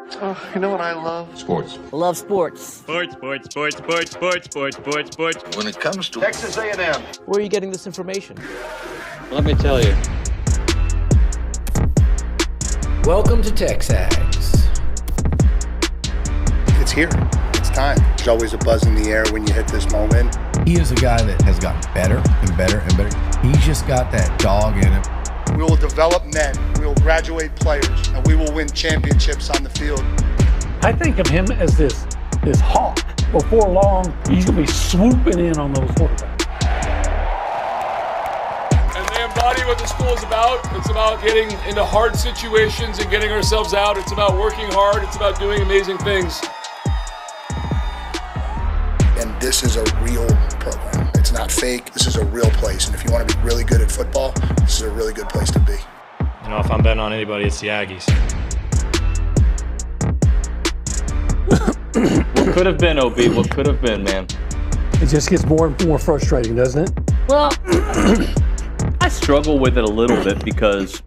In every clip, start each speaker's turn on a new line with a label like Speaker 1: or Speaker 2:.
Speaker 1: Oh, you know what I love?
Speaker 2: Sports.
Speaker 3: Love sports.
Speaker 4: Sports.
Speaker 1: When it comes to
Speaker 5: Texas A&M.
Speaker 3: Where are you getting this information?
Speaker 4: Let me tell you.
Speaker 6: Welcome to TexAgs.
Speaker 7: It's here. It's time. There's always a buzz in the air when you hit this moment.
Speaker 6: He is a guy that has gotten better and better and better. He's just got that dog in him.
Speaker 7: We will develop men. We will graduate players, and we will win championships on the field.
Speaker 8: I think of him as this hawk. Before long, he's going to be swooping in on those quarterbacks.
Speaker 9: And they embody what the school is about. It's about getting into hard situations and getting ourselves out. It's about working hard. It's about doing amazing things.
Speaker 7: And this is a real program. It's not fake. This is a real place. And if you want to be really good at football, this is a really good place to be.
Speaker 4: You know, if I'm betting on anybody, it's the Aggies.
Speaker 10: What could have been, OB? What could have been, man?
Speaker 8: It just gets more and more frustrating, doesn't it?
Speaker 10: Well, I struggle with it a little bit because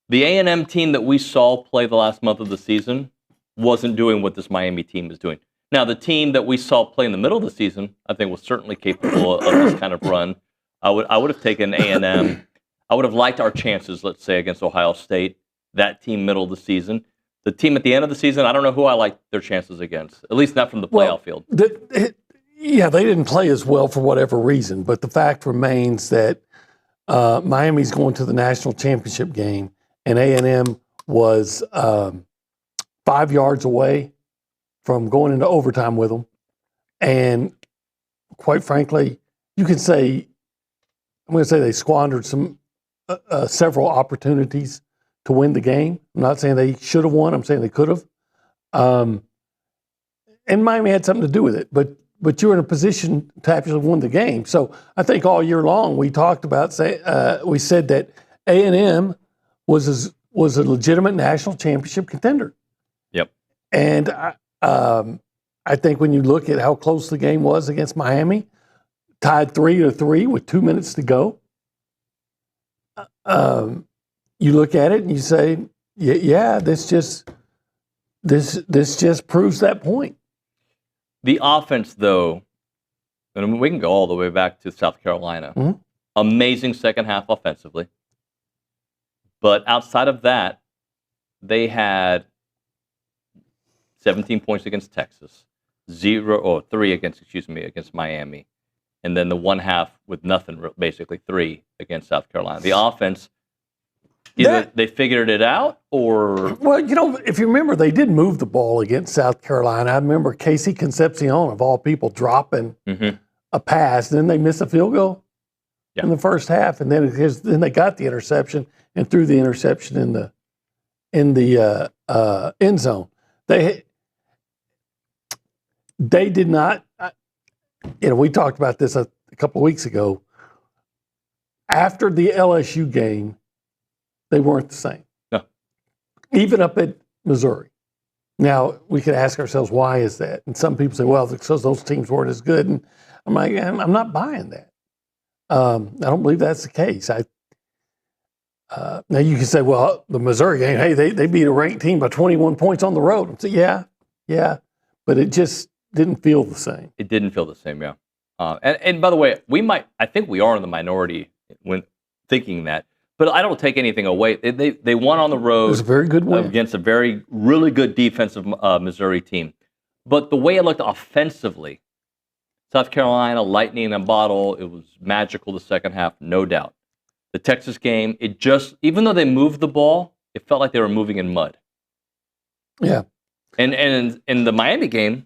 Speaker 10: the A&M team that we saw play the last month of the season wasn't doing what this Miami team is doing. Now, the team that we saw play in the middle of the season, I think, was certainly capable of this kind of run. I would have taken A&M. I would have liked our chances, let's say, against Ohio State, that team middle of the season. The team at the end of the season, I don't know who I like their chances against, at least not from the playoff field.
Speaker 8: Yeah, they didn't play as well for whatever reason, but the fact remains that Miami's going to the national championship game, and A&M was 5 yards away from going into overtime with them. And quite frankly, you can say, I'm going to say they squandered several opportunities to win the game. I'm not saying they should have won. I'm saying they could have. And Miami had something to do with it. But you're in a position to actually win the game. So I think all year long we talked about, we said that A&M was a legitimate national championship contender.
Speaker 10: Yep.
Speaker 8: And I think when you look at how close the game was against Miami, tied 3-3 with 2 minutes to go, you look at it and you say, yeah, this just proves that point.
Speaker 10: The offense, though, and we can go all the way back to South Carolina.
Speaker 8: Mm-hmm.
Speaker 10: Amazing second half offensively. But outside of that, they had 17 points against Texas, 3 against Miami, and then the one half with nothing, basically 3 against South Carolina. The offense, either they figured it out or...
Speaker 8: Well, if you remember, they did move the ball against South Carolina. I remember Casey Concepcion, of all people, dropping a pass. Then they missed a field goal in the first half, and then they got the interception and threw the interception in the end zone. They did not, we talked about this a couple of weeks ago. After the LSU game, they weren't the same.
Speaker 10: No.
Speaker 8: Even up at Missouri. Now, we could ask ourselves, why is that? And some people say, well, because those teams weren't as good. And I'm like, I'm not buying that. I don't believe that's the case. Now, you can say, well, the Missouri game, hey, they beat a ranked team by 21 points on the road. And so, yeah. But it just didn't feel the same.
Speaker 10: It didn't feel the same, yeah. And by the way, I think we are in the minority when thinking that. But I don't take anything away. They won on the road.
Speaker 8: It was a very good win
Speaker 10: against a really good defensive Missouri team. But the way it looked offensively, South Carolina, lightning in a bottle, it was magical the second half, no doubt. The Texas game, even though they moved the ball, it felt like they were moving in mud.
Speaker 8: Yeah.
Speaker 10: And in the Miami game,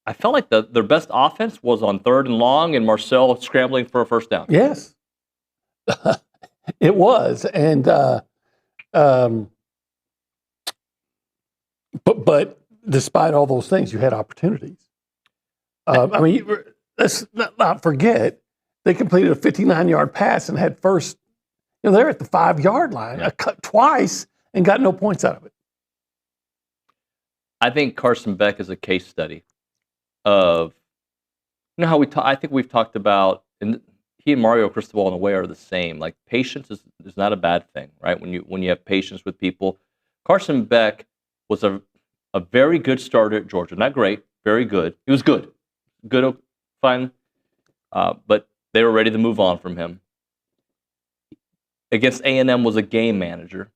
Speaker 10: I felt like their best offense was on 3rd and long and Marcel scrambling for a first down.
Speaker 8: Yes. It was, and but despite all those things, you had opportunities. Let's not forget they completed a 59-yard pass and had first. They're at the 5-yard line, a cut twice, and got no points out of it.
Speaker 10: I think Carson Beck is a case study of how I think we've talked about, and he and Mario Cristobal in a way are the same. Like patience is not a bad thing, right? When you have patience with people, Carson Beck was a very good starter at Georgia. Not great, very good. He was good. Good, fine. But they were ready to move on from him. Against A&M was a game manager.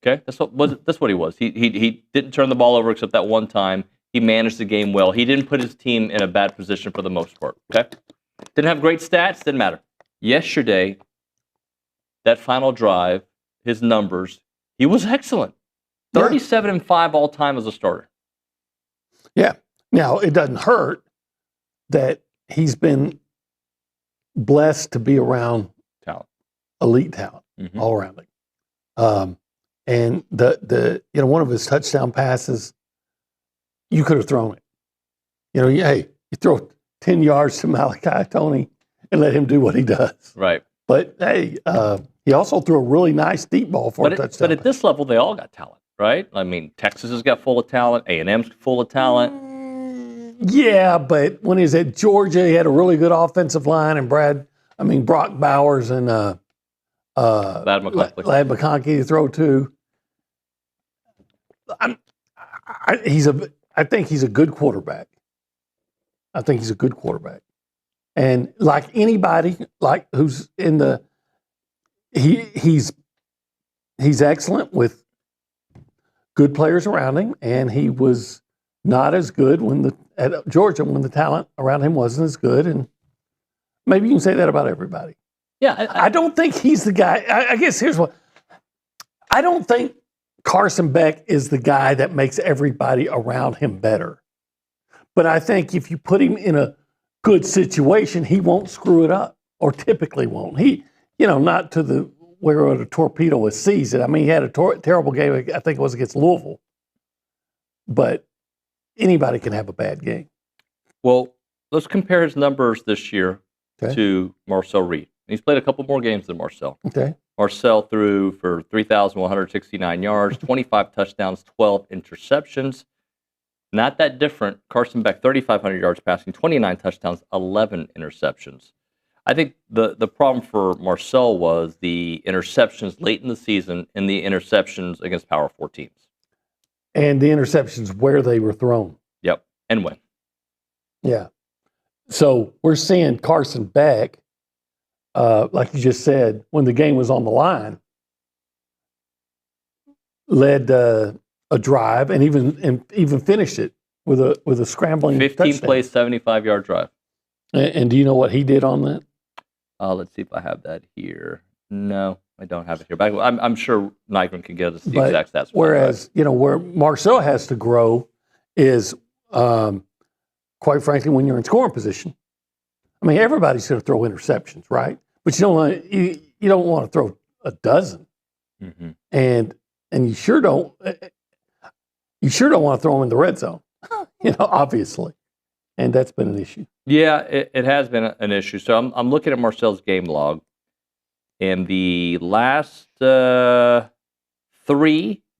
Speaker 10: Okay, that's what he was. He didn't turn the ball over except that one time. He managed the game well. He didn't put his team in a bad position for the most part. Okay, didn't have great stats. Didn't matter. Yesterday, that final drive, his numbers, he was excellent. 37-5 all time as a starter.
Speaker 8: Yeah. Now it doesn't hurt that he's been blessed to be around elite talent all around him. And the one of his touchdown passes, you could have thrown it. You throw 10 yards to Malachi Tony and let him do what he does.
Speaker 10: Right.
Speaker 8: But hey, he also threw a really nice deep ball for a touchdown.
Speaker 10: But at this level, they all got talent, right? I mean, Texas has got full of talent. A&M's full of talent.
Speaker 8: Yeah, but when he was at Georgia, he had a really good offensive line, and Brock Bowers and Ladd McConkey to throw to. I think he's a good quarterback. And like anybody, who's in the, he's excellent with good players around him, and he was not as good at Georgia when the talent around him wasn't as good. And maybe you can say that about everybody.
Speaker 10: Yeah,
Speaker 8: I don't think he's the guy. I guess here's what I don't think Carson Beck is the guy that makes everybody around him better. But I think if you put him in a good situation, he won't screw it up, or typically won't. He, not to the where a torpedo is sees it. I mean, he had a terrible game, I think it was against Louisville. But anybody can have a bad game.
Speaker 10: Well, let's compare his numbers this year to Marcel Reed. He's played a couple more games than Marcel.
Speaker 8: Okay.
Speaker 10: Marcel threw for 3,169 yards, 25 touchdowns, 12 interceptions. Not that different. Carson Beck, 3,500 yards passing, 29 touchdowns, 11 interceptions. I think the problem for Marcel was the interceptions late in the season and the interceptions against Power 4 teams.
Speaker 8: And the interceptions where they were thrown.
Speaker 10: Yep, and when.
Speaker 8: Yeah. So we're seeing Carson Beck, like you just said, when the game was on the line, led a drive and even finished it with a scrambling
Speaker 10: 15
Speaker 8: touchdown.
Speaker 10: plays, 75-yard drive.
Speaker 8: And do you know what he did on that?
Speaker 10: Let's see if I have that here. No, I don't have it here. But I'm sure Nygren can get us the exact stats.
Speaker 8: Whereas, where Marcel has to grow is, quite frankly, when you're in scoring position. I mean, everybody's going to throw interceptions, right? But you don't want to throw a dozen, and you sure don't want to throw them in the red zone, obviously, and that's been an issue.
Speaker 10: Yeah, it has been an issue. So I'm looking at Marcel's game log, and the last 3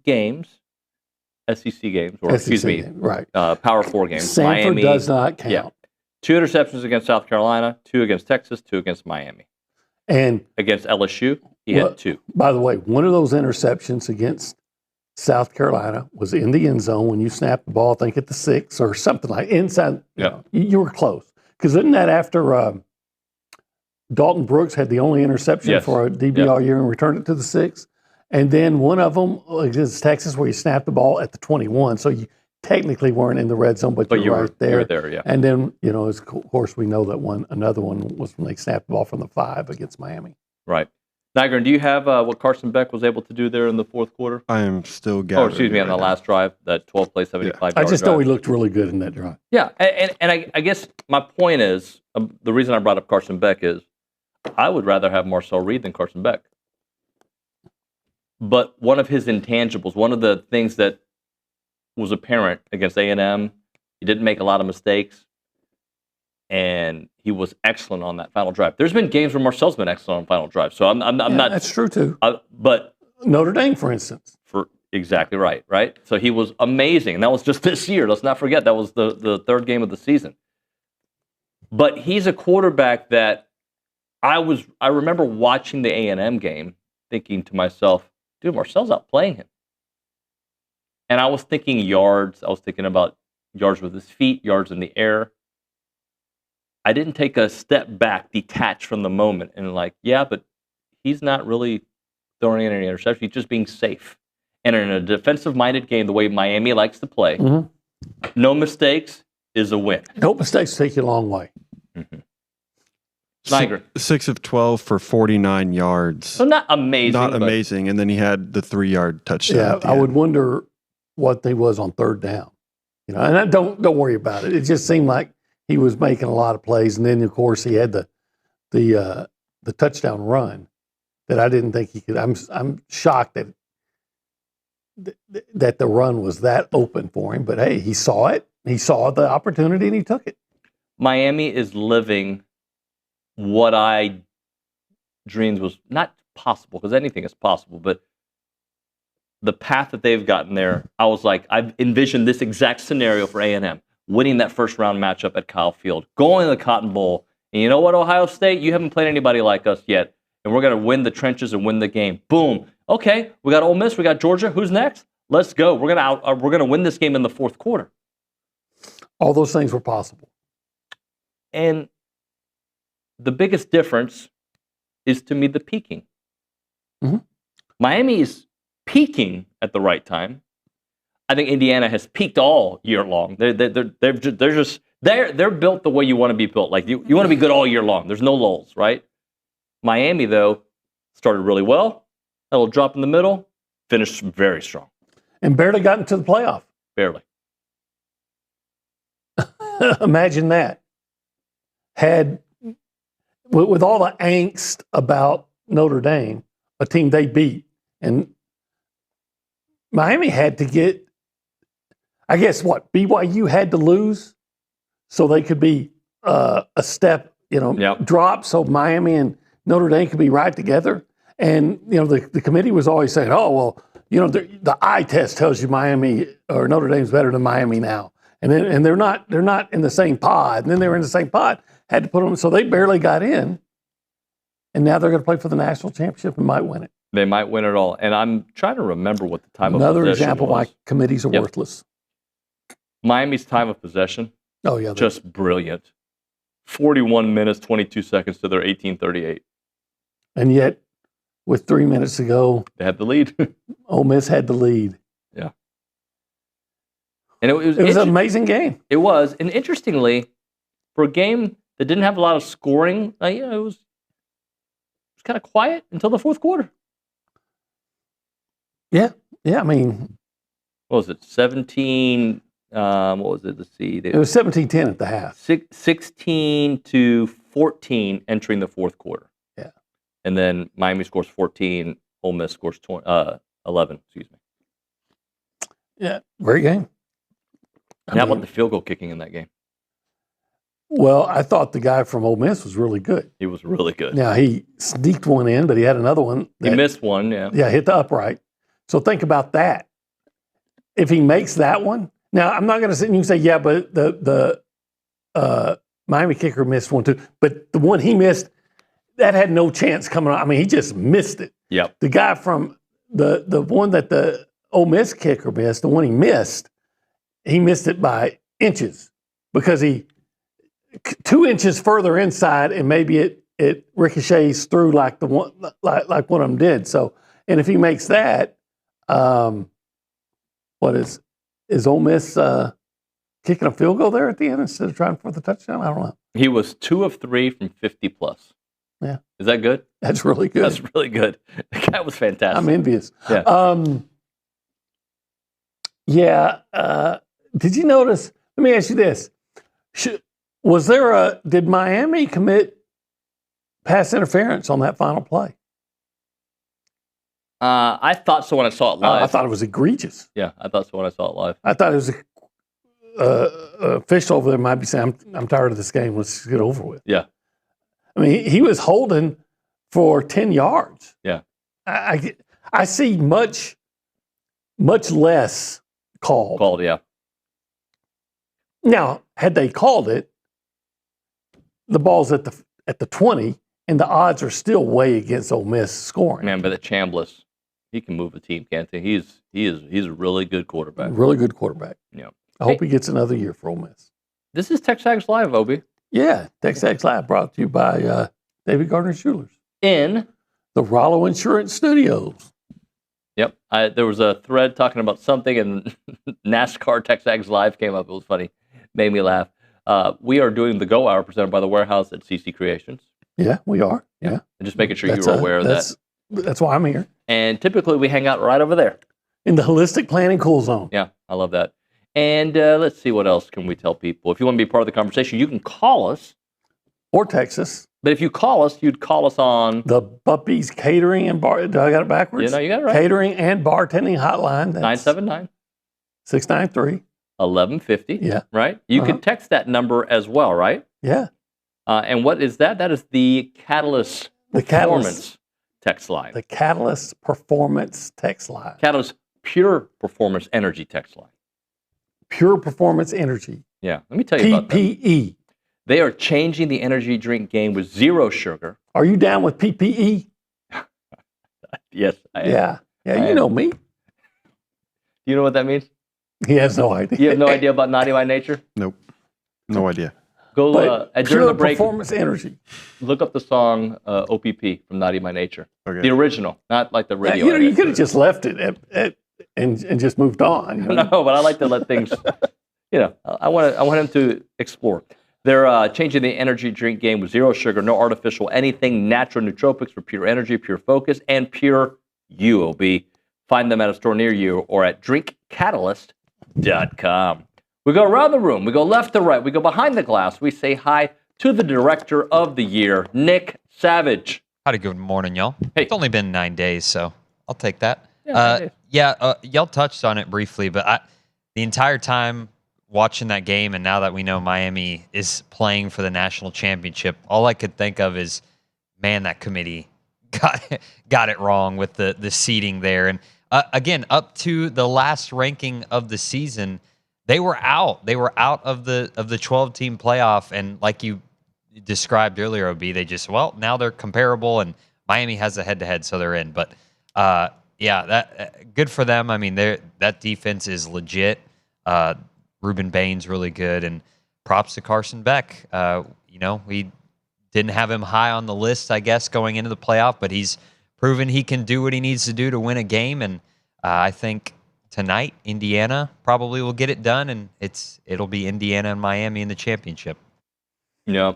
Speaker 10: games, SEC games, or excuse me,
Speaker 8: right?
Speaker 10: Power 4 games.
Speaker 8: Sanford
Speaker 10: Miami
Speaker 8: does not count.
Speaker 10: Yeah. 2 interceptions against South Carolina, 2 against Texas, 2 against Miami.
Speaker 8: And
Speaker 10: against LSU, he had 2.
Speaker 8: By the way, one of those interceptions against South Carolina was in the end zone when you snapped the ball, I think at the 6 or something like inside.
Speaker 10: Yeah.
Speaker 8: You were close. Because isn't that after Dalton Brooks had the only interception for a DB all year and returned it to the 6? And then one of them against Texas where you snapped the ball at the 21. So you technically weren't in the red zone, but you were right there.
Speaker 10: You were there, yeah.
Speaker 8: And then, of course, we know that another one was when they snapped the ball from the 5 against Miami.
Speaker 10: Right. Nygren, do you have what Carson Beck was able to do there in the fourth quarter?
Speaker 2: I am still gathering.
Speaker 10: On the last drive, that 12-play, 75-yard
Speaker 8: I just know
Speaker 10: drive.
Speaker 8: he looked really good in that drive.
Speaker 10: Yeah, and I guess my point is, the reason I brought up Carson Beck is, I would rather have Marcel Reed than Carson Beck. But one of his intangibles, one of the things that was apparent against A&M, he didn't make a lot of mistakes, and he was excellent on that final drive. There's been games where Marcel's been excellent on final drive, so I'm not.
Speaker 8: That's true too.
Speaker 10: But
Speaker 8: Notre Dame, for instance,
Speaker 10: exactly right. So he was amazing, and that was just this year. Let's not forget that was the third game of the season. But he's a quarterback that I remember watching the A&M game, thinking to myself, dude, Marcel's outplaying him. And I was thinking yards. I was thinking about yards with his feet, yards in the air. I didn't take a step back, detach from the moment, and but he's not really throwing in any interceptions. He's just being safe. And in a defensive-minded game, the way Miami likes to play, no mistakes is a win.
Speaker 8: No mistakes take you a long way.
Speaker 10: I agree.
Speaker 2: 6 of 12 for 49 yards.
Speaker 10: So not amazing.
Speaker 2: Not amazing. And then he had the 3-yard touchdown.
Speaker 8: Yeah, I would wonder what they was on third down. And don't worry about it. It just seemed like he was making a lot of plays, and then of course he had the touchdown run that I didn't think he could. I'm shocked that the run was that open for him. But hey, he saw it. He saw the opportunity and he took it.
Speaker 10: Miami is living what I dreamed was not possible, because anything is possible, but the path that they've gotten there, I was like, I've envisioned this exact scenario for A&M, winning that first round matchup at Kyle Field, going to the Cotton Bowl, and you know what, Ohio State, you haven't played anybody like us yet, and we're going to win the trenches and win the game. Boom. Okay, we got Ole Miss, we got Georgia. Who's next? Let's go. We're going to win this game in the fourth quarter.
Speaker 8: All those things were possible.
Speaker 10: And the biggest difference is, to me, the peaking. Miami is peaking at the right time. I think Indiana has peaked all year long. They're built the way you want to be built. Like you want to be good all year long. There's no lulls, right? Miami, though, started really well. A little drop in the middle, finished very strong.
Speaker 8: And barely got into the playoff.
Speaker 10: Barely.
Speaker 8: Imagine that. Had, with all the angst about Notre Dame, a team they beat, and Miami had to get, I guess what, BYU had to lose so they could be a step, drop, so Miami and Notre Dame could be right together. And, the committee was always saying, oh, well, the eye test tells you Miami or Notre Dame's better than Miami now. And they're not in the same pod. And then they were in the same pod, had to put them, so they barely got in. And now they're going to play for the national championship and might win it.
Speaker 10: They might win it all. And I'm trying to remember what the time of possession was.
Speaker 8: Another example why committees are worthless.
Speaker 10: Miami's time of possession, just brilliant. 41 minutes, 22 seconds to their 18:38.
Speaker 8: And yet, with 3 minutes to go,
Speaker 10: they had the lead.
Speaker 8: Ole Miss had the lead.
Speaker 10: Yeah. And it was
Speaker 8: an amazing game.
Speaker 10: It was. And interestingly, for a game that didn't have a lot of scoring, it was kind of quiet until the fourth quarter.
Speaker 8: Yeah. I mean,
Speaker 10: what was it? 17. What was it? Let's see.
Speaker 8: It was 17-10 at the half.
Speaker 10: 16-14 entering the fourth quarter.
Speaker 8: Yeah.
Speaker 10: And then Miami scores 14. Ole Miss scores 11. Excuse me.
Speaker 8: Yeah, great game.
Speaker 10: How about the field goal kicking in that game?
Speaker 8: Well, I thought the guy from Ole Miss was really good.
Speaker 10: He was really good.
Speaker 8: Now, he sneaked one in, but he had another one.
Speaker 10: He missed one, yeah.
Speaker 8: Yeah, hit the upright. So think about that. If he makes that one, now I'm not going to sit and you can say, yeah, but the Miami kicker missed one too. But the one he missed, that had no chance coming on. I mean, he just missed it.
Speaker 10: Yep.
Speaker 8: The guy from the one that the Ole Miss kicker missed, the one he missed it by inches because he 2 inches further inside, and maybe it ricochets through like the one like one of them did. So, and if he makes that, what is Ole Miss kicking a field goal there at the end instead of trying for the touchdown? I don't know.
Speaker 10: He was 2 of 3 from 50 plus.
Speaker 8: Yeah,
Speaker 10: is that good?
Speaker 8: That's really good.
Speaker 10: That's really good. The guy was fantastic.
Speaker 8: I'm envious.
Speaker 10: Yeah.
Speaker 8: Did you notice? Let me ask you this: did Miami commit pass interference on that final play?
Speaker 10: I thought so when I saw it live.
Speaker 8: I thought it was egregious.
Speaker 10: Yeah, I thought so when I saw it live.
Speaker 8: I thought it was official over there might be saying, "I'm tired of this game. Let's just get over with."
Speaker 10: Yeah.
Speaker 8: I mean, he was holding for 10 yards.
Speaker 10: Yeah.
Speaker 8: I see much less called.
Speaker 10: Called, yeah.
Speaker 8: Now, had they called it, the ball's at the 20, and the odds are still way against Ole Miss scoring.
Speaker 10: Man, but the Chambliss He can move a team, can't he? He's a really good quarterback.
Speaker 8: Really good quarterback.
Speaker 10: Yeah.
Speaker 8: I hope he gets another year for Ole Miss.
Speaker 10: This is TexAgs Live, Obi.
Speaker 8: Yeah, TexAgs Live brought to you by David Gardner Jewelers.
Speaker 10: In
Speaker 8: the Rollo Insurance Studios.
Speaker 10: Yep. There was a thread talking about something, and NASCAR TexAgs Live came up. It was funny. Made me laugh. We are doing the Go Hour presented by The Warehouse at CC Creations.
Speaker 8: Yeah, we are. Yeah.
Speaker 10: And just making sure you're aware of that.
Speaker 8: That's why I'm here.
Speaker 10: And typically we hang out right over there.
Speaker 8: In the Holistic Planning Cool Zone.
Speaker 10: Yeah, I love that. And let's see, what else can we tell people? If you want to be part of the conversation, you can call us.
Speaker 8: Or text us.
Speaker 10: But if you call us, you'd call us on...
Speaker 8: The Buppies Catering and Bar... Did I got it backwards?
Speaker 10: Yeah, no, you got it right.
Speaker 8: Catering and Bartending Hotline.
Speaker 10: 979.
Speaker 8: 693.
Speaker 10: 1150.
Speaker 8: Yeah.
Speaker 10: Right? You can text that number as well, right?
Speaker 8: Yeah.
Speaker 10: And what is that? That is the Catalyst Performance text line.
Speaker 8: The Catalyst Performance text line.
Speaker 10: Catalyst Pure Performance Energy text line.
Speaker 8: Pure Performance Energy.
Speaker 10: Yeah. Let me tell you about that.
Speaker 8: PPE.
Speaker 10: They are changing the energy drink game with zero sugar.
Speaker 8: Are you down with PPE?
Speaker 10: Yes, I am.
Speaker 8: Yeah. Yeah, you know me.
Speaker 10: Do you know what that means?
Speaker 8: He has no idea.
Speaker 10: You have no idea about Naughty by Nature?
Speaker 2: Nope. No idea.
Speaker 10: Go during the break.
Speaker 8: Performance Energy.
Speaker 10: Look up the song OPP from Naughty by Nature.
Speaker 2: Okay.
Speaker 10: The original, not like the radio.
Speaker 8: You could have just left it and just moved on. You know?
Speaker 10: No, but I like to let things. I want him to explore. They're changing the energy drink game with zero sugar, no artificial anything, natural nootropics for pure energy, pure focus, and pure UOB. Find them at a store near you or at drinkcatalyst.com. We go around the room. We go left to right. We go behind the glass. We say hi to the director of the year, Nick Savage.
Speaker 5: Howdy, good morning, y'all.
Speaker 10: Hey.
Speaker 5: It's only been 9 days, so I'll take that.
Speaker 10: Yeah,
Speaker 5: y'all touched on it briefly, but the entire time watching that game, and now that we know Miami is playing for the national championship, all I could think of is, man, that committee got it wrong with the seeding there. And again, up to the last ranking of the season, they were out. They were out of the 12-team playoff, and like you described earlier, OB, they just, now they're comparable, and Miami has a head-to-head, so they're in. But that good for them. I mean, that defense is legit. Ruben Bain's really good, and props to Carson Beck. We didn't have him high on the list, I guess, going into the playoff, but he's proven he can do what he needs to do to win a game, and I think tonight Indiana probably will get it done, and it'll be Indiana and Miami in the championship.
Speaker 10: Yeah.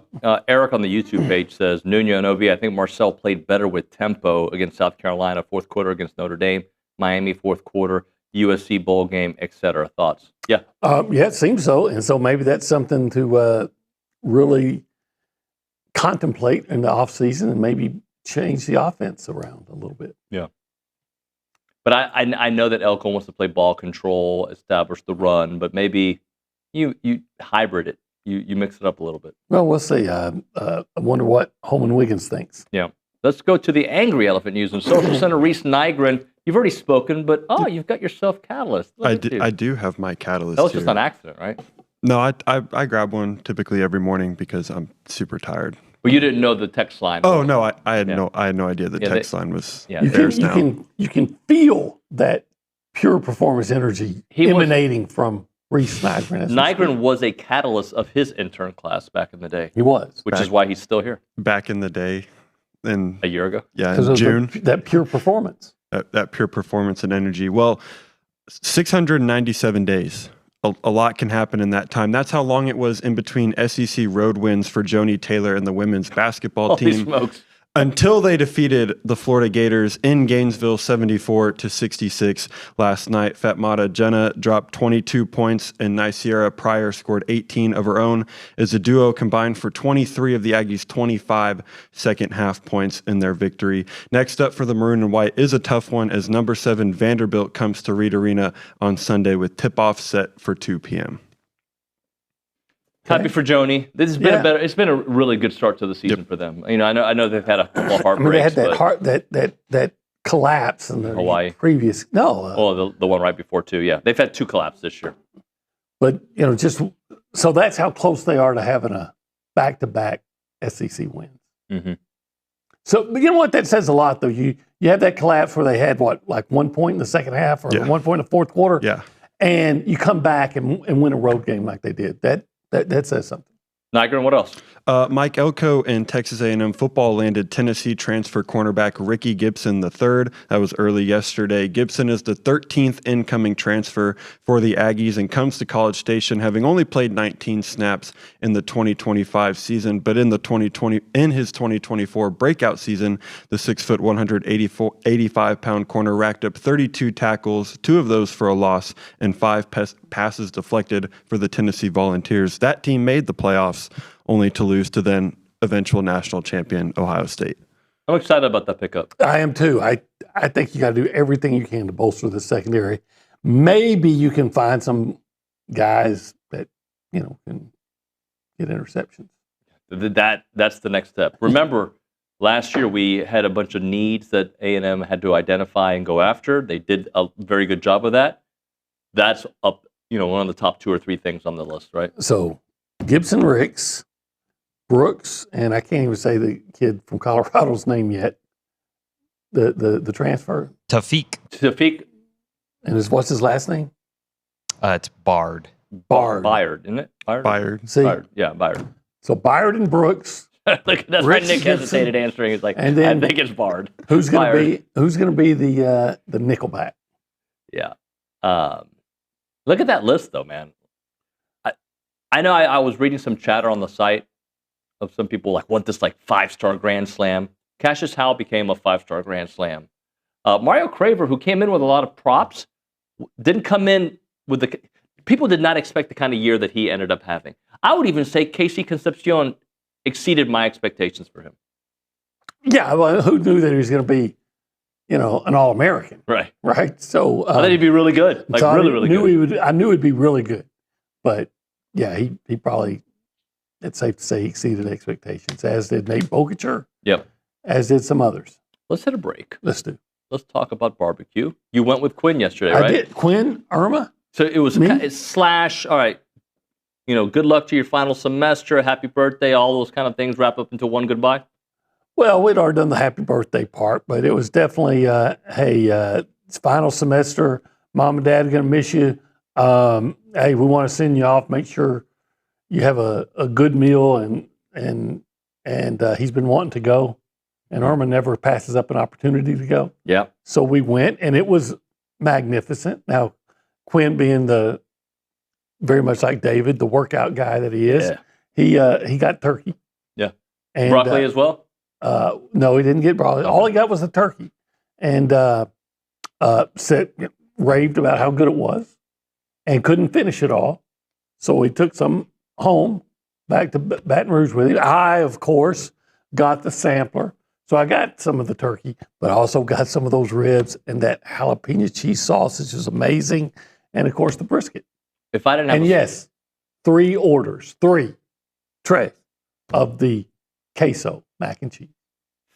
Speaker 10: Eric on the YouTube page says, Nuño and OB, I think Marcel played better with tempo against South Carolina, fourth quarter against Notre Dame, Miami fourth quarter, USC bowl game, etc. Thoughts? Yeah.
Speaker 8: It seems so. And so maybe that's something to really contemplate in the offseason and maybe change the offense around a little bit.
Speaker 10: Yeah. But I know that Elko wants to play ball control, establish the run, but maybe you hybrid it. You mix it up a little bit.
Speaker 8: Well, we'll see. I wonder what Holman Wiggins thinks.
Speaker 10: Yeah. Let's go to the angry elephant news. In Social Center, Reese Nygren, you've already spoken, but you've got yourself Catalyst.
Speaker 2: I do have my Catalyst.
Speaker 10: That was just on accident, right?
Speaker 2: No, I grab one typically every morning because I'm super tired.
Speaker 10: Well, you didn't know the text line.
Speaker 2: Oh no, I had no idea the text line was.
Speaker 10: Yeah,
Speaker 8: you can feel that pure performance energy emanating from Reese Nygren.
Speaker 10: Nygren was a catalyst of his intern class back in the day.
Speaker 8: He was,
Speaker 10: which is why he's still here.
Speaker 2: Back in the day,
Speaker 10: a year ago.
Speaker 2: Yeah, in June.
Speaker 8: That pure performance.
Speaker 2: That pure performance and energy. Well, 697 days. A lot can happen in that time. That's how long it was in between SEC road wins for Joni Taylor and the women's basketball team.
Speaker 10: Smokes.
Speaker 2: Until they defeated the Florida Gators in Gainesville 74-66 last night. Fatmata Jenna dropped 22 points and Nicera Pryor scored 18 of her own as the duo combined for 23 of the Aggies' 25 second half points in their victory. Next up for the Maroon and White is a tough one as number 7 Vanderbilt comes to Reed Arena on Sunday with tip-off set for 2 p.m.
Speaker 10: Happy for Joni. This has been it's been a really good start to the season for them. I know they've had a couple of heartbreaks.
Speaker 8: They had that collapse in the
Speaker 10: Hawaii
Speaker 8: previous.
Speaker 10: The one right before too. Yeah, they've had 2 collapses this year.
Speaker 8: But just so that's how close they are to having a back-to-back SEC win.
Speaker 10: Mm-hmm.
Speaker 8: So, but you know what? That says a lot, though. You had that collapse where they had, like 1 point in the second half or 1 point in the fourth quarter?
Speaker 2: Yeah.
Speaker 8: And you come back and win a road game like they did. That says something.
Speaker 10: Niagara, what else?
Speaker 2: Mike Elko and Texas A&M football landed Tennessee transfer cornerback Ricky Gibson III. That was early yesterday. Gibson is the 13th incoming transfer for the Aggies and comes to College Station having only played 19 snaps in the 2025 season, but in his 2024 breakout season, the 6', 185-pound corner racked up 32 tackles, 2 of those for a loss, and 5 passes deflected for the Tennessee Volunteers. That team made the playoffs, only to lose to then eventual national champion Ohio State.
Speaker 10: I'm excited about that pickup.
Speaker 8: I am too. I think you got to do everything you can to bolster the secondary. Maybe you can find some guys that can get interceptions.
Speaker 10: That's the next step. Remember, last year we had a bunch of needs that A&M had to identify and go after. They did a very good job of that. That's up, one of the top 2 or 3 things on the list, right?
Speaker 8: So Gibson Ricks, Brooks, and I can't even say the kid from Colorado's name yet. The transfer.
Speaker 5: Tafiq.
Speaker 8: And what's his last name?
Speaker 5: It's Bard.
Speaker 10: Byard, isn't it?
Speaker 2: Byard.
Speaker 8: See?
Speaker 10: Byard. Yeah, Byard.
Speaker 8: So Byard and Brooks.
Speaker 10: Look, that's
Speaker 8: Ricks,
Speaker 10: why Nick hesitated
Speaker 8: Gibson,
Speaker 10: answering. He's like,
Speaker 8: and then,
Speaker 10: I think it's Bard.
Speaker 8: Who's going to be the nickelback?
Speaker 10: Yeah. Look at that list, though, man. I know I was reading some chatter on the site of some people want this 5-star Grand Slam. Cassius Howell became a 5-star Grand Slam. Mario Craver, who came in with a lot of props, didn't come in with people did not expect the kind of year that he ended up having. I would even say Casey Concepcion exceeded my expectations for him.
Speaker 8: Yeah, well, who knew that he was going to be, an All-American?
Speaker 10: Right.
Speaker 8: Right. So
Speaker 10: I thought he'd be really good. Really good.
Speaker 8: I knew he'd be really good. But yeah, he probably, it's safe to say, he exceeded expectations, as did Nate Bogacher.
Speaker 10: Yep.
Speaker 8: As did some others.
Speaker 10: Let's hit a break.
Speaker 8: Let's do.
Speaker 10: Let's talk about barbecue. You went with Quinn yesterday, right?
Speaker 8: I did. Quinn, Irma.
Speaker 10: So it was slash, all right, good luck to your final semester, happy birthday, all those kind of things wrap up into one goodbye?
Speaker 8: Well, we'd already done the happy birthday part, but it was definitely, it's final semester. Mom and Dad are going to miss you. Hey, we want to send you off. Make sure you have a good meal, and he's been wanting to go, and Irma never passes up an opportunity to go.
Speaker 10: Yeah. So
Speaker 8: we went, and it was magnificent. Now, Quinn being very much like David, the workout guy that he is, he got turkey.
Speaker 10: Yeah.
Speaker 8: And,
Speaker 10: broccoli as well?
Speaker 8: No, he didn't get broccoli. All he got was the turkey, and raved about how good it was, and couldn't finish it all. So he took some home back to Baton Rouge with him. I, of course, got the sampler. So I got some of the turkey, but I also got some of those ribs, and that jalapeno cheese sausage is amazing. And of course, the brisket.
Speaker 10: If I didn't have,
Speaker 8: yes, 3 trays of the queso mac and cheese.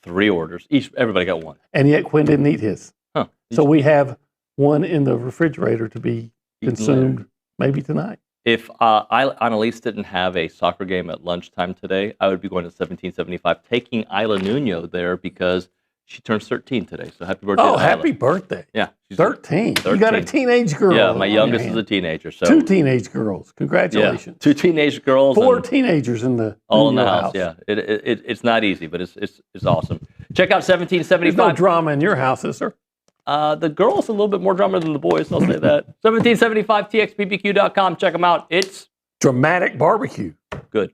Speaker 10: 3 orders. Everybody got 1.
Speaker 8: And yet Quinn didn't eat his.
Speaker 10: Huh.
Speaker 8: So we have 1 in the refrigerator to be consumed maybe tonight.
Speaker 10: If Annalise didn't have a soccer game at lunchtime today, I would be going to 1775, taking Isla Nuño there because she turns 13 today. So happy birthday to Isla.
Speaker 8: Happy birthday.
Speaker 10: Yeah.
Speaker 8: 13. You got a teenage girl.
Speaker 10: Yeah, my youngest is a teenager. So
Speaker 8: 2 teenage girls. Congratulations.
Speaker 10: Yeah, 2 teenage girls.
Speaker 8: 4 teenagers in the
Speaker 10: all in the house. Yeah, it's not easy, but it's awesome. Check out 1775.
Speaker 8: There's no drama in your house, is there?
Speaker 10: The girls a little bit more drama than the boys. I'll say that. 1775 txbbq.com. Check them out. It's
Speaker 8: dramatic barbecue.
Speaker 10: Good.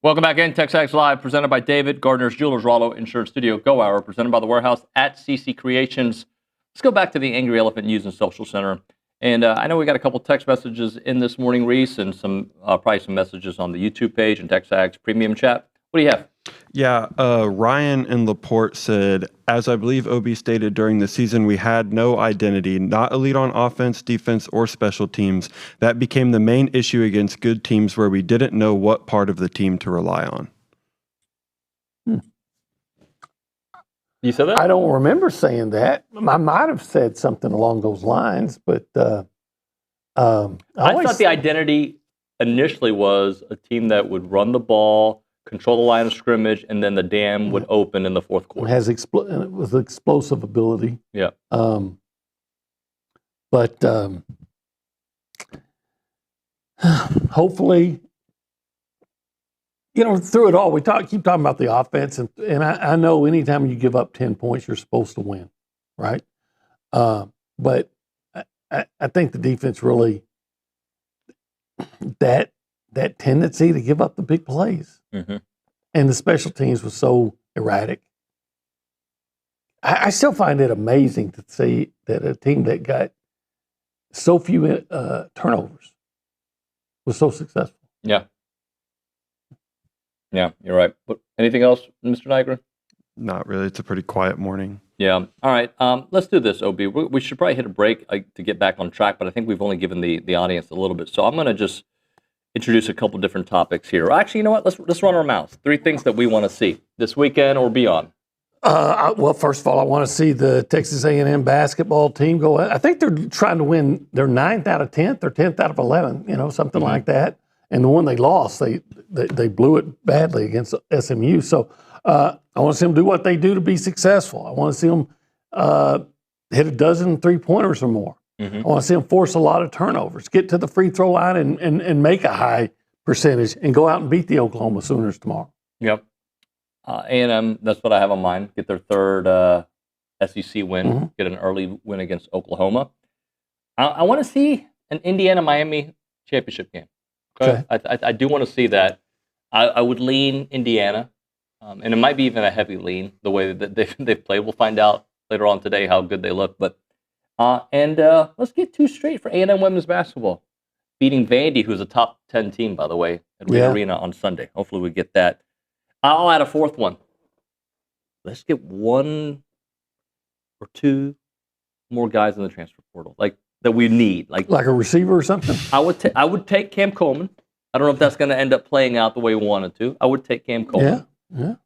Speaker 10: Welcome back in. TexAgs Live, presented by David, Gardner's Jewelers, Rollo Insurance Studio, Go Hour, presented by The Warehouse at CC Creations. Let's go back to the Angry Elephant News and Social Center. And I know we got a couple text messages in this morning, Reese, and some probably some messages on the YouTube page and TexAgs Premium Chat. What do you have?
Speaker 2: Yeah, Ryan in LaPorte said, as I believe OB stated during the season, we had no identity, not elite on offense, defense, or special teams. That became the main issue against good teams where we didn't know what part of the team to rely on.
Speaker 10: You said that?
Speaker 8: I don't remember saying that. I might have said something along those lines, but
Speaker 10: I thought the identity initially was a team that would run the ball, control the line of scrimmage, and then the dam would open in the fourth quarter.
Speaker 8: It was explosive ability.
Speaker 10: Yeah.
Speaker 8: But hopefully, through it all, we keep talking about the offense, and I know anytime you give up 10 points, you're supposed to win, right? But I think the defense really, that tendency to give up the big plays.
Speaker 10: Mm-hmm.
Speaker 8: And the special teams was so erratic. I still find it amazing to see that a team that got so few turnovers was so successful.
Speaker 10: Yeah. Yeah, you're right. But anything else, Mr. Nigro?
Speaker 2: Not really. It's a pretty quiet morning.
Speaker 10: Yeah. All right. Let's do this, OB. We should probably hit a break to get back on track, but I think we've only given the audience a little bit. So I'm going to just introduce a couple different topics here. Actually, you know what? Let's run our mouths. 3 things that we want to see this weekend or beyond.
Speaker 8: Well, first of all, I want to see the Texas A&M basketball team go. I think they're trying to win their 9th out of 10th or 10th out of 11, something like that. And the one they lost, they blew it badly against SMU. So I want to see them do what they do to be successful. I want to see them hit a dozen 3-pointers or more. Mm-hmm. I want to see them force a lot of turnovers, get to the free throw line and make a high percentage and go out and beat the Oklahoma Sooners tomorrow.
Speaker 10: Yep. A&M, that's what I have on mind. Get their 3rd SEC win, get an early win against Oklahoma. I want to see an Indiana-Miami championship game. Okay. I do want to see that. I would lean Indiana, and it might be even a heavy lean the way that they've played. We'll find out later on today how good they look. But let's get 2 straight for A&M women's basketball, beating Vandy, who's a top 10 team, by the way, at Reed Arena on Sunday. Hopefully we get that. I'll add a 4th one. Let's get 1 or 2 more guys in the transfer portal, that we need, like
Speaker 8: a receiver or something.
Speaker 10: I would take Cam Coleman. I don't know if that's going to end up playing out the way we wanted to. I would take Cam Coleman.
Speaker 8: Yeah.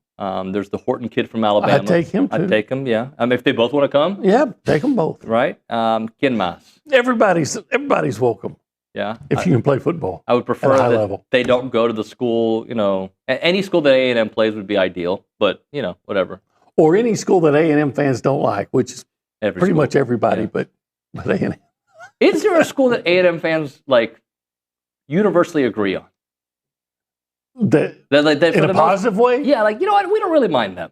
Speaker 10: There's the Horton kid from Alabama.
Speaker 8: I'd take him too.
Speaker 10: I'd take him. Yeah. If they both want to come.
Speaker 8: Yeah, take them both.
Speaker 10: Right. ¿Quién más?
Speaker 8: Everybody's welcome.
Speaker 10: Yeah.
Speaker 8: If you can play football.
Speaker 10: I would prefer that
Speaker 8: level.
Speaker 10: They don't go to the school. Any school that A&M plays would be ideal. But whatever.
Speaker 8: Or any school that A&M fans don't like, which is pretty much everybody, but A&M.
Speaker 10: Is there a school that A&M fans universally agree on?
Speaker 8: In a positive way?
Speaker 10: Yeah, you know what? We don't really mind them.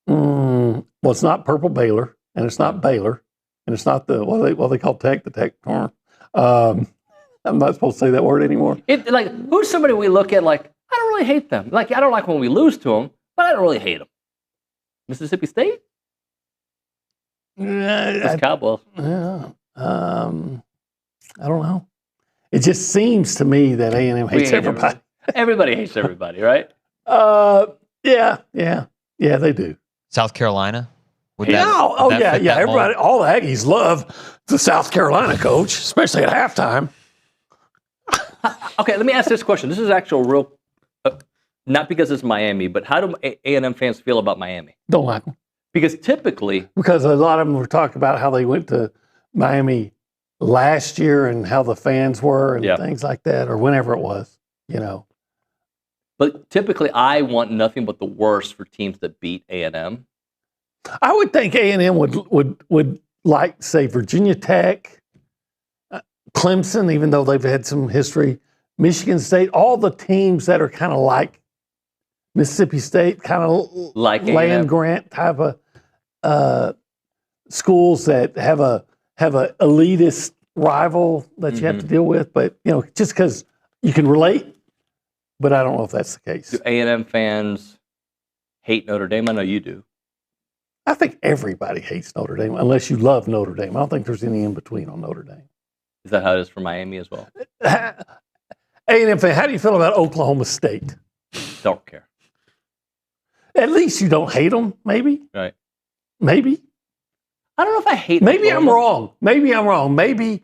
Speaker 8: Well, it's not Purple Baylor, and it's not Baylor, and it's not the what they call Tech, the Tech term. I'm not supposed to say that word anymore.
Speaker 10: Who's somebody we look at I don't really hate them. I don't like when we lose to them, but I don't really hate them. Mississippi State? It's Cowboys.
Speaker 8: Yeah. I don't know. It just seems to me that A&M hates everybody.
Speaker 10: Everybody hates everybody, right?
Speaker 8: Yeah, they do.
Speaker 5: South Carolina?
Speaker 8: Everybody, all the Aggies love the South Carolina coach, especially at halftime.
Speaker 10: Okay, let me ask this question. This is actual real, not because it's Miami, but how do A&M fans feel about Miami?
Speaker 8: Don't like them.
Speaker 10: Because typically...
Speaker 8: Because a lot of them were talking about how they went to Miami last year and how the fans were and things like that, or whenever it was,
Speaker 10: But typically, I want nothing but the worst for teams that beat A&M.
Speaker 8: I would think A&M would like, say, Virginia Tech, Clemson, even though they've had some history, Michigan State, all the teams that are kind of like Mississippi State, kind of
Speaker 10: like
Speaker 8: land grant type of schools that have a elitist rival that you have to deal with. But, just because you can relate, but I don't know if that's the case.
Speaker 10: Do A&M fans hate Notre Dame? I know you do.
Speaker 8: I think everybody hates Notre Dame unless you love Notre Dame. I don't think there's any in between on Notre Dame.
Speaker 10: Is that how it is for Miami as well?
Speaker 8: A&M fan, how do you feel about Oklahoma State?
Speaker 10: Don't care.
Speaker 8: At least you don't hate them, maybe.
Speaker 10: Right.
Speaker 8: Maybe.
Speaker 10: I don't know if I hate
Speaker 8: Maybe I'm
Speaker 10: Oklahoma.
Speaker 8: wrong. Maybe I'm wrong. Maybe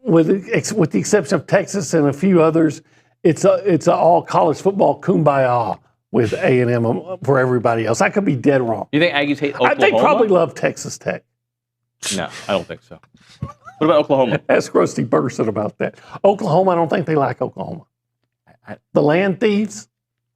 Speaker 8: with the exception of Texas and a few others, it's a all college football kumbaya with A&M for everybody else. I could be dead wrong.
Speaker 10: You think Aggies hate Oklahoma?
Speaker 8: They probably love Texas Tech.
Speaker 10: No, I don't think so. What about Oklahoma?
Speaker 8: Ask Rusty Burson about that. Oklahoma, I don't think they like Oklahoma. The land thieves.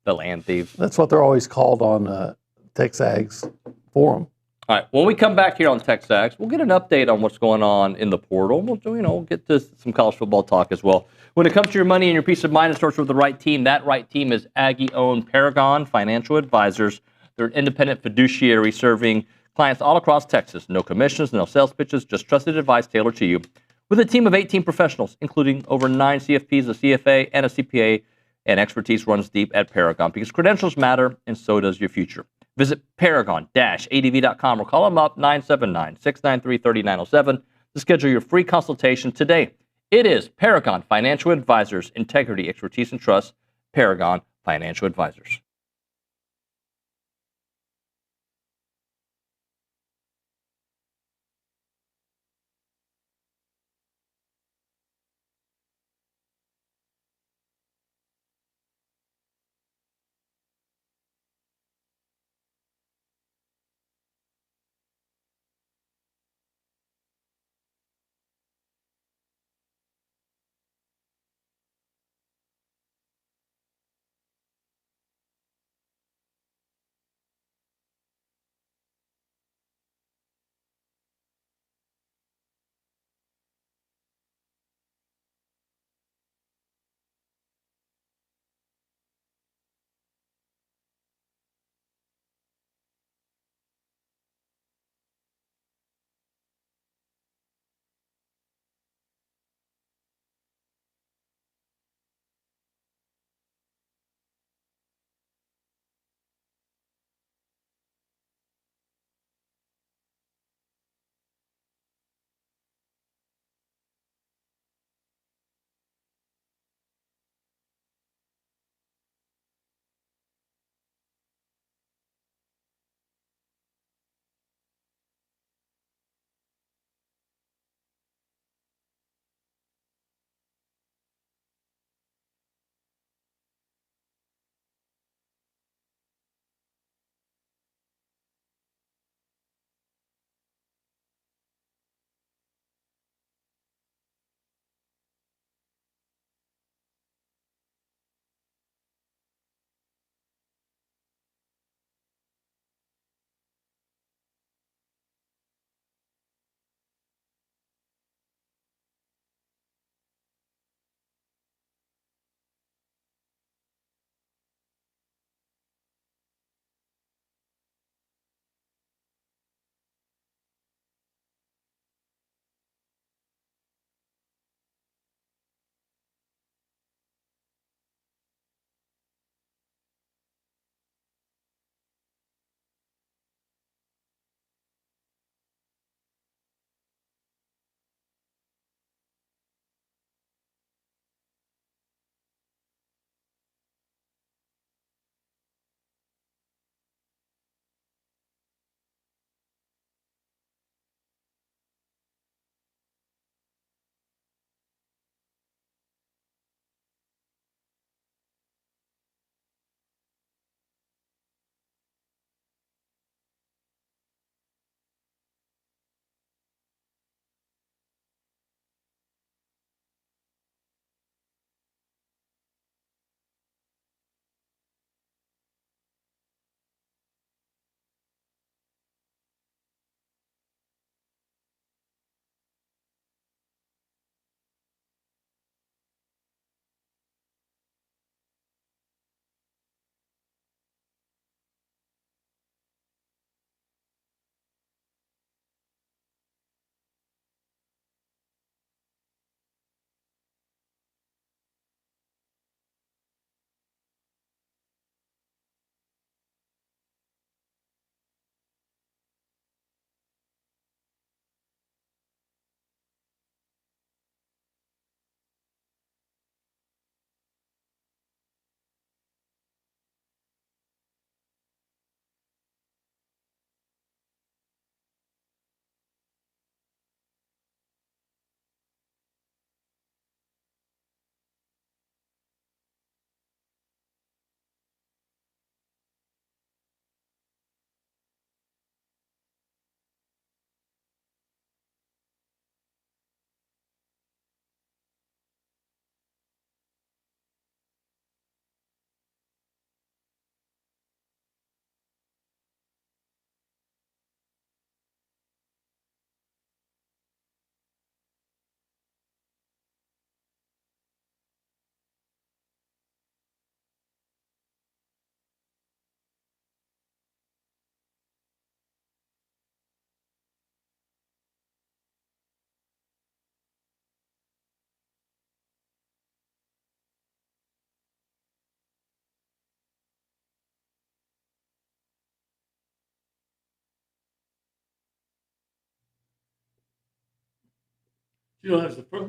Speaker 10: The land thieves.
Speaker 8: That's what they're always called on TexAgs forum.
Speaker 10: All right. When we come back here on TexAgs, we'll get an update on what's going on in the portal. We'll get to some college football talk as well. When it comes to your money and your peace of mind, it starts with the right team. That right team is Aggie-owned Paragon Financial Advisors. They're an independent fiduciary serving clients all across Texas. No commissions, no sales pitches, just trusted advice tailored to you. With a team of 18 professionals, including over 9 CFPs, a CFA, and a CPA, and expertise runs deep at Paragon because credentials matter and so does your future. Visit paragon-adv.com or call them up 979-693-3907 to schedule your free consultation today. It is Paragon Financial Advisors, integrity, expertise, and trust. Paragon Financial Advisors.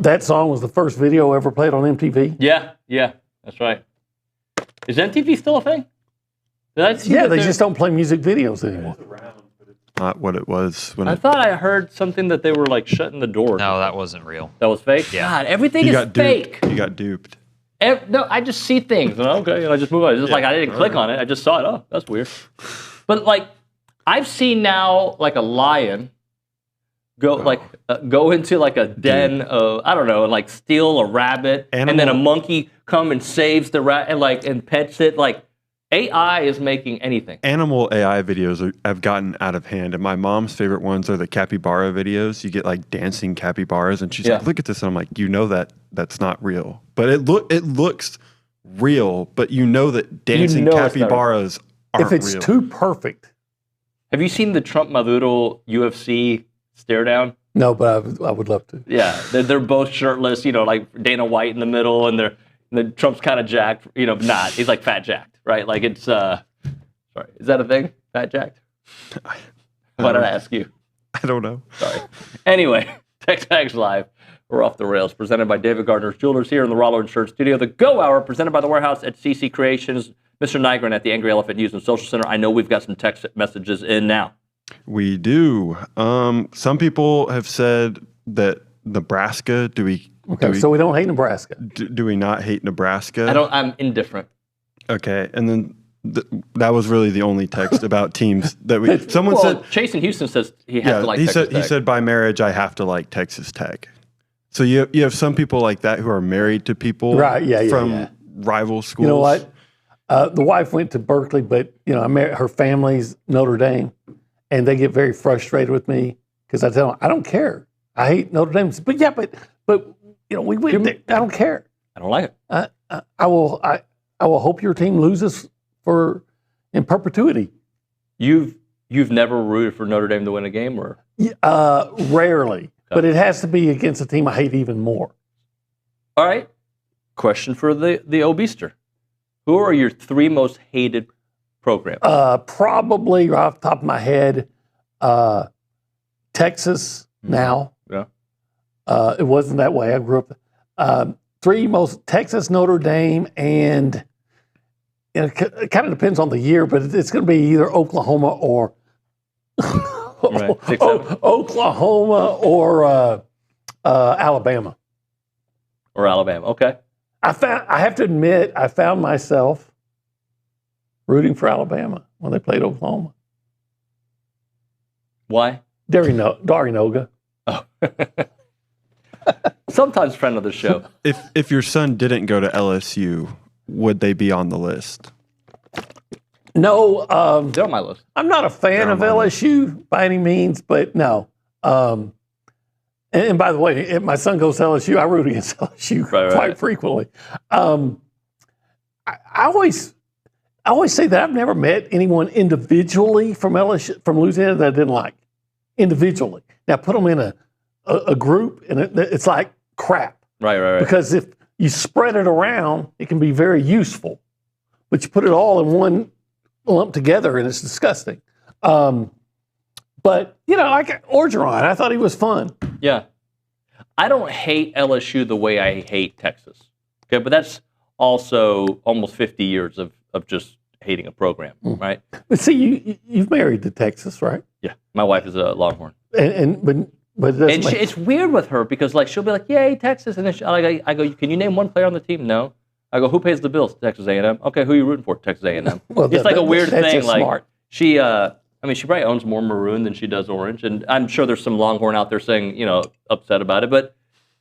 Speaker 8: That song was the first video ever played on MTV.
Speaker 10: Yeah, that's right. Is MTV still a thing?
Speaker 8: They just don't play music videos anymore.
Speaker 2: Not what it was when
Speaker 10: I thought I heard something that they were like shutting the door.
Speaker 5: No, that wasn't real.
Speaker 10: That was fake?
Speaker 5: Yeah.
Speaker 10: God, everything is fake.
Speaker 2: You got duped.
Speaker 10: No, I just see things. And okay, and I just move on. It's just like I didn't click on it. I just saw it. Oh, that's weird. But like, I've seen now like a lion go into like a den of, I don't know, and like steal a rabbit, and then a monkey come and saves the rat and pets it. Like, AI is making anything.
Speaker 2: Animal AI videos have gotten out of hand, and my mom's favorite ones are the capybara videos. You get like dancing capybaras, and she's like, "Look at this," and I'm like, "You know that's not real, but it looks real, but you know that dancing capybaras aren't real."
Speaker 8: If it's too perfect.
Speaker 10: Have you seen the Trump Maduro UFC stare down?
Speaker 8: No, but I would love to.
Speaker 10: Yeah, they're both shirtless. You know, like Dana White in the middle, and Trump's kind of jacked. You know, not he's like fat jacked. Right, like it's, sorry, is that a thing? Fat jacked? Why did I ask you?
Speaker 2: I don't know.
Speaker 10: Sorry. Anyway, TexAgs Live, we're off the rails, presented by David Gardner's Jewelers here in the Rollo Insurance Studio. The Go Hour, presented by The Warehouse at CC Creations. Mr. Nygren at the Angry Elephant News and Social Center. I know we've got some text messages in now.
Speaker 2: We do. Some people have said that Nebraska,
Speaker 8: so we don't hate Nebraska.
Speaker 2: Do we not hate Nebraska?
Speaker 10: I'm indifferent.
Speaker 2: Okay, and then that was really the only text about teams that we. Someone said
Speaker 10: Chase in Houston says he has to like Texas Tech.
Speaker 2: He said by marriage I have to like Texas Tech. So you have some people like that who are married to people from rival schools.
Speaker 8: You know what? The wife went to Berkeley, but her family's Notre Dame, and they get very frustrated with me because I tell them I don't care. I hate Notre Dame, but we went there. I don't care.
Speaker 10: I don't like it.
Speaker 8: I will hope your team loses in perpetuity.
Speaker 10: You've never rooted for Notre Dame to win a game, or
Speaker 8: rarely, but it has to be against a team I hate even more.
Speaker 10: All right. Question for the Obeaster: who are your three most hated programs?
Speaker 8: Probably right off the top of my head, Texas. Now, it wasn't that way. I grew up. Three most Texas, Notre Dame, and it kind of depends on the year, but it's going to be either Oklahoma or Oklahoma or Alabama.
Speaker 10: Or Alabama, okay.
Speaker 8: I have to admit, I found myself rooting for Alabama when they played Oklahoma.
Speaker 10: Why?
Speaker 8: Darinoga.
Speaker 10: Oh. Sometimes friend of the show.
Speaker 2: If your son didn't go to LSU, would they be on the list?
Speaker 8: No.
Speaker 10: They're on my list.
Speaker 8: I'm not a fan of LSU by any means, but no. And by the way, if my son goes to LSU, I root against LSU quite frequently. I always say that I've never met anyone individually from LSU, from Louisiana, that I didn't like. Individually. Now put them in a group, and it's like crap.
Speaker 10: Right.
Speaker 8: Because if you spread it around, it can be very useful. But you put it all in one lump together, and it's disgusting. But, like Orgeron, I thought he was fun.
Speaker 10: Yeah. I don't hate LSU the way I hate Texas. Okay, but that's also almost 50 years of just hating a program, right?
Speaker 8: But see, you've married to Texas, right?
Speaker 10: Yeah. My wife is a Longhorn.
Speaker 8: But
Speaker 10: it's weird with her because she'll be like, "Yay, Texas!" And then I go, "Can you name one player on the team?" No. I go, "Who pays the bills?" Texas A&M. Okay, who are you rooting for? Texas A&M.
Speaker 8: Well,
Speaker 10: it's like a weird
Speaker 8: that's
Speaker 10: thing.
Speaker 8: Just smart.
Speaker 10: She, she probably owns more maroon than she does orange, and I'm sure there's some Longhorn out there saying, upset about it. But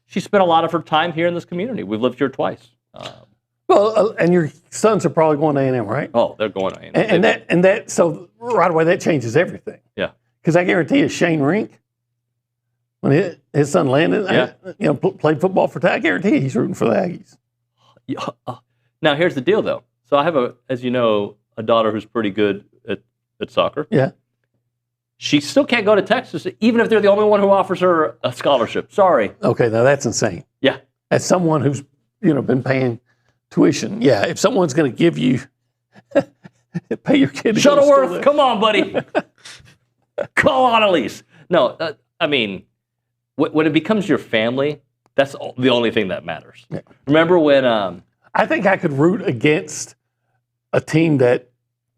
Speaker 10: she spent a lot of her time here in this community. We've lived here twice.
Speaker 8: And your sons are probably going to A&M, right?
Speaker 10: Oh, they're going to A&M.
Speaker 8: And that so right away that changes everything.
Speaker 10: Yeah.
Speaker 8: Because I guarantee you, Shane Rink, when his son Landon, played football for I guarantee he's rooting for the Aggies.
Speaker 10: Yeah. Now here's the deal, though. So I have as you know, a daughter who's pretty good at soccer.
Speaker 8: Yeah.
Speaker 10: She still can't go to Texas, even if they're the only one who offers her a scholarship. Sorry.
Speaker 8: Okay, now that's insane.
Speaker 10: Yeah.
Speaker 8: As someone who's been paying tuition, if someone's going to give you pay your kid to
Speaker 10: Shuttleworth, come on, buddy. Call on Elise. No, when it becomes your family, that's the only thing that matters.
Speaker 8: Yeah.
Speaker 10: Remember when?
Speaker 8: I think I could root against a team that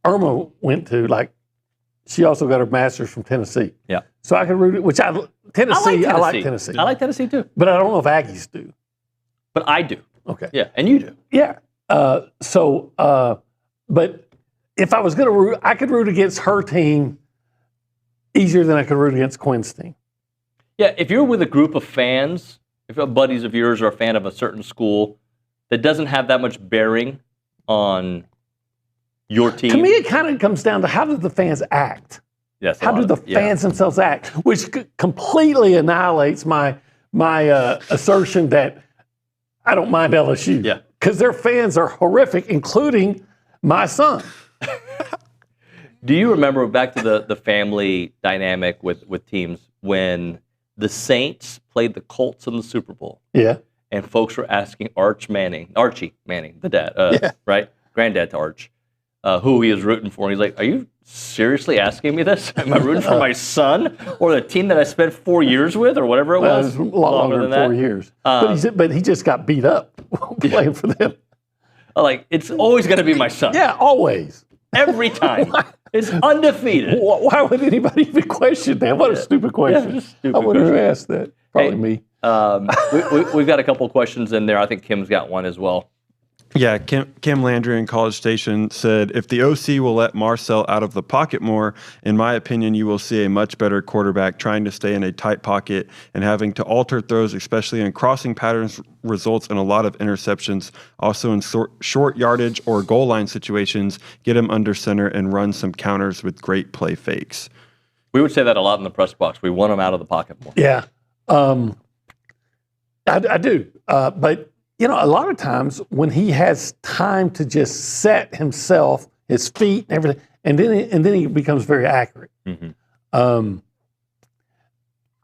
Speaker 8: Irma went to. Like, she also got her master's from Tennessee.
Speaker 10: Yeah.
Speaker 8: So I could root it, I like Tennessee.
Speaker 10: I like Tennessee too.
Speaker 8: But I don't know if Aggies do.
Speaker 10: But I do.
Speaker 8: Okay.
Speaker 10: Yeah, and you do.
Speaker 8: Yeah. But if I was going to root, I could root against her team easier than I could root against Quinn's team.
Speaker 10: Yeah, if you're with a group of fans, if buddies of yours are a fan of a certain school that doesn't have that much bearing on your team.
Speaker 8: To me, it kind of comes down to how do the fans act?
Speaker 10: Yes.
Speaker 8: How do the fans themselves act? Which completely annihilates my assertion that I don't mind LSU.
Speaker 10: Yeah.
Speaker 8: Because their fans are horrific, including my son.
Speaker 10: Do you remember back to the family dynamic with teams when the Saints played the Colts in the Super Bowl?
Speaker 8: Yeah.
Speaker 10: And folks were asking Archie Manning, the dad, right? Granddad to Arch, who he was rooting for. And he's like, are you seriously asking me this? Am I rooting for my son or the team that I spent 4 years with or whatever it was?
Speaker 8: It was a lot longer than 4 years. But he just got beat up playing for them.
Speaker 10: Like, it's always going to be my son.
Speaker 8: Yeah, always.
Speaker 10: Every time. It's undefeated.
Speaker 8: Why would anybody even question that? What a stupid question.
Speaker 10: Yeah, stupid
Speaker 8: I wouldn't have asked that. Probably me.
Speaker 10: We've got a couple of questions in there. I think Kim's got one as well.
Speaker 2: Yeah, Kim Landry in College Station said, if the OC will let Marcel out of the pocket more, in my opinion, you will see a much better quarterback. Trying to stay in a tight pocket and having to alter throws, especially in crossing patterns, results in a lot of interceptions. Also in short yardage or goal line situations, get him under center and run some counters with great play fakes.
Speaker 10: We would say that a lot in the press box. We want him out of the pocket more.
Speaker 8: Yeah, I do. But you know, a lot of times when he has time to just set himself, his feet and everything, and then he becomes very accurate.
Speaker 10: Mm-hmm.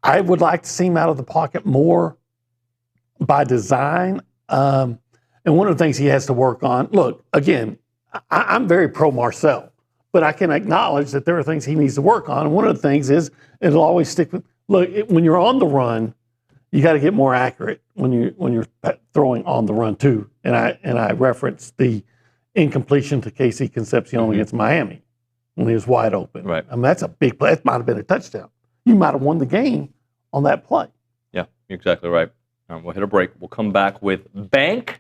Speaker 8: I would like to see him out of the pocket more by design. And one of the things he has to work on, look, again, I'm very pro Marcel, but I can acknowledge that there are things he needs to work on. And one of the things is it'll always stick with, look, when you're on the run, you got to get more accurate when you're throwing on the run too. And I referenced the incompletion to KC Concepcion against Miami when he was wide open.
Speaker 10: Right.
Speaker 8: I mean, that's a big play. That might have been a touchdown. You might have won the game on that play.
Speaker 10: Yeah, you're exactly right. All right, we'll hit a break. We'll come back with Bank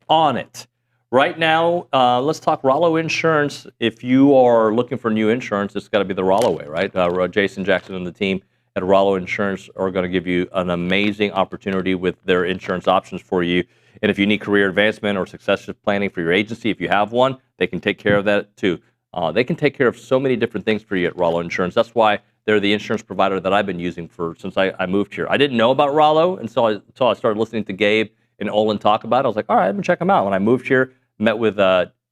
Speaker 10: on It. Right now, let's talk Rollo Insurance. If you are looking for new insurance, it's got to be the Rollo way, right? Jason Jackson and the team at Rollo Insurance are going to give you an amazing opportunity with their insurance options for you. And if you need career advancement or succession planning for your agency, if you have one, they can take care of that too. They can take care of so many different things for you at Rollo Insurance. That's why they're the insurance provider that I've been using since I moved here. I didn't know about Rollo until I started listening to Gabe and Olin talk about it. I was like, all right, I'm going to check them out. When I moved here, met with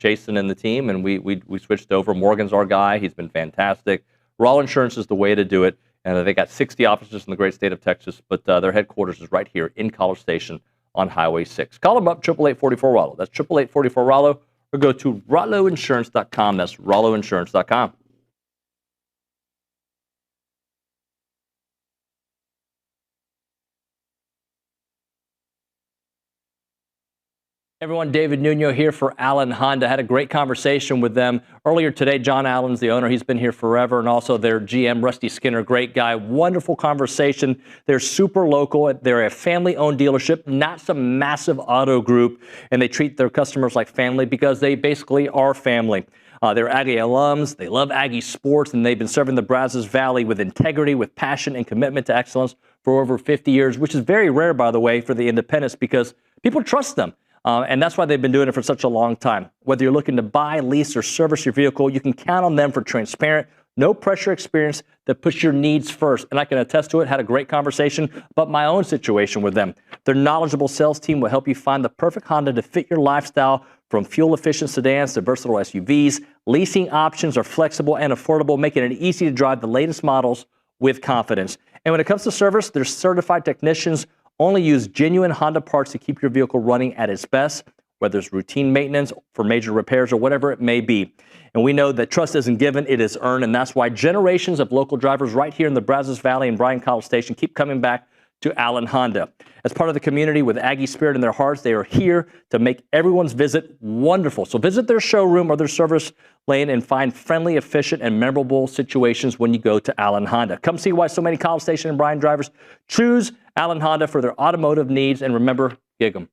Speaker 10: Jason and the team, and we switched over. Morgan's our guy. He's been fantastic. Rollo Insurance is the way to do it. And they got 60 offices in the great state of Texas, but their headquarters is right here in College Station on Highway 6. Call them up, 888-44-ROLLO. That's 888-44-ROLLO, or go to rolloinsurance.com. That's rolloinsurance.com. Everyone, David Nuño here for Allen Honda. Had a great conversation with them earlier today. John Allen's the owner. He's been here forever. And also their GM, Rusty Skinner, great guy. Wonderful conversation. They're super local. They're a family-owned dealership, not some massive auto group. And they treat their customers like family because they basically are family. They're Aggie alums. They love Aggie sports. And they've been serving the Brazos Valley with integrity, with passion, and commitment to excellence for over 50 years, which is very rare, by the way, for the independents because people trust them. And that's why they've been doing it for such a long time. Whether you're looking to buy, lease, or service your vehicle, you can count on them for transparent, no-pressure experience that puts your needs first. And I can attest to it. Had a great conversation about my own situation with them. Their knowledgeable sales team will help you find the perfect Honda to fit your lifestyle, from fuel-efficient sedans to versatile SUVs. Leasing options are flexible and affordable, making it easy to drive the latest models with confidence. And when it comes to service, their certified technicians only use genuine Honda parts to keep your vehicle running at its best, whether it's routine maintenance for major repairs or whatever it may be. And we know that trust isn't given, it is earned, and that's why generations of local drivers right here in the Brazos Valley and Bryan College Station keep coming back to Allen Honda. As part of the community with Aggie spirit in their hearts, they are here to make everyone's visit wonderful. So visit their showroom or their service lane and find friendly, efficient, and memorable situations when you go to Allen Honda. Come see why so many College Station and Bryan drivers choose Allen Honda for their automotive needs. And remember, gig 'em.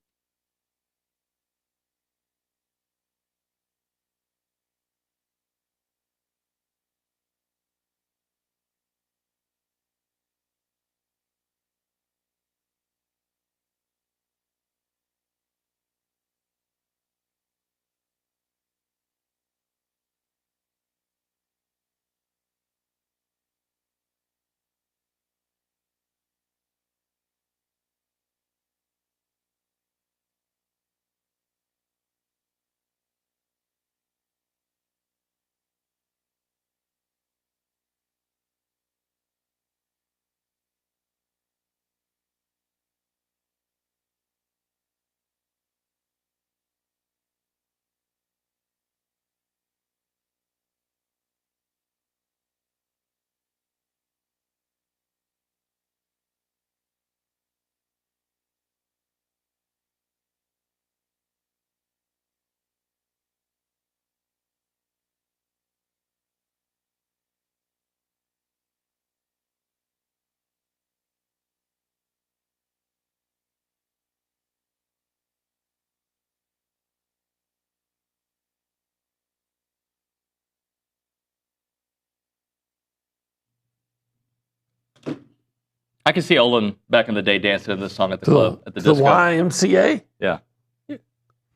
Speaker 10: I can see Olin back in the day dancing to this song at the club, at the disco.
Speaker 8: The YMCA?
Speaker 10: Yeah.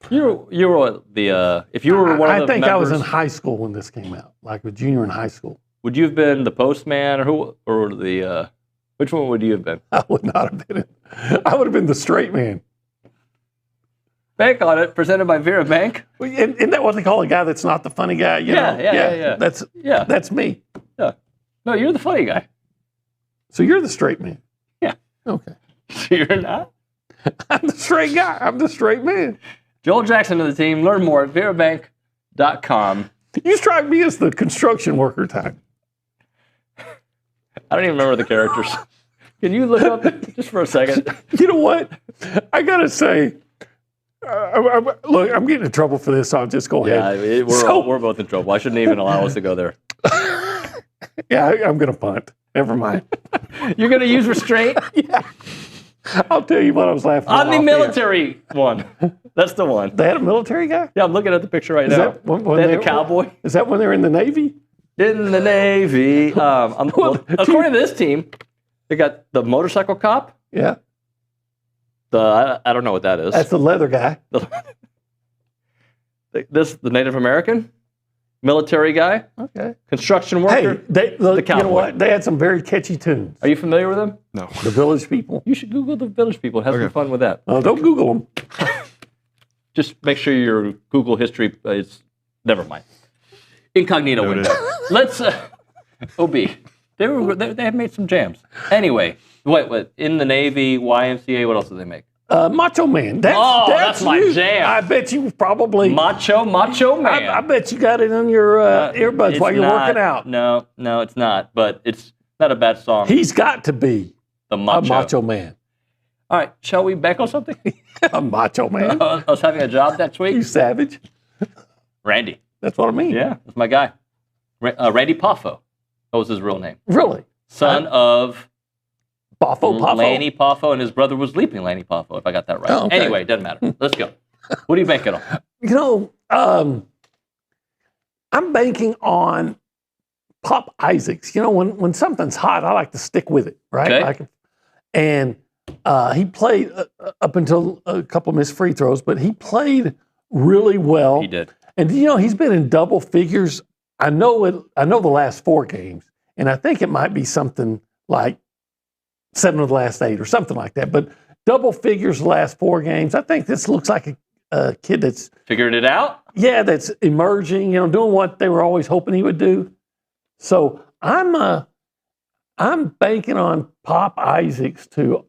Speaker 10: You were the if you were one of the
Speaker 8: I think
Speaker 10: members,
Speaker 8: I was in high school when this came out, like a junior in high school.
Speaker 10: Would you have been the postman or the which one would you have been?
Speaker 8: I would not have been. I would have been the straight man.
Speaker 10: Bank on it, presented by Vera Bank.
Speaker 8: Isn't that what they call a guy that's not the funny guy? You know?
Speaker 10: Yeah.
Speaker 8: That's me.
Speaker 10: Yeah. No, you're the funny guy.
Speaker 8: So you're the straight man.
Speaker 10: Yeah.
Speaker 8: Okay.
Speaker 10: So you're not?
Speaker 8: I'm the straight guy. I'm the straight man.
Speaker 10: Joel Jackson to the team. Learn more at verabank.com.
Speaker 8: You strike me as the construction worker type.
Speaker 10: I don't even remember the characters. Can you look up just for a second?
Speaker 8: You know what? I got to say, look, I'm getting in trouble for this, so I'll just go ahead.
Speaker 10: Yeah, we're both in trouble. I shouldn't even allow us to go there.
Speaker 8: Yeah, I'm going to punt. Never mind.
Speaker 10: You're going to use restraint?
Speaker 8: Yeah. I'll tell you what I was laughing
Speaker 10: on the military one. That's the one.
Speaker 8: They had a military guy?
Speaker 10: Yeah, I'm looking at the picture right now. They had the cowboy.
Speaker 8: Is that when they were in the Navy?
Speaker 10: In the Navy. According to this team, they got the motorcycle cop.
Speaker 8: Yeah.
Speaker 10: I don't know what that is.
Speaker 8: That's the leather guy.
Speaker 10: The Native American? Military guy?
Speaker 8: Okay.
Speaker 10: Construction worker?
Speaker 8: Hey,
Speaker 10: the cowboy.
Speaker 8: You know what? They had some very catchy tunes.
Speaker 10: Are you familiar with them?
Speaker 2: No.
Speaker 8: The Village People.
Speaker 10: You should Google the Village People. Have some fun with that.
Speaker 8: Don't Google them.
Speaker 10: Just make sure your Google history is... Never mind. Incognito window. Let's... OB. They have made some jams. Anyway, wait. In the Navy, YMCA, what else did they make?
Speaker 8: Macho Man.
Speaker 10: That's my jam.
Speaker 8: I bet you probably...
Speaker 10: Macho Man.
Speaker 8: I bet you got it on your earbuds while you're working out.
Speaker 10: No, it's not. But it's not a bad song.
Speaker 8: He's got to be
Speaker 10: a macho
Speaker 8: man.
Speaker 10: All right, shall we bank on something?
Speaker 8: A macho man?
Speaker 10: I was having a job next week.
Speaker 8: You savage.
Speaker 10: Randy.
Speaker 8: That's what I mean.
Speaker 10: Yeah, that's my guy. Randy Poffo. That was his real name.
Speaker 8: Really?
Speaker 10: Son of...
Speaker 8: Poffo.
Speaker 10: Lanny Poffo, and his brother was Leaping Lanny Poffo, if I got that right.
Speaker 8: Oh, okay.
Speaker 10: Anyway, it doesn't matter. Let's go. What are you banking on?
Speaker 8: You know, I'm banking on Pop Isaacs. You know, when something's hot, I like to stick with it, right?
Speaker 10: Okay.
Speaker 8: And he played up until a couple of missed free throws, but he played really well.
Speaker 10: He did.
Speaker 8: And, you know, he's been in double figures. I know the last 4 games, and I think it might be something like 7 of the last 8 or something like that. But double figures the last 4 games. I think this looks like a kid that's
Speaker 10: figured it out. Yeah,
Speaker 8: that's emerging. You know, doing what they were always hoping he would do. So I'm banking on Pop Isaacs to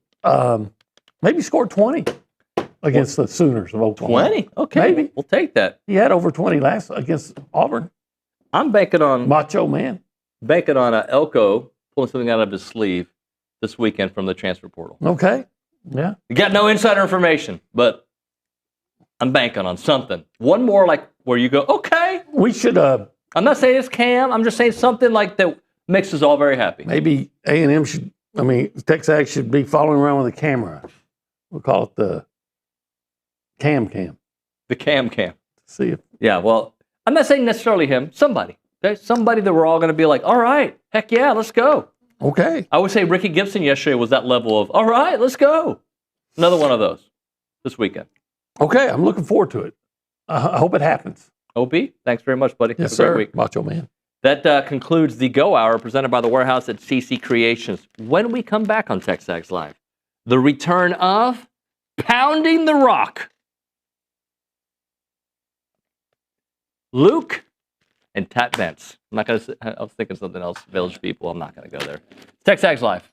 Speaker 8: maybe score 20 against the Sooners of Oklahoma.
Speaker 10: 20? Okay,
Speaker 8: maybe
Speaker 10: we'll take that.
Speaker 8: He had over 20 last against Auburn.
Speaker 10: I'm banking on
Speaker 8: Macho Man.
Speaker 10: Banking on Elko pulling something out of his sleeve this weekend from the transfer portal.
Speaker 8: Okay. Yeah.
Speaker 10: You got no insider information, but I'm banking on something. One more like where you go, okay.
Speaker 8: We should
Speaker 10: I'm not saying it's Cam. I'm just saying something like that makes us all very happy.
Speaker 8: maybe A&M should, TexAgs should be following around with a camera. We'll call it the cam.
Speaker 10: The Cam.
Speaker 8: See if
Speaker 10: Yeah, well, I'm not saying necessarily him. Somebody. There's somebody that we're all going to be like, all right, heck yeah, let's go.
Speaker 8: okay.
Speaker 10: I would say Ricky Gibson yesterday was that level of, all right, let's go. Another one of those this weekend.
Speaker 8: Okay, I'm looking forward to it. I hope it happens.
Speaker 10: OB, thanks very much, buddy.
Speaker 8: Yes,
Speaker 10: Have a great
Speaker 8: sir.
Speaker 10: week.
Speaker 8: Macho Man.
Speaker 10: That concludes the Go Hour presented by the Warehouse at CC Creations. When we come back on TexAgs Live, the return of Pounding the Rock. Luke and Tat Bentz. I'm not going to. I was thinking something else. Village people. I'm not going to go there. TexAgs Live.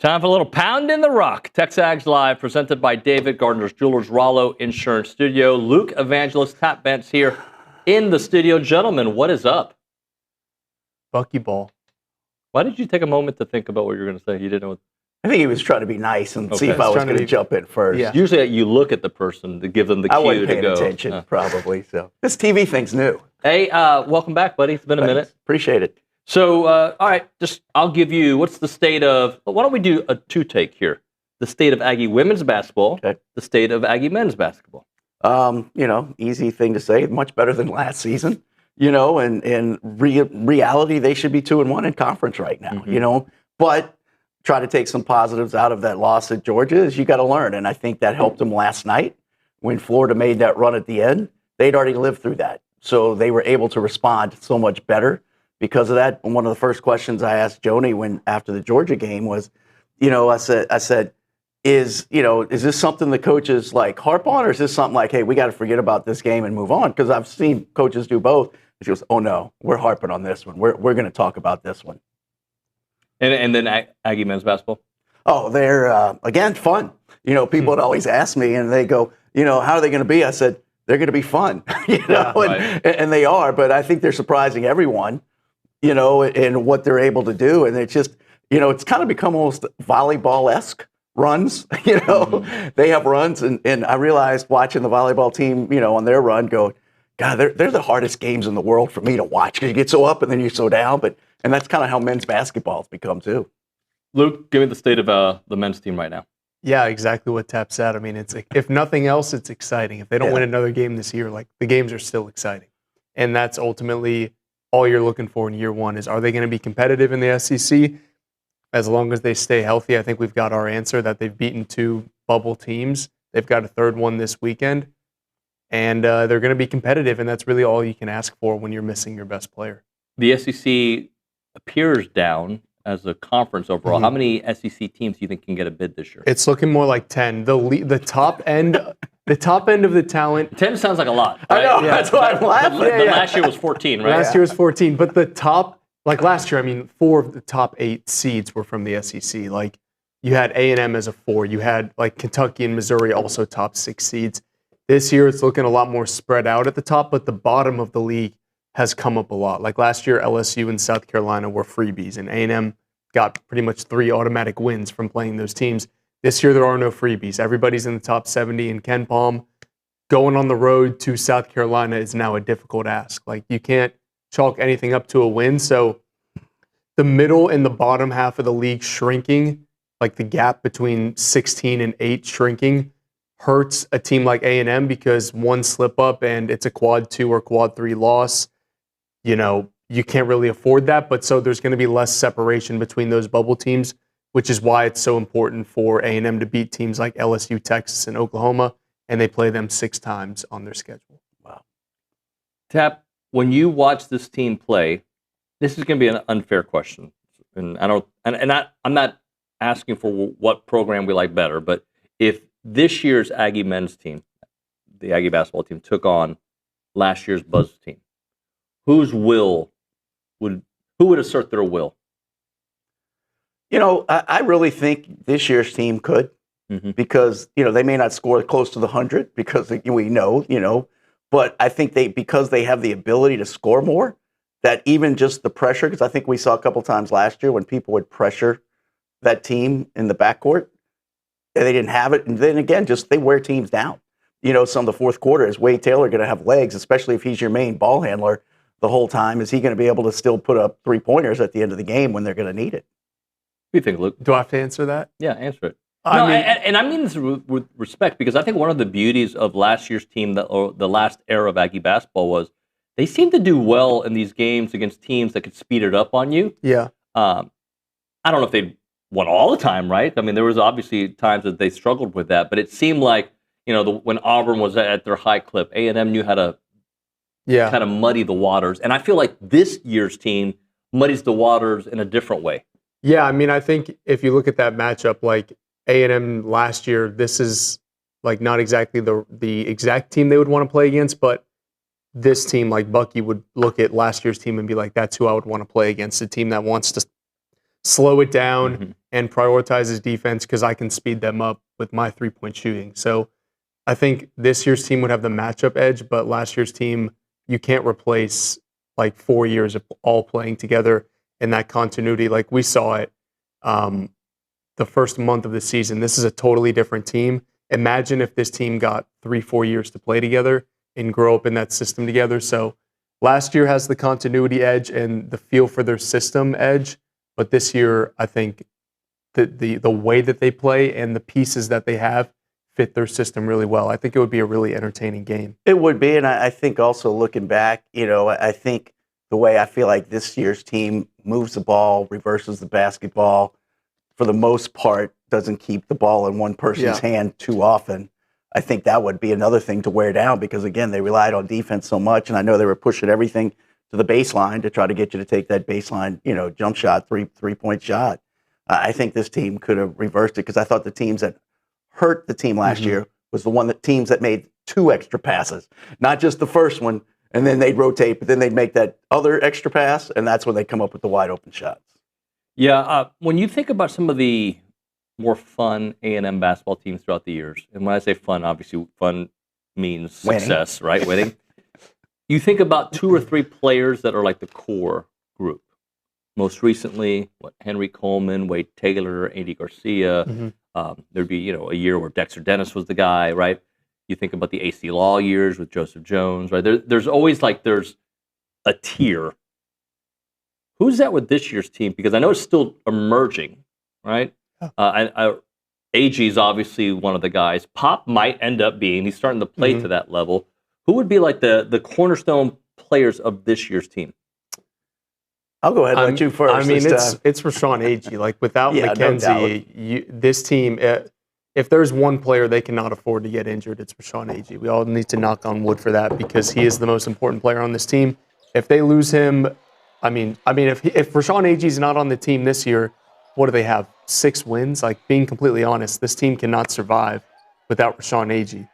Speaker 10: Time for a little Pound in the Rock. TexAgs Live, presented by David Gardner's Jewelers, Rollo Insurance Studio. Luke, Evangelist, Tap Bentz here in the studio. Gentlemen, what is up?
Speaker 11: Buckyball.
Speaker 10: Why did you take a moment to think about what you were going to say? You didn't know.
Speaker 12: I think he was trying to be nice and see if I was going to jump in first.
Speaker 10: Yeah. Usually you look at the person to give them the cue to go.
Speaker 12: I wasn't paying attention, probably. So this TV thing's new.
Speaker 10: Hey, welcome back, buddy. It's been a minute.
Speaker 12: Appreciate it.
Speaker 10: So, all right, I'll give you, what's the state of, why don't we do a two-take here? The state of Aggie women's basketball, the state of Aggie men's basketball.
Speaker 12: Easy thing to say, much better than last season, and reality, they should be 2-1 in conference right now, but try to take some positives out of that loss at Georgia is you got to learn. And I think that helped them last night when Florida made that run at the end. They'd already lived through that. So they were able to respond so much better. Because of that, one of the first questions I asked Joni after the Georgia game was, I said, is this something the coaches like harp on, or is this something like, hey, we got to forget about this game and move on? Because I've seen coaches do both. And she goes, oh no, we're harping on this one. We're going to talk about this one.
Speaker 10: And then Aggie men's basketball.
Speaker 12: Oh, they're again fun. People would always ask me, and they go, how are they going to be? I said, they're going to be fun. And they are. But I think they're surprising everyone. And what they're able to do. And it's just, it's kind of become almost volleyball-esque runs. They have runs. And I realized watching the volleyball team, on their run go, God, they're the hardest games in the world for me to watch because you get so up and then you're so down. And that's kind of how men's basketball has become too.
Speaker 10: Luke, give me the state of the men's team right now.
Speaker 11: Yeah, exactly what Tap said. I mean, it's if nothing else, it's exciting. If they don't win another game this year, the games are still exciting. And that's ultimately all you're looking for in year one is, are they going to be competitive in the SEC? As long as they stay healthy, I think we've got our answer that they've beaten 2 bubble teams. They've got a third one this weekend. And they're going to be competitive, and that's really all you can ask for when you're missing your best player.
Speaker 10: The SEC appears down as a conference overall. How many SEC teams do you think can get a bid this year?
Speaker 11: It's looking more like 10. The top end... The top end of the talent.
Speaker 10: 10 sounds like a lot. Right?
Speaker 12: I know. Yeah. That's why I'm laughing.
Speaker 10: But last year was 14, right?
Speaker 11: Last year was 14. But the top, last year, 4 of the top 8 seeds were from the SEC. You had A&M as a 4. You had Kentucky and Missouri also top 6 seeds. This year, it's looking a lot more spread out at the top, but the bottom of the league has come up a lot. Last year, LSU and South Carolina were freebies, and A&M got pretty much 3 automatic wins from playing those teams. This year, there are no freebies. Everybody's in the top 70 in Ken Palm. Going on the road to South Carolina is now a difficult ask. You can't chalk anything up to a win. So the middle and the bottom half of the league shrinking, the gap between 16 and 8 shrinking, hurts a team like A&M because one slip up and it's a quad 2 or quad 3 loss. You can't really afford that. But so there's going to be less separation between those bubble teams, which is why it's so important for A&M to beat teams like LSU, Texas, and Oklahoma, and they play them 6 times on their schedule.
Speaker 10: Wow. Tap, when you watch this team play, this is going to be an unfair question, and I'm not asking for what program we like better, but if this year's Aggie men's team, the Aggie basketball team, took on last year's Buzz team, who would assert their will?
Speaker 12: I really think this year's team could, because, they may not score close to the 100 because we know, but I think because they have the ability to score more, that even just the pressure, because I think we saw a couple times last year when people would pressure that team in the backcourt, and they didn't have it. And then again, just they wear teams down. Some of the fourth quarter, is Wade Taylor going to have legs, especially if he's your main ball handler the whole time? Is he going to be able to still put up 3-pointers at the end of the game when they're going to need it?
Speaker 10: What do you think, Luke?
Speaker 11: Do I have to answer that?
Speaker 10: Yeah, answer it. I mean this with respect, because I think one of the beauties of last year's team, or the last era of Aggie basketball, was they seemed to do well in these games against teams that could speed it up on you.
Speaker 11: Yeah.
Speaker 10: I don't know if they won all the time, right? I mean, there was obviously times that they struggled with that, but it seemed like, when Auburn was at their high clip, A&M knew how to kind of muddy the waters. And I feel like this year's team muddies the waters in a different way.
Speaker 11: Yeah, I think if you look at that matchup, A&M last year, this is not exactly the exact team they would want to play against, but this team, Bucky would look at last year's team and be like, that's who I would want to play against, a team that wants to slow it down, and prioritizes defense because I can speed them up with my three-point shooting. So I think this year's team would have the matchup edge, but last year's team, you can't replace like 4 years of all playing together and that continuity. Like we saw it the first month of the season. This is a totally different team. Imagine if this team got 3-4 years to play together and grow up in that system together. So last year has the continuity edge and the feel for their system edge, but this year I think the way that they play and the pieces that they have fit their system really well. I think it would be a really entertaining game.
Speaker 12: It would be, and I think also looking back, I think the way I feel like this year's team moves the ball, reverses the basketball, for the most part, doesn't keep the ball in one person's hand too often. I think that would be another thing to wear down because, again, they relied on defense so much, and I know they were pushing everything to the baseline to try to get you to take that baseline, jump shot, three-point shot. I think this team could have reversed it because I thought the teams that hurt the team last year was the teams that made 2 extra passes, not just the first one, and then they'd rotate, but then they'd make that other extra pass, and that's when they come up with the wide open shots.
Speaker 10: Yeah, when you think about some of the more fun A&M basketball teams throughout the years, and when I say fun, obviously fun means success, right? Winning. You think about 2 or 3 players that are like the core group. Most recently, Henry Coleman, Wade Taylor, Andy Garcia. There'd be, a year where Dexter Dennis was the guy, right? You think about the AC Law years with Joseph Jones, right? There's always there's a tier. Who's that with this year's team? Because I know it's still emerging, right? Aggie is obviously one of the guys. Pop might end up being, he's starting to play to that level. Who would be like the cornerstone players of this year's team?
Speaker 12: I'll go ahead and let you first.
Speaker 11: I mean, it's Rashawn Agee. Like, without McKenzie, this team, if there's one player they cannot afford to get injured, it's Rashawn Agee. We all need to knock on wood for that because he is the most important player on this team. If they lose him, if Rashawn Agee's not on the team this year, what do they have? 6 wins? Like, being completely honest, this team cannot survive without Rashawn Agee.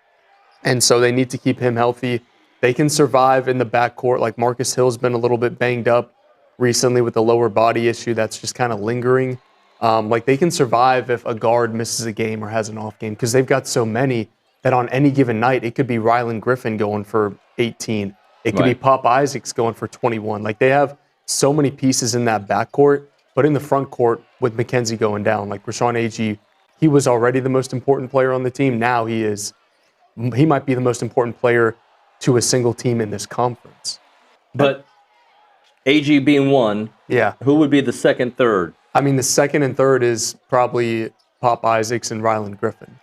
Speaker 11: And so they need to keep him healthy. They can survive in the backcourt. Like, Marcus Hill's been a little bit banged up recently with the lower body issue that's just kind of lingering. They can survive if a guard misses a game or has an off game because they've got so many that on any given night, it could be Rylan Griffin going for 18. It could be Pop Isaacs going for 21. Like, they have so many pieces in that backcourt, but in the front court with McKenzie going down, like Rashawn Agee, he was already the most important player on the team. Now he might be the most important player to a single team in this conference.
Speaker 10: But Agee being one, who would be the second, third?
Speaker 11: I mean, the second and third is probably Pop Isaacs and Rylan Griffin.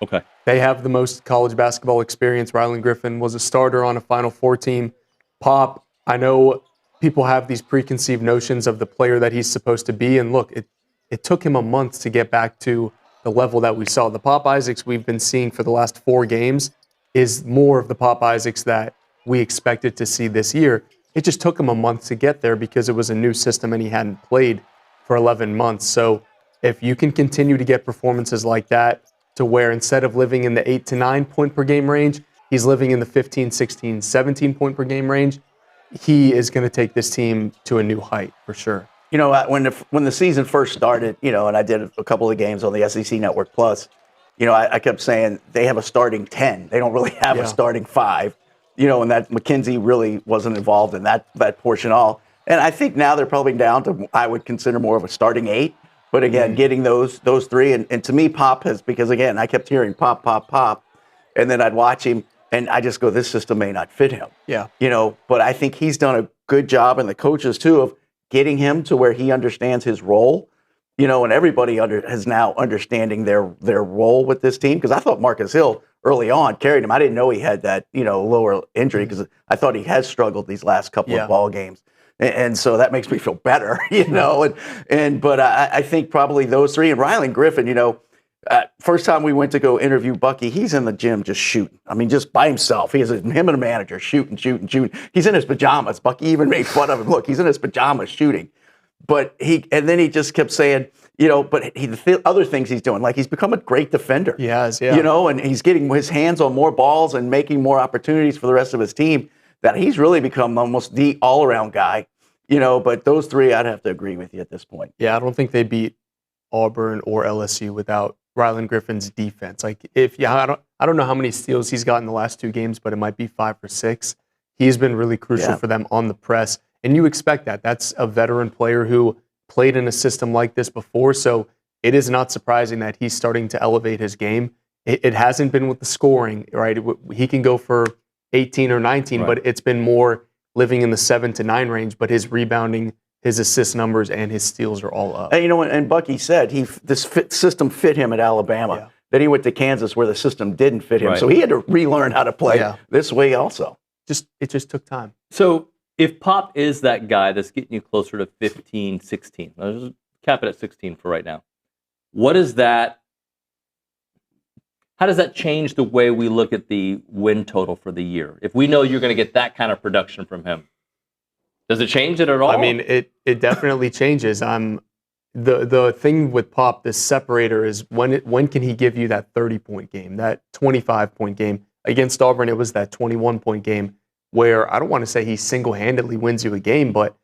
Speaker 10: Okay.
Speaker 11: They have the most college basketball experience. Rylan Griffin was a starter on a Final Four team. Pop, I know people have these preconceived notions of the player that he's supposed to be. And look, it took him a month to get back to the level that we saw. The Pop Isaacs we've been seeing for the last 4 games is more of the Pop Isaacs that we expected to see this year. It just took him a month to get there because it was a new system and he hadn't played for 11 months. So if you can continue to get performances like that to where instead of living in the 8 to 9 point per game range, he's living in the 15, 16, 17 point per game range, he is going to take this team to a new height for sure.
Speaker 12: When the season first started, and I did a couple of games on the SEC Network Plus, I kept saying they have a starting 10. They don't really have a starting 5. And that McKenzie really wasn't involved in that portion at all. And I think now they're probably down to, I would consider more of a starting 8. But again, getting those 3, and to me, Pop has, because again, I kept hearing Pop, Pop, Pop, and then I'd watch him, and I just go, this system may not fit him.
Speaker 11: Yeah.
Speaker 12: But I think he's done a good job, and the coaches too, of getting him to where he understands his role. And everybody has now understanding their role with this team. Because I thought Marcus Hill early on carried him. I didn't know he had that lower injury because I thought he has struggled these last couple of ball games, and so that makes me feel better. But I think probably those 3 and Rylan Griffin. First time we went to go interview Bucky, he's in the gym just shooting. I mean, just by himself. Him and a manager shooting. He's in his pajamas. Bucky even made fun of him. Look, he's in his pajamas shooting. But then he just kept saying, the other things he's doing, like he's become a great defender.
Speaker 11: He has, yeah.
Speaker 12: And he's getting his hands on more balls and making more opportunities for the rest of his team, that he's really become almost the all-around guy. But those 3, I'd have to agree with you at this point.
Speaker 11: Yeah, I don't think they beat Auburn or LSU without Rylan Griffin's defense. Like I don't know how many steals he's got in the last 2 games, but it might be 5 or 6. He's been really crucial for them on the press, and you expect that. That's a veteran player who played in a system like this before, so it is not surprising that he's starting to elevate his game. It hasn't been with the scoring, right? He can go for 18 or 19, but it's been more living in the 7 to 9 range, but his rebounding, his assist numbers, and his steals are all up.
Speaker 12: And you know, and Bucky said system fit him at Alabama.
Speaker 11: Yeah.
Speaker 12: Then he went to Kansas where the system didn't fit him. So he had to relearn how to play this way also.
Speaker 11: It just took time.
Speaker 10: So if Pop is that guy that's getting you closer to 15, 16, let's just cap it at 16 for right now. How does that change the way we look at the win total for the year? If we know you're going to get that kind of production from him, does it change it at all?
Speaker 11: I mean, it definitely changes. The thing with Pop, this separator is when can he give you that 30-point game, that 25-point game? Against Auburn, it was that 21-point game where I don't want to say he single-handedly wins you a game, but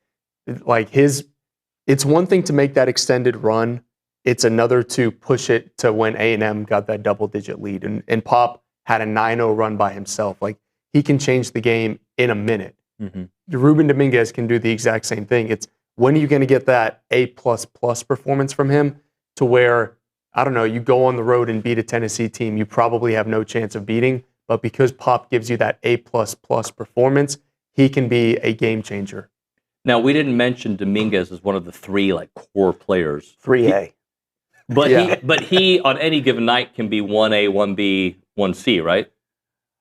Speaker 11: it's one thing to make that extended run. It's another to push it to when A&M got that double-digit lead. And Pop had a 9-0 run by himself. Like, he can change the game in a minute.
Speaker 10: Mm-hmm.
Speaker 11: Ruben Dominguez can do the exact same thing. It's when are you going to get that A++ performance from him to where, I don't know, you go on the road and beat a Tennessee team you probably have no chance of beating, but because Pop gives you that A++ performance, he can be a game changer.
Speaker 10: Now, we didn't mention Dominguez as one of the 3 core players.
Speaker 12: 3A.
Speaker 10: But he on any given night can be 1A, 1B, 1C, right?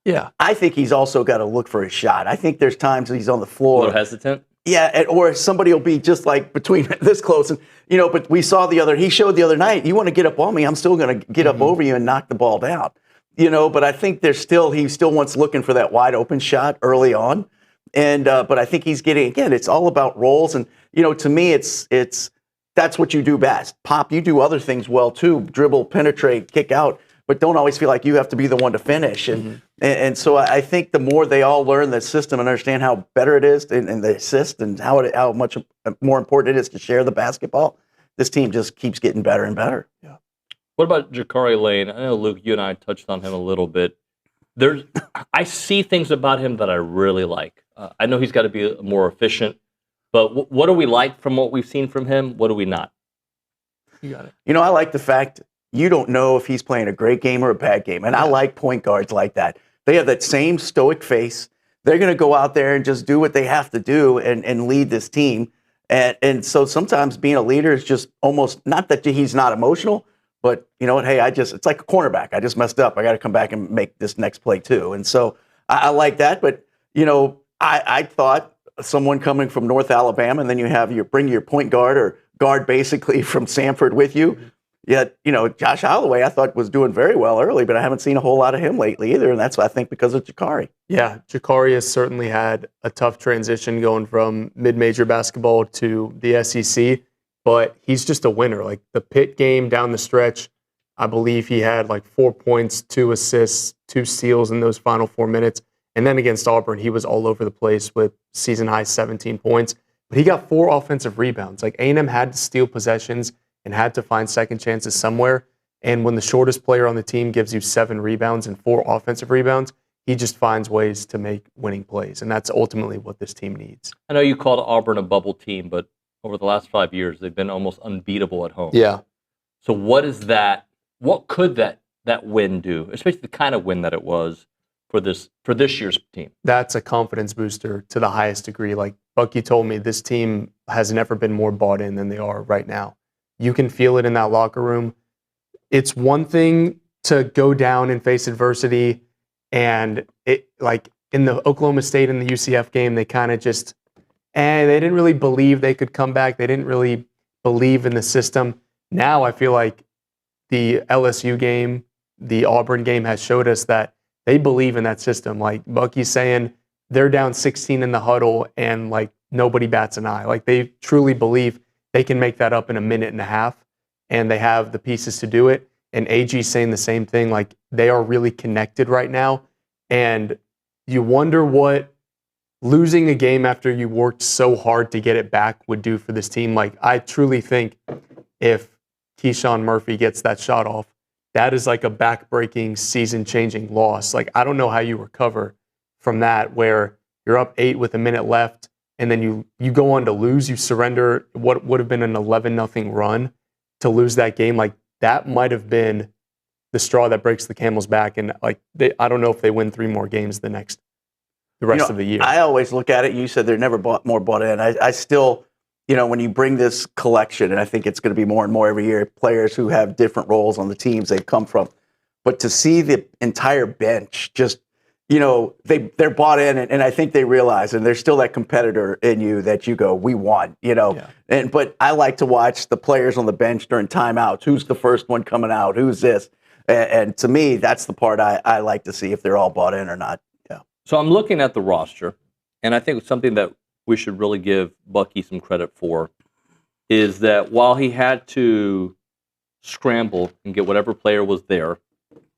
Speaker 11: Yeah.
Speaker 12: I think he's also got to look for his shot. I think there's times he's on the floor.
Speaker 10: A little hesitant?
Speaker 12: Yeah, or somebody will be just like between this close. And, but he showed the other night, you want to get up on me, I'm still going to get up over you and knock the ball down. But I think he still wants looking for that wide open shot early on. And, but I think he's getting, again, it's all about roles. And, to me, that's what you do best. Pop, you do other things well too, dribble, penetrate, kick out, but don't always feel like you have to be the one to finish. And so I think the more they all learn the system and understand how better it is and the assist and how much more important it is to share the basketball, this team just keeps getting better and better.
Speaker 11: Yeah.
Speaker 10: What about Jakari Lane? I know, Luke, you and I touched on him a little bit. I see things about him that I really like. I know he's got to be more efficient, but what do we like from what we've seen from him? What do we not?
Speaker 11: You got it.
Speaker 12: I like the fact you don't know if he's playing a great game or a bad game. And I like point guards like that. They have that same stoic face. They're going to go out there and just do what they have to do and lead this team. And so sometimes being a leader is just almost, not that he's not emotional, but you know what, hey, it's like a cornerback. I just messed up. I got to come back and make this next play too. And so I like that. But, I thought someone coming from North Alabama, and then you bring your point guard or guard basically from Samford with you. Yet, Josh Holloway, I thought was doing very well early, but I haven't seen a whole lot of him lately either. And that's, I think, because of Jakari.
Speaker 11: Yeah, Jakari has certainly had a tough transition going from mid-major basketball to the SEC, but he's just a winner. Like the Pitt game down the stretch, I believe he had 4 points, 2 assists, 2 steals in those final 4 minutes. And then against Auburn, he was all over the place with season-high 17 points. But he got 4 offensive rebounds. A&M had to steal possessions and had to find second chances somewhere. And when the shortest player on the team gives you 7 rebounds and 4 offensive rebounds, he just finds ways to make winning plays. And that's ultimately what this team needs.
Speaker 10: I know you called Auburn a bubble team, but over the last 5 years, they've been almost unbeatable at home.
Speaker 11: Yeah.
Speaker 10: So what could that win do, especially the kind of win that it was for this year's team?
Speaker 11: That's a confidence booster to the highest degree. Like Bucky told me, this team has never been more bought in than they are right now. You can feel it in that locker room. It's one thing to go down and face adversity, and it in the Oklahoma State and the UCF game, they kind of just, they didn't really believe they could come back. They didn't really believe in the system. Now I feel like the LSU game, the Auburn game has showed us that they believe in that system. Like Bucky's saying, they're down 16 in the huddle and nobody bats an eye. They truly believe they can make that up in a minute and a half, and they have the pieces to do it. And Aggie's saying the same thing. They are really connected right now. And you wonder what losing a game after you worked so hard to get it back would do for this team. I truly think if Keyshawn Murphy gets that shot off, that is like a back-breaking, season-changing loss. Like, I don't know how you recover from that, where you're up 8 with a minute left, and then you go on to lose. You surrender what would have been an 11-0 run to lose that game. Like, that might have been the straw that breaks the camel's back. And like, I don't know if they win 3 more games the rest of the year.
Speaker 12: I always look at it. You said they're never more bought in. I still, when you bring this collection, and I think it's going to be more and more every year, players who have different roles on the teams they've come from. But to see the entire bench just, they're bought in, and I think they realize, and there's still that competitor in you that you go, we won, Yeah. But I like to watch the players on the bench during timeouts. Who's the first one coming out? Who's this? And to me, that's the part I like to see if they're all bought in or not. Yeah.
Speaker 10: So I'm looking at the roster, and I think something that we should really give Bucky some credit for is that while he had to scramble and get whatever player was there,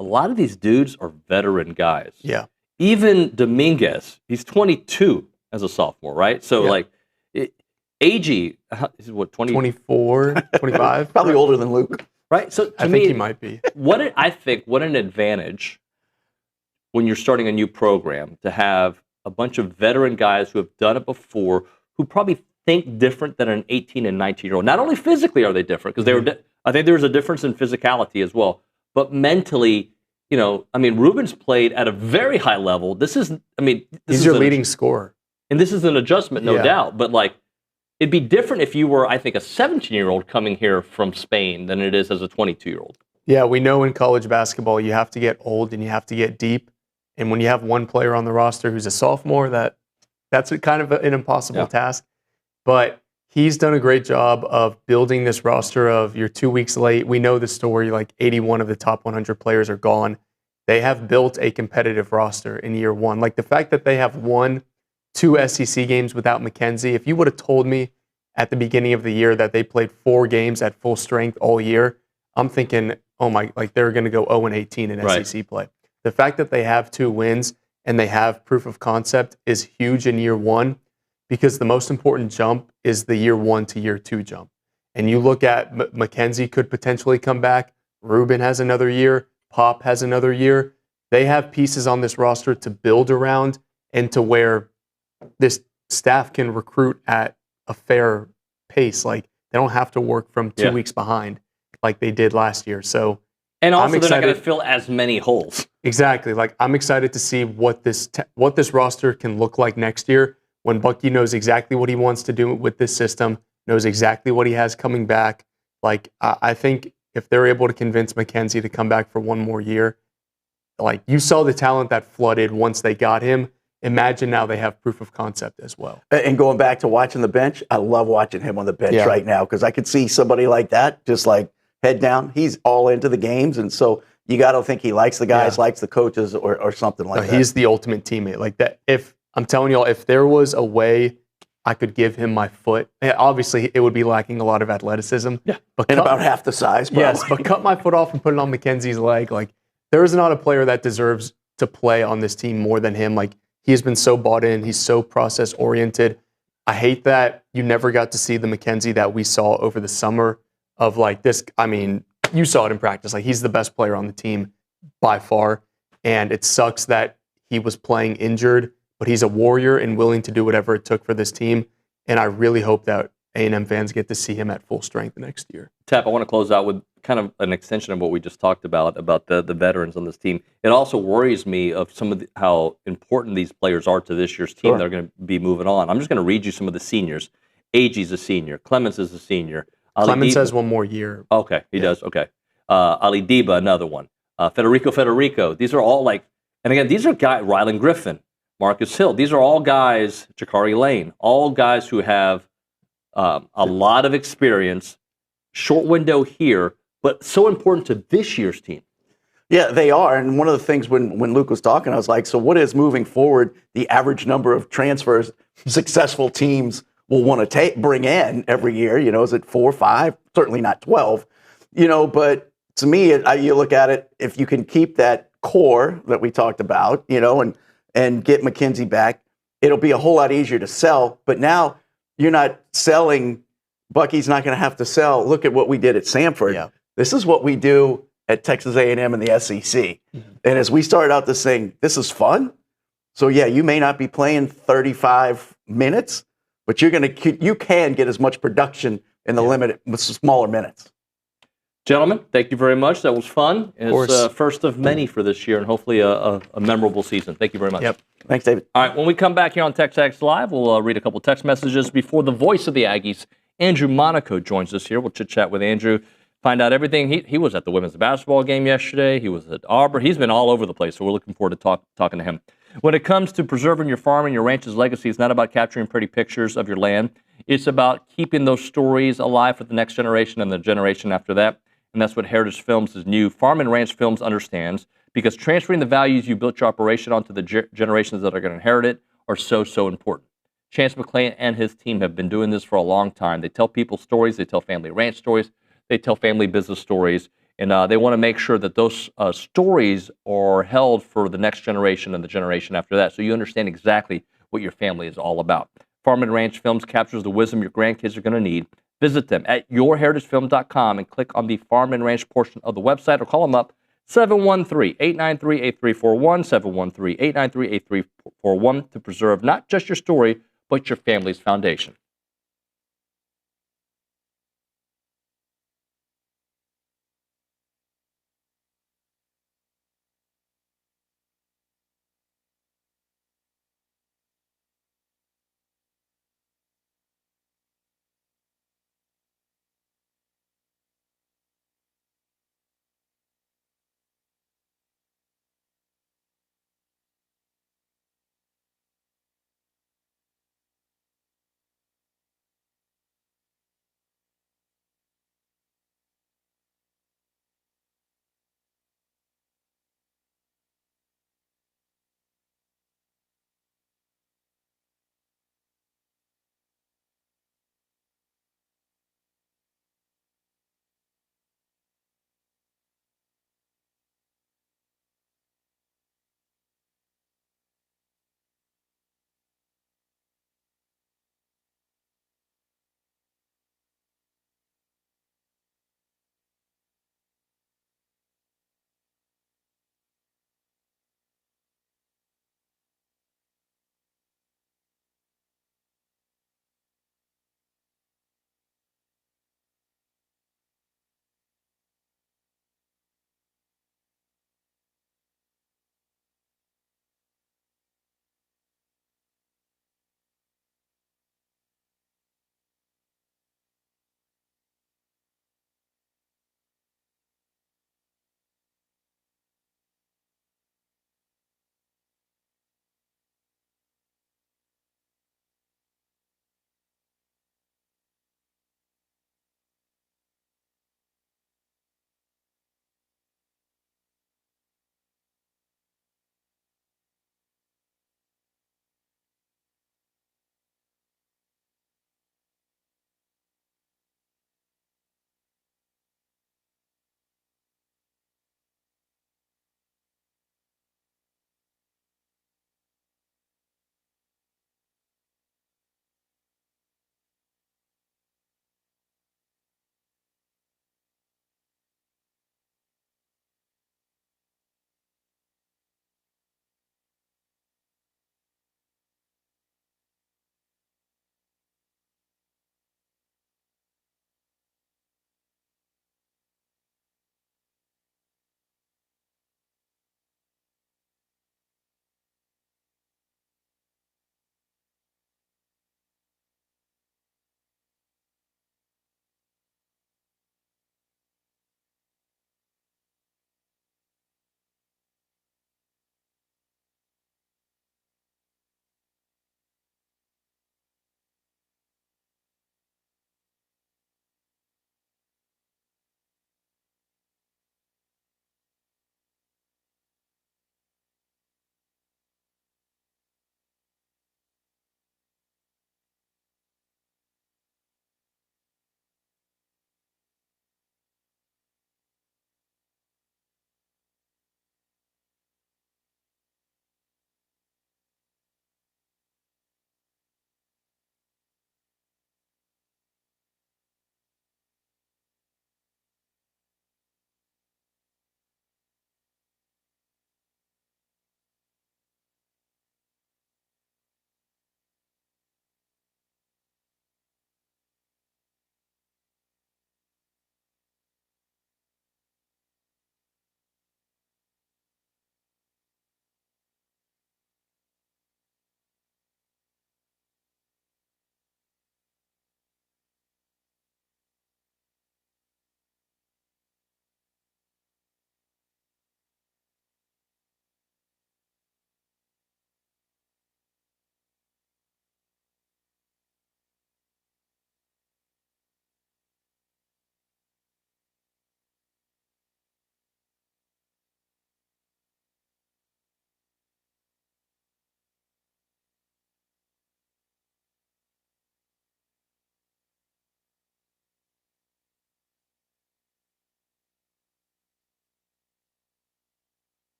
Speaker 10: a lot of these dudes are veteran guys.
Speaker 11: Yeah.
Speaker 10: Even Dominguez, he's 22 as a sophomore, right? So, Aggie, is what,
Speaker 11: 24, 25?
Speaker 12: Probably older than Luke.
Speaker 10: Right? So,
Speaker 11: I think he might be.
Speaker 10: What an advantage when you're starting a new program to have a bunch of veteran guys who have done it before, who probably think different than an 18 and 19-year-old. Not only physically are they different, because I think there's a difference in physicality as well, but mentally, Ruben's played at a very high level. He's
Speaker 11: your leading scorer.
Speaker 10: And this is an adjustment, no doubt. But it'd be different if you were, I think, a 17-year-old coming here from Spain than it is as a 22-year-old.
Speaker 11: Yeah, we know in college basketball you have to get old and you have to get deep. And when you have one player on the roster who's a sophomore, that's kind of an impossible task. But he's done a great job of building this roster of you're 2 weeks late. We know the story, 81 of the top 100 players are gone. They have built a competitive roster in year one. The fact that they have won 2 SEC games without McKenzie, if you would have told me at the beginning of the year that they played 4 games at full strength all year, I'm thinking, they're going to go 0-18 in SEC play. The fact that they have 2 wins and they have proof of concept is huge in year one, because the most important jump is the year 1 to year 2 jump. And you look at McKenzie could potentially come back. Ruben has another year. Pop has another year. They have pieces on this roster to build around and to where this staff can recruit at a fair pace. They don't have to work from 2 weeks behind like they did last year. So,
Speaker 10: and also they're not going to fill as many holes.
Speaker 11: Exactly. I'm excited to see what this roster can look like next year, when Bucky knows exactly what he wants to do with this system, knows exactly what he has coming back. I think if they're able to convince McKenzie to come back for 1 more year, you saw the talent that flooded once they got him. Imagine now they have proof of concept as well.
Speaker 12: And going back to watching the bench, I love watching him on the bench right now, because I could see somebody like that, just head down. He's all into the games, and so you got to think he likes the guys, likes the coaches, or something like that.
Speaker 11: He's the ultimate teammate. That. If I'm telling y'all, if there was a way I could give him my foot, obviously it would be lacking a lot of athleticism.
Speaker 12: Yeah, and about half the size. Probably.
Speaker 11: Yes, but cut my foot off and put it on Mackenzie's leg. There is not a player that deserves to play on this team more than him. He has been so bought in. He's so process oriented. I hate that you never got to see the McKenzie that we saw over the summer of this. You saw it in practice. He's the best player on the team by far. And it sucks that he was playing injured, but he's a warrior and willing to do whatever it took for this team. And I really hope that A&M fans get to see him at full strength next year.
Speaker 10: Tap, I want to close out with kind of an extension of what we just talked about the veterans on this team. It also worries me of some of how important these players are to this year's team. Sure. They're going to be moving on. I'm just going to read you some of the seniors. Aggie's a senior. Clemens is a senior.
Speaker 11: Clemens has 1 more year.
Speaker 10: Okay, he does. Okay. Ali Diba, another one. Federico. These are all and again, these are guys, Rylan Griffin, Marcus Hill. These are all guys, Jakari Lane, all guys who have a lot of experience, short window here, but so important to this year's team.
Speaker 12: Yeah, they are. And one of the things when Luke was talking, I was like, so what is moving forward the average number of transfers successful teams will want to bring in every year? Is it 4 or 5? Certainly not 12. But to me, you look at it, if you can keep that core that we talked about, and get McKenzie back, it'll be a whole lot easier to sell. But now you're not selling Bucky's not going to have to sell. Look at what we did at Samford.
Speaker 11: Yeah.
Speaker 12: This is what we do at Texas A&M and the SEC. And as we started out this thing, this is fun. So yeah, you may not be playing 35 minutes, but you can get as much production in the limited with smaller minutes.
Speaker 10: Gentlemen, thank you very much. That was fun. It's first of many for this year, and hopefully a memorable season. Thank you very much.
Speaker 11: Yep.
Speaker 12: Thanks, David.
Speaker 10: All right, when we come back here on TexAgs Live, we'll read a couple text messages before the voice of the Aggies, Andrew Monaco, joins us here. We'll chit-chat with Andrew, find out everything. He was at the women's basketball game yesterday. He was at Auburn. He's been all over the place, so we're looking forward to talking to him. When it comes to preserving your farm and your ranch's legacy, it's not about capturing pretty pictures of your land. It's about keeping those stories alive for the next generation and the generation after that. And that's what Heritage Films' new Farm and Ranch Films understands, because transferring the values you built your operation onto the generations that are going to inherit it are so important. Chance McClain and his team have been doing this for a long time. They tell people stories. They tell family ranch stories. They tell family business stories. And they want to make sure that those stories are held for the next generation and the generation after that, so you understand exactly what your family is all about. Farm and Ranch Films captures the wisdom your grandkids are going to need. Visit them at yourheritagefilm.com and click on the Farm and Ranch portion of the website, or call them up 713-893-8341, 713-893-8341 to preserve not just your story, but your family's foundation.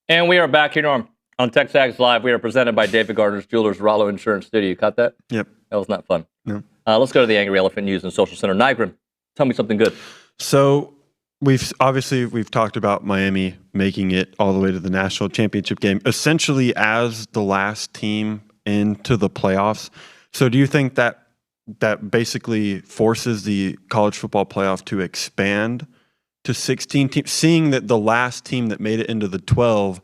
Speaker 10: And we are back here on TexAgs Live. We are presented by David Gardner's Jewelers, Rollo Insurance Studio. You caught that?
Speaker 2: Yep.
Speaker 10: That was not fun.
Speaker 2: No.
Speaker 10: Let's go to the Angry Elephant News and Social Center. Nygren, tell me something good.
Speaker 2: So we've talked about Miami making it all the way to the national championship game, essentially as the last team into the playoffs. So do you think that basically forces the college football playoff to expand to 16 teams, seeing that the last team that made it into the 12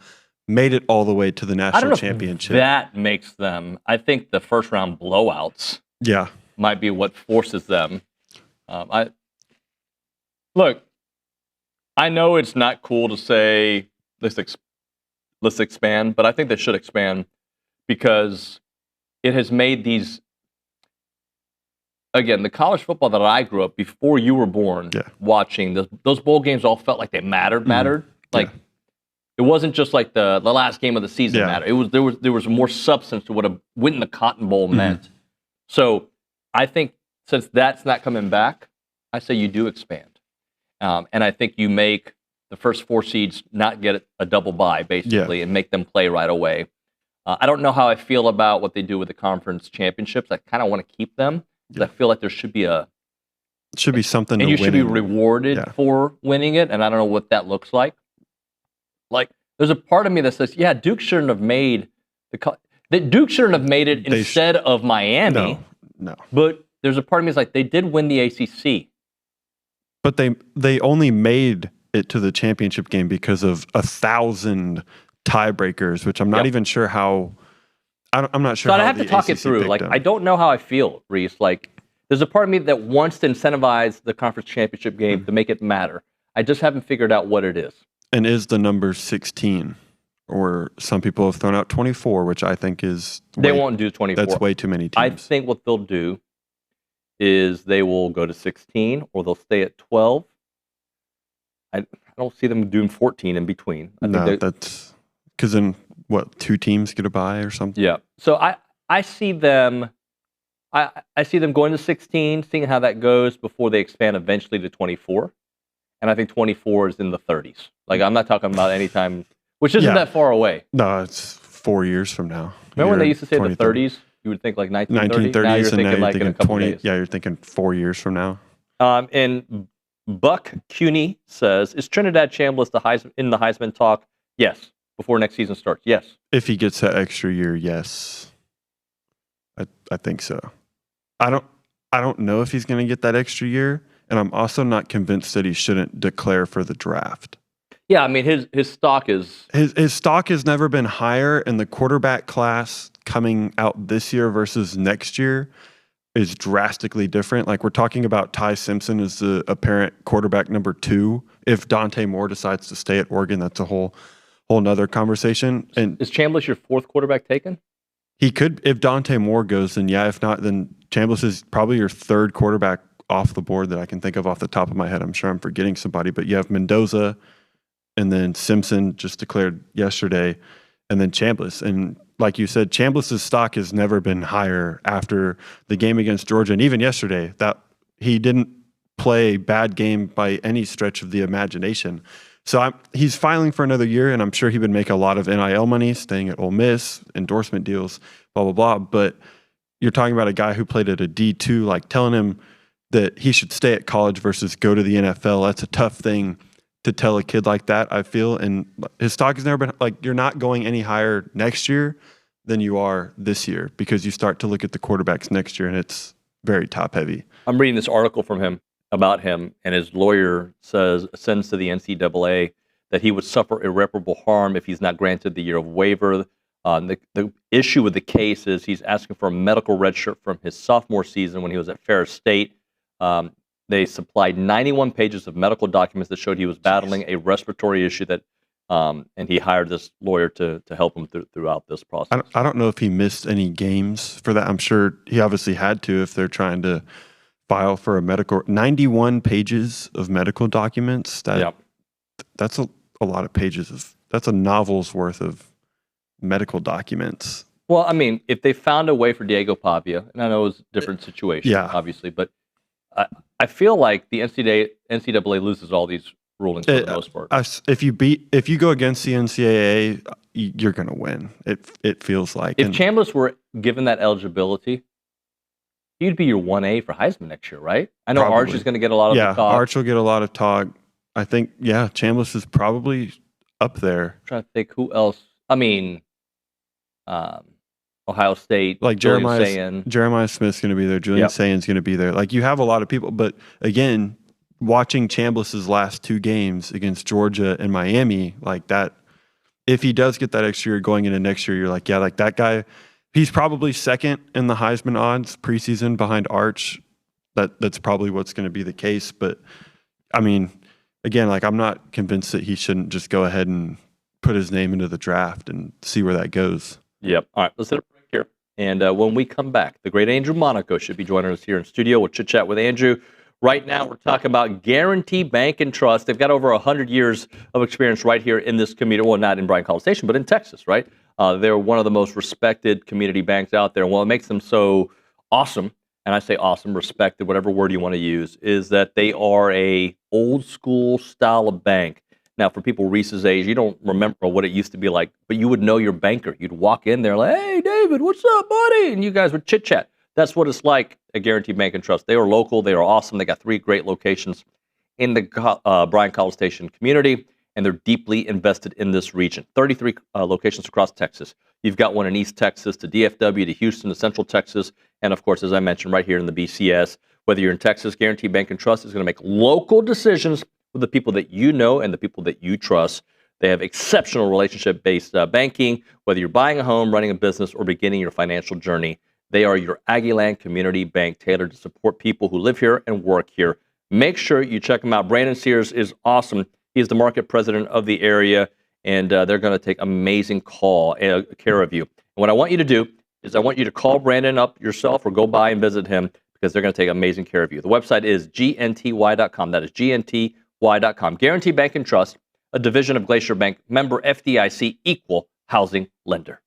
Speaker 2: made it all the way to the national championship?
Speaker 10: That makes them, I think the first round blowouts might be what forces them. Look, I know it's not cool to say let's expand, but I think they should expand because it has made these. Again, the college football that I grew up before you were born watching, those bowl games all felt like they mattered. Like it wasn't just like the last game of the season mattered. It was there was more substance to what a win in the Cotton Bowl meant. So I think since that's not coming back, I say you do expand. And I think you make the first 4 seeds not get a double bye, basically, and make them play right away. I don't know how I feel about what they do with the conference championships. I kind of want to keep them. I feel like there should be
Speaker 2: something,
Speaker 10: and you should be rewarded for winning it. And I don't know what that looks like. Like, there's a part of me that says, Duke shouldn't have made Duke shouldn't have made it instead of Miami.
Speaker 2: No.
Speaker 10: But there's a part of me that's like, they did win the ACC,
Speaker 2: but they only made it to the championship game because of 1,000 tiebreakers, which I'm not even sure how. I'm not sure.
Speaker 10: So I have to talk it through. Like, I don't know how I feel, Reese. Like, there's a part of me that wants to incentivize the conference championship game to make it matter. I just haven't figured out what it is.
Speaker 2: And is the number 16? Or some people have thrown out 24, which I think is...
Speaker 10: They won't do 24.
Speaker 2: That's way too many teams.
Speaker 10: I think what they'll do is they will go to 16, or they'll stay at 12. I don't see them doing 14 in between.
Speaker 2: That's... Because then, 2 teams get a bye or something?
Speaker 10: Yeah. So I see them... I see them going to 16, seeing how that goes before they expand eventually to 24. And I think 24 is in the 30s. Like, I'm not talking about any time... Which isn't that far away.
Speaker 2: No, it's 4 years from now.
Speaker 10: Remember when they used to say the 30s? You would think like 1930s. Now you're thinking like in a couple
Speaker 2: 20,
Speaker 10: days.
Speaker 2: Yeah, you're thinking 4 years from now.
Speaker 10: And Buck Cuney says, is Trinidad Chambliss in the Heisman talk? Yes. Before next season starts. Yes.
Speaker 2: If he gets that extra year, yes. I think so. I don't know if he's going to get that extra year, and I'm also not convinced that he shouldn't declare for the draft.
Speaker 10: Yeah, I mean, his stock is...
Speaker 2: His stock has never been higher, and the quarterback class coming out this year versus next year is drastically different. Like, we're talking about Ty Simpson as the apparent quarterback number 2. If Dante Moore decides to stay at Oregon, that's a whole nother conversation. And
Speaker 10: is Chambliss your 4th quarterback taken?
Speaker 2: He could, if Dante Moore goes, then yeah. If not, then Chambliss is probably your 3rd quarterback off the board that I can think of off the top of my head. I'm sure I'm forgetting somebody, but you have Mendoza, and then Simpson just declared yesterday, and then Chambliss. And like you said, Chambliss's stock has never been higher after the game against Georgia, and even yesterday, that he didn't play a bad game by any stretch of the imagination. So he's filing for another year, and I'm sure he would make a lot of NIL money staying at Ole Miss, endorsement deals, blah, blah, blah. But you're talking about a guy who played at a D2, like telling him that he should stay at college versus go to the NFL. That's a tough thing to tell a kid like that, I feel. And his stock has never been, like, you're not going any higher next year than you are this year because you start to look at the quarterbacks next year, and it's very top heavy.
Speaker 10: I'm reading this article from him about him, and his lawyer sends to the NCAA that he would suffer irreparable harm if he's not granted the year of waiver. The issue with the case is he's asking for a medical redshirt from his sophomore season when he was at Ferris State. They supplied 91 pages of medical documents that showed he was battling a respiratory issue that, and he hired this lawyer to help him throughout this process.
Speaker 2: I don't know if he missed any games for that. I'm sure he obviously had to if they're trying to file for a medical. 91 pages of medical documents. That's a lot of pages. That's a novel's worth of medical documents.
Speaker 10: Well, I mean, if they found a way for Diego Pavia, and I know it was a different situation, obviously, but I feel like the NCAA loses all these rulings for the most part.
Speaker 2: If you go against the NCAA, you're going to win. It feels like.
Speaker 10: If Chambliss were given that eligibility, he'd be your 1A for Heisman next year, right? I know
Speaker 2: Probably.
Speaker 10: Arch is going to get a lot of the talk.
Speaker 2: Arch will get a lot of talk. I think, Chambliss is probably up there.
Speaker 10: I'm trying to think who else. I mean, Ohio State,
Speaker 2: like Jeremiah Smith's going to be there. Julian Sayan's going to be there. Like, you have a lot of people, but again, watching Chambliss's last 2 games against Georgia and Miami, like that, if he does get that extra year going into next year, you're like, like that guy, he's probably second in the Heisman odds preseason behind Arch. That's probably what's going to be the case. But I mean, again, like, I'm not convinced that he shouldn't just go ahead and put his name into the draft and see where that goes.
Speaker 10: Yep. All right, let's hit a break here. And when we come back, the great Andrew Monaco should be joining us here in studio. We'll chit-chat with Andrew. Right now, we're talking about Guarantee Bank and Trust. They've got over 100 years of experience right here in this community. Well, not in Bryan-College Station, but in Texas, right? They're one of the most respected community banks out there. And what makes them so awesome, and I say awesome, respected, whatever word you want to use, is that they are a old school style of bank. Now, for people Reese's age, you don't remember what it used to be like, but you would know your banker. You'd walk in there like, "Hey, David, what's up, buddy?" And you guys would chit-chat. That's what it's like at Guarantee Bank and Trust. They are local. They are awesome. They got 3 great locations in the Bryan-College Station community, and they're deeply invested in this region. 33 locations across Texas. You've got one in East Texas to DFW to Houston to Central Texas, and of course, as I mentioned, right here in the BCS. Whether you're in Texas, Guarantee Bank and Trust is going to make local decisions with the people that you know and the people that you trust. They have exceptional relationship-based banking. Whether you're buying a home, running a business, or beginning your financial journey, they are your Aggieland community bank tailored to support people who live here and work here. Make sure you check them out. Brandon Sears is awesome. He's the market president of the area, and they're going to take amazing care of you. And what I want you to do is I want you to call Brandon up yourself or go by and visit him because they're going to take amazing care of you. The website is gnty.com. That is gnty.com. Guarantee Bank and Trust, a division of Glacier Bank, member FDIC, equal housing lender.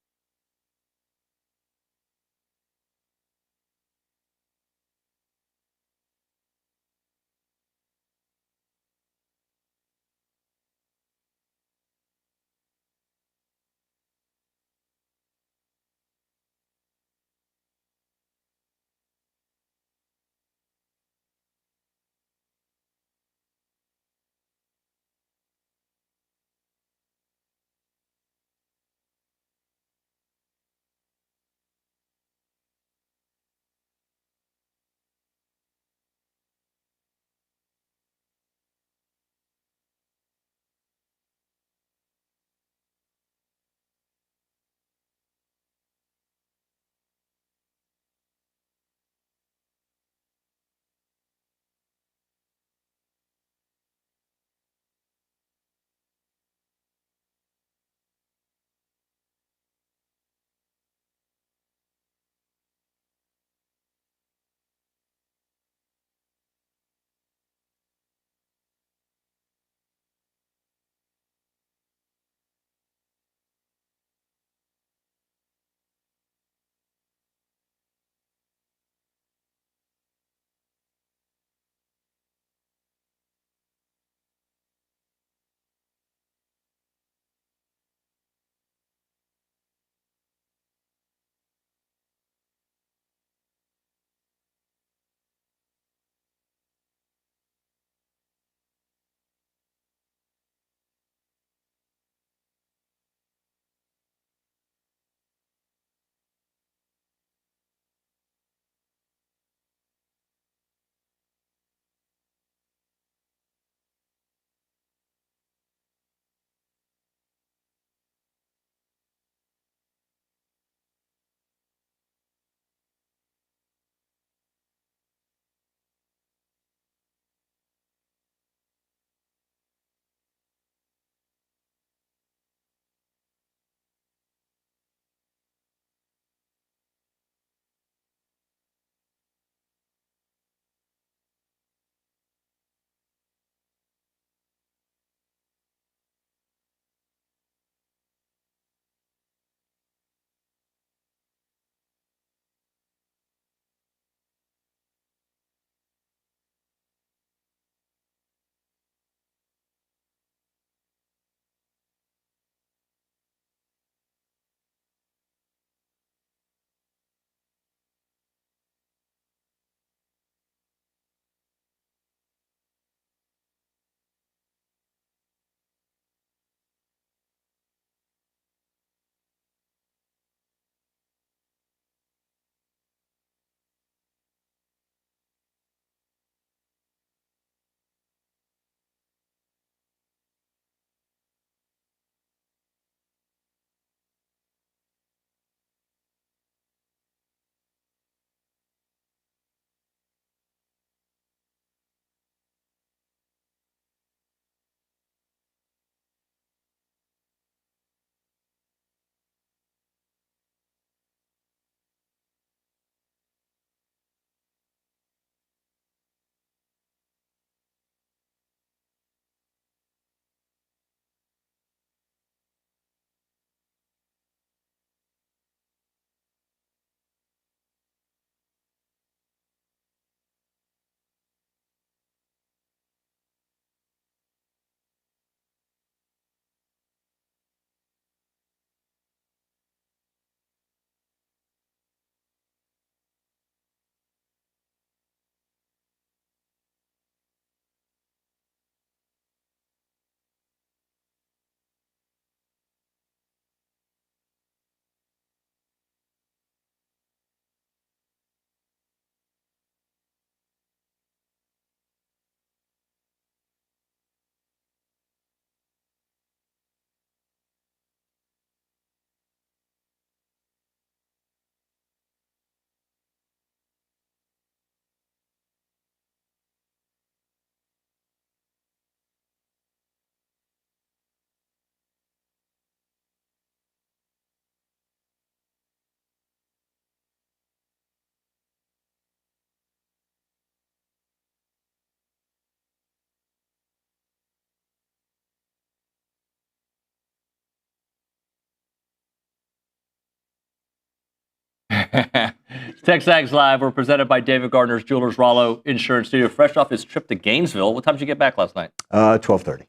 Speaker 10: TexAgs Live. We're presented by David Gardner's Jewelers Rollo Insurance Studio. Fresh off his trip to Gainesville. What time did you get back last night?
Speaker 13: 12:30.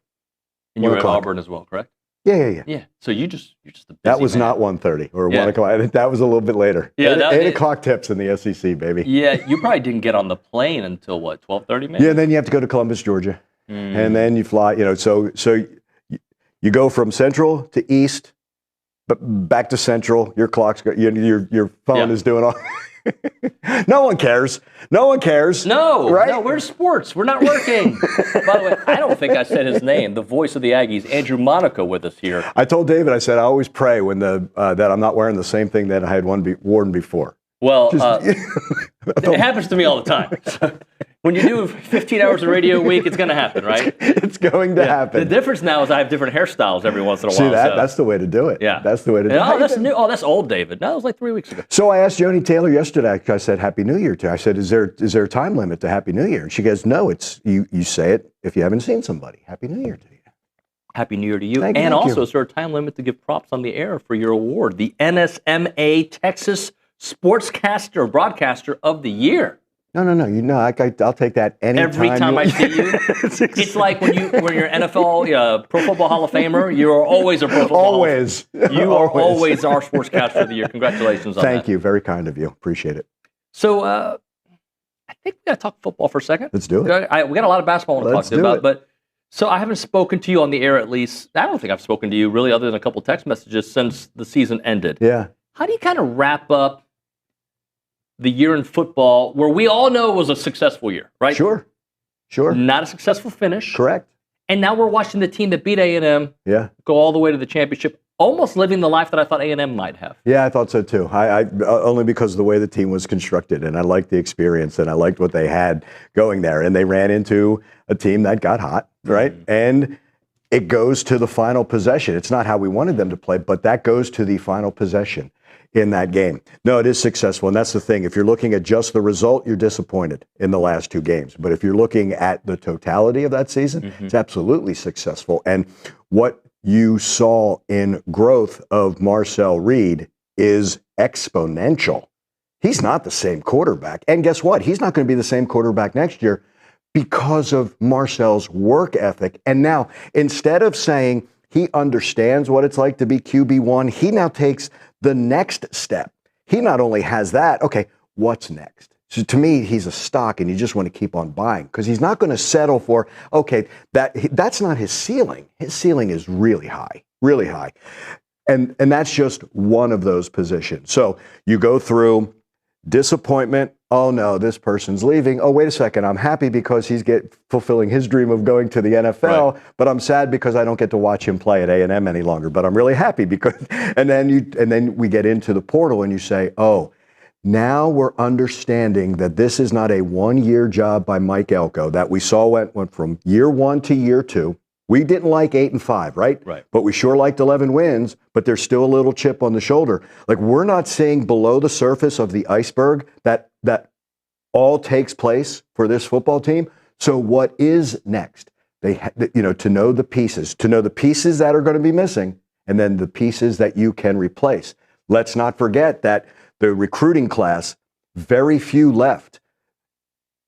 Speaker 10: And you were at Auburn as well, correct?
Speaker 13: Yeah.
Speaker 10: So you're just a busy
Speaker 13: That was
Speaker 10: man.
Speaker 13: not 1:30 or 1 o'clock. I think that was a little bit later.
Speaker 10: Yeah,
Speaker 13: 8 o'clock tips in the SEC, baby.
Speaker 10: Yeah, you probably didn't get on the plane until what, 12:30 maybe?
Speaker 13: Yeah, and then you have to go to Columbus, Georgia. And then you fly, so you go from central to east, but back to central. Your clock's your phone is doing all. No one cares.
Speaker 10: No,
Speaker 13: right?
Speaker 10: No, we're sports. We're not working. By the way, I don't think I said his name. The voice of the Aggies, Andrew Monaco, with us here.
Speaker 13: I told David, I said I always pray when that I'm not wearing the same thing that I had worn before.
Speaker 10: Well, it happens to me all the time. When you do 15 hours of radio a week, it's going to happen, right?
Speaker 13: It's going to happen.
Speaker 10: The difference now is I have different hairstyles every once in a while.
Speaker 13: See, that's the way to do it.
Speaker 10: Yeah.
Speaker 13: That's the way to do it.
Speaker 10: Oh, that's new. Oh, that's old David. No, that was like 3 weeks ago.
Speaker 13: So I asked Joni Taylor yesterday, I said, Happy New Year to her. I said, is there a time limit to Happy New Year? And she goes, no, it's you say it if you haven't seen somebody. Happy New Year to you.
Speaker 10: Happy New Year to you.
Speaker 13: Thank
Speaker 10: Also,
Speaker 13: you.
Speaker 10: is there a time limit to give props on the air for your award, the NSMA Texas Sportscaster Broadcaster of the Year?
Speaker 13: No. I'll take that anytime.
Speaker 10: Every time I see you, it's like when you're NFL Pro Football Hall of Famer. You are always a Pro Football.
Speaker 13: Always.
Speaker 10: You are always our Sportscaster of the Year. Congratulations on that.
Speaker 13: Thank you. Very kind of you. Appreciate it.
Speaker 10: So I think we got to talk football for a second.
Speaker 13: Let's do it.
Speaker 10: We got a lot of basketball to talk to you about, but so I haven't spoken to you on the air, at least. I don't think I've spoken to you really, other than a couple text messages since the season ended.
Speaker 13: Yeah.
Speaker 10: How do you kind of wrap up the year in football, where we all know it was a successful year, right?
Speaker 13: Sure.
Speaker 10: Not a successful finish.
Speaker 13: Correct.
Speaker 10: And now we're watching the team that beat A&M go all the way to the championship, almost living the life that I thought A&M might have.
Speaker 13: Yeah, I thought so too. I only because of the way the team was constructed, and I liked the experience, and I liked what they had going there. And they ran into a team that got hot, right? Mm-hmm. And it goes to the final possession. It's not how we wanted them to play, but that goes to the final possession in that game. No, it is successful, and that's the thing. If you're looking at just the result, you're disappointed in the last two games. But if you're looking at the totality of that season, it's absolutely successful. And what you saw in growth of Marcel Reed is exponential. He's not the same quarterback. And guess what? He's not going to be the same quarterback next year because of Marcel's work ethic. And now, instead of saying he understands what it's like to be QB1, he now takes the next step. He not only has that, okay, what's next? So to me, he's a stock, and you just want to keep on buying because he's not going to settle for, okay, that's not his ceiling. His ceiling is really high, really high. And that's just one of those positions. So you go through disappointment. Oh no, this person's leaving. Oh, wait a second. I'm happy because he's fulfilling his dream of going to the NFL, but I'm sad because I don't get to watch him play at A&M any longer. But I'm really happy because, and then we get into the portal and you say, oh, now we're understanding that this is not a one-year job by Mike Elko that we saw went from year one to year two. We didn't like 8-5, right?
Speaker 10: Right.
Speaker 13: But we sure liked 11 wins, but there's still a little chip on the shoulder. Like, we're not seeing below the surface of the iceberg that all takes place for this football team. So what is next? To know the pieces that are going to be missing, and then the pieces that you can replace. Let's not forget that the recruiting class, very few left.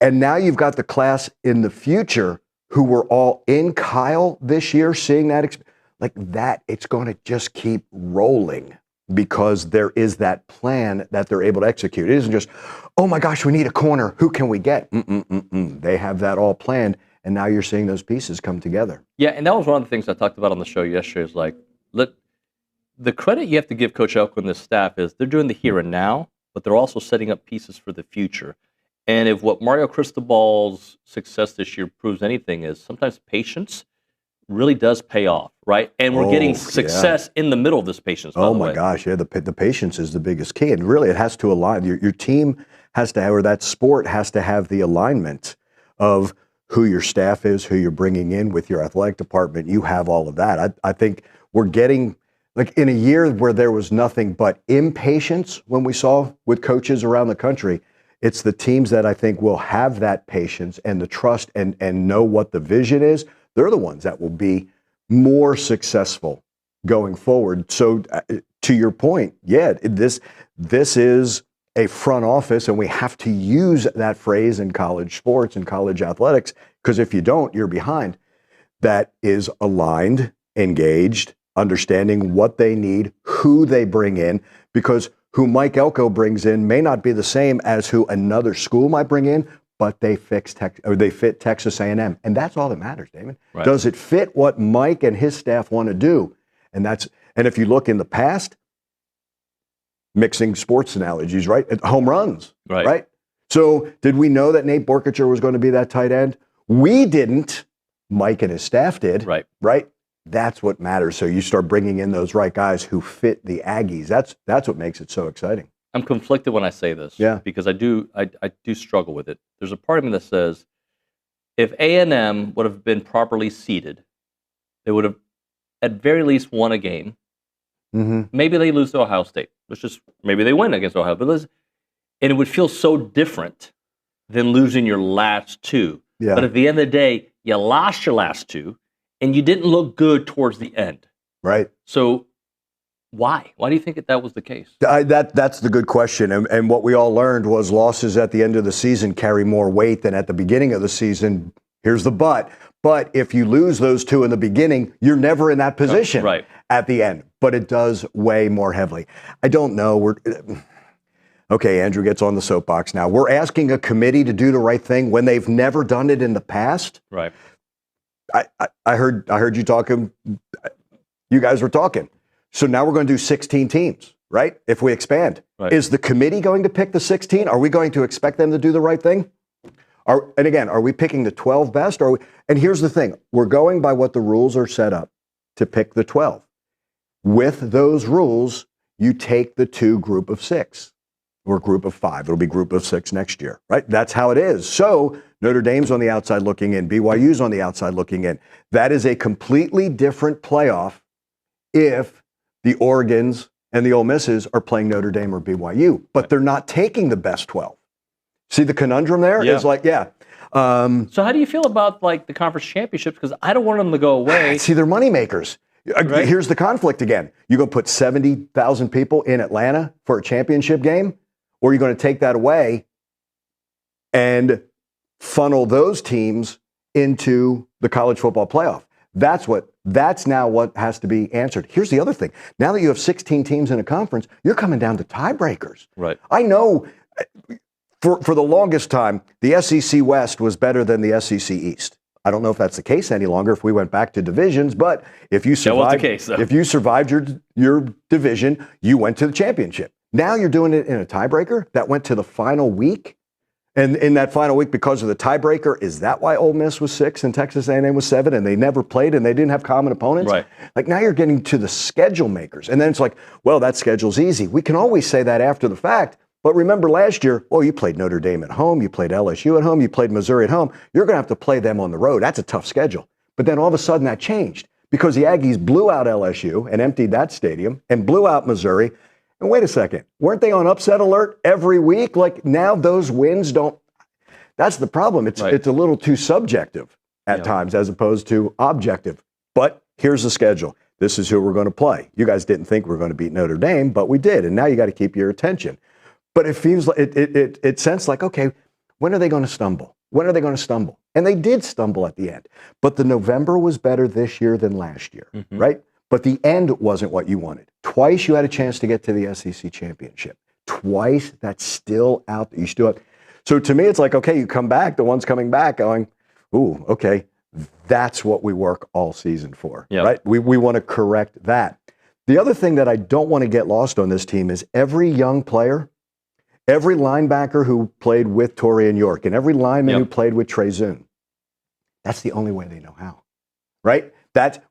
Speaker 13: And now you've got the class in the future who were all in Kyle this year, seeing that, like that, it's going to just keep rolling because there is that plan that they're able to execute. It isn't just, oh my gosh, we need a corner. Who can we get? They have that all planned, and now you're seeing those pieces come together.
Speaker 10: Yeah, and that was one of the things I talked about on the show yesterday is like, the credit you have to give Coach Elko and this staff is they're doing the here and now, but they're also setting up pieces for the future. And if what Mario Cristobal's success this year proves anything is sometimes patience really does pay off, right? And we're getting success in the middle of this patience, by the way.
Speaker 13: Oh my gosh, yeah, the patience is the biggest key. And really, it has to align. Your team has to have, or that sport has to have the alignment of who your staff is, who you're bringing in with your athletic department. You have all of that. I think we're getting, like in a year where there was nothing but impatience when we saw with coaches around the country, it's the teams that I think will have that patience and the trust and know what the vision is. They're the ones that will be more successful going forward. So to your point, yeah, this is a front office, and we have to use that phrase in college sports and college athletics, because if you don't, you're behind, that is aligned, engaged, understanding what they need, who they bring in, because who Mike Elko brings in may not be the same as who another school might bring in, but they fit Texas A&M. And that's all that matters, Damon.
Speaker 10: Right.
Speaker 13: Does it fit what Mike and his staff want to do? And if you look in the past, mixing sports analogies, right? Home runs, right? So did we know that Nate Borkacher was going to be that tight end? We didn't. Mike and his staff did, right? That's what matters. So you start bringing in those right guys who fit the Aggies. That's what makes it so exciting.
Speaker 10: I'm conflicted when I say this, because I do struggle with it. There's a part of me that says, if A&M would have been properly seeded, they would have at very least won a game.
Speaker 13: Mm-hmm.
Speaker 10: Maybe they lose to Ohio State. Maybe they win against Ohio, and it would feel so different than losing your last two.
Speaker 13: Yeah.
Speaker 10: But at the end of the day, you lost your last two, and you didn't look good towards the end.
Speaker 13: Right.
Speaker 10: So why? Why do you think that was the case?
Speaker 13: That's the good question. And what we all learned was losses at the end of the season carry more weight than at the beginning of the season. Here's the but. But if you lose those two in the beginning, you're never in that position at the end. But it does weigh more heavily. I don't know. Okay, Andrew gets on the soapbox now. We're asking a committee to do the right thing when they've never done it in the past.
Speaker 10: Right.
Speaker 13: I heard you talking. You guys were talking. So now we're going to do 16 teams, right? If we expand.
Speaker 10: Right.
Speaker 13: Is the committee going to pick the 16? Are we going to expect them to do the right thing? And again, are we picking the 12 best? And here's the thing. We're going by what the rules are set up to pick the 12. With those rules, you take the two group of 6 or group of 5. It'll be group of 6 next year, right? That's how it is. So Notre Dame's on the outside looking in. BYU's on the outside looking in. That is a completely different playoff if the Oregons and the Ole Misses are playing Notre Dame or BYU, but they're not taking the best 12. See the conundrum there? It's like,
Speaker 10: so how do you feel about like the conference championships? Because I don't want them to go away.
Speaker 13: See, they're money makers. Right? Here's the conflict again. You going to put 70,000 people in Atlanta for a championship game, or are you going to take that away and funnel those teams into the college football playoff? That's now what has to be answered. Here's the other thing. Now that you have 16 teams in a conference, you're coming down to tiebreakers.
Speaker 10: Right.
Speaker 13: I know for the longest time, the SEC West was better than the SEC East. I don't know if that's the case any longer if we went back to divisions, but if you survived, if you survived your division, you went to the championship. Now you're doing it in a tiebreaker that went to the final week. And in that final week, because of the tiebreaker, is that why Ole Miss was 6 and Texas A&M was 7 and they never played and they didn't have common opponents?
Speaker 10: Right.
Speaker 13: Like now you're getting to the schedule makers. And then it's like, well, that schedule's easy. We can always say that after the fact. But remember last year, well, you played Notre Dame at home, you played LSU at home, you played Missouri at home. You're going to have to play them on the road. That's a tough schedule. But then all of a sudden that changed because the Aggies blew out LSU and emptied that stadium and blew out Missouri. And wait a second, weren't they on upset alert every week? Like now those wins don't. That's the problem. It's a little too subjective at times as opposed to objective. But here's the schedule. This is who we're going to play. You guys didn't think we were going to beat Notre Dame, but we did. And now you got to keep your attention. But it feels like it sounds like, okay, when are they going to stumble? When are they going to stumble? And they did stumble at the end. But the November was better this year than last year, right? But the end wasn't what you wanted. Twice you had a chance to get to the SEC championship. Twice that's still out there. You still have. So to me, it's like, okay, you come back, the one's coming back going, ooh, okay, that's what we work all season for, right? We want to correct that. The other thing that I don't want to get lost on this team is every young player, every linebacker who played with Torian York and every lineman who played with Trey Zoon, that's the only way they know how, right?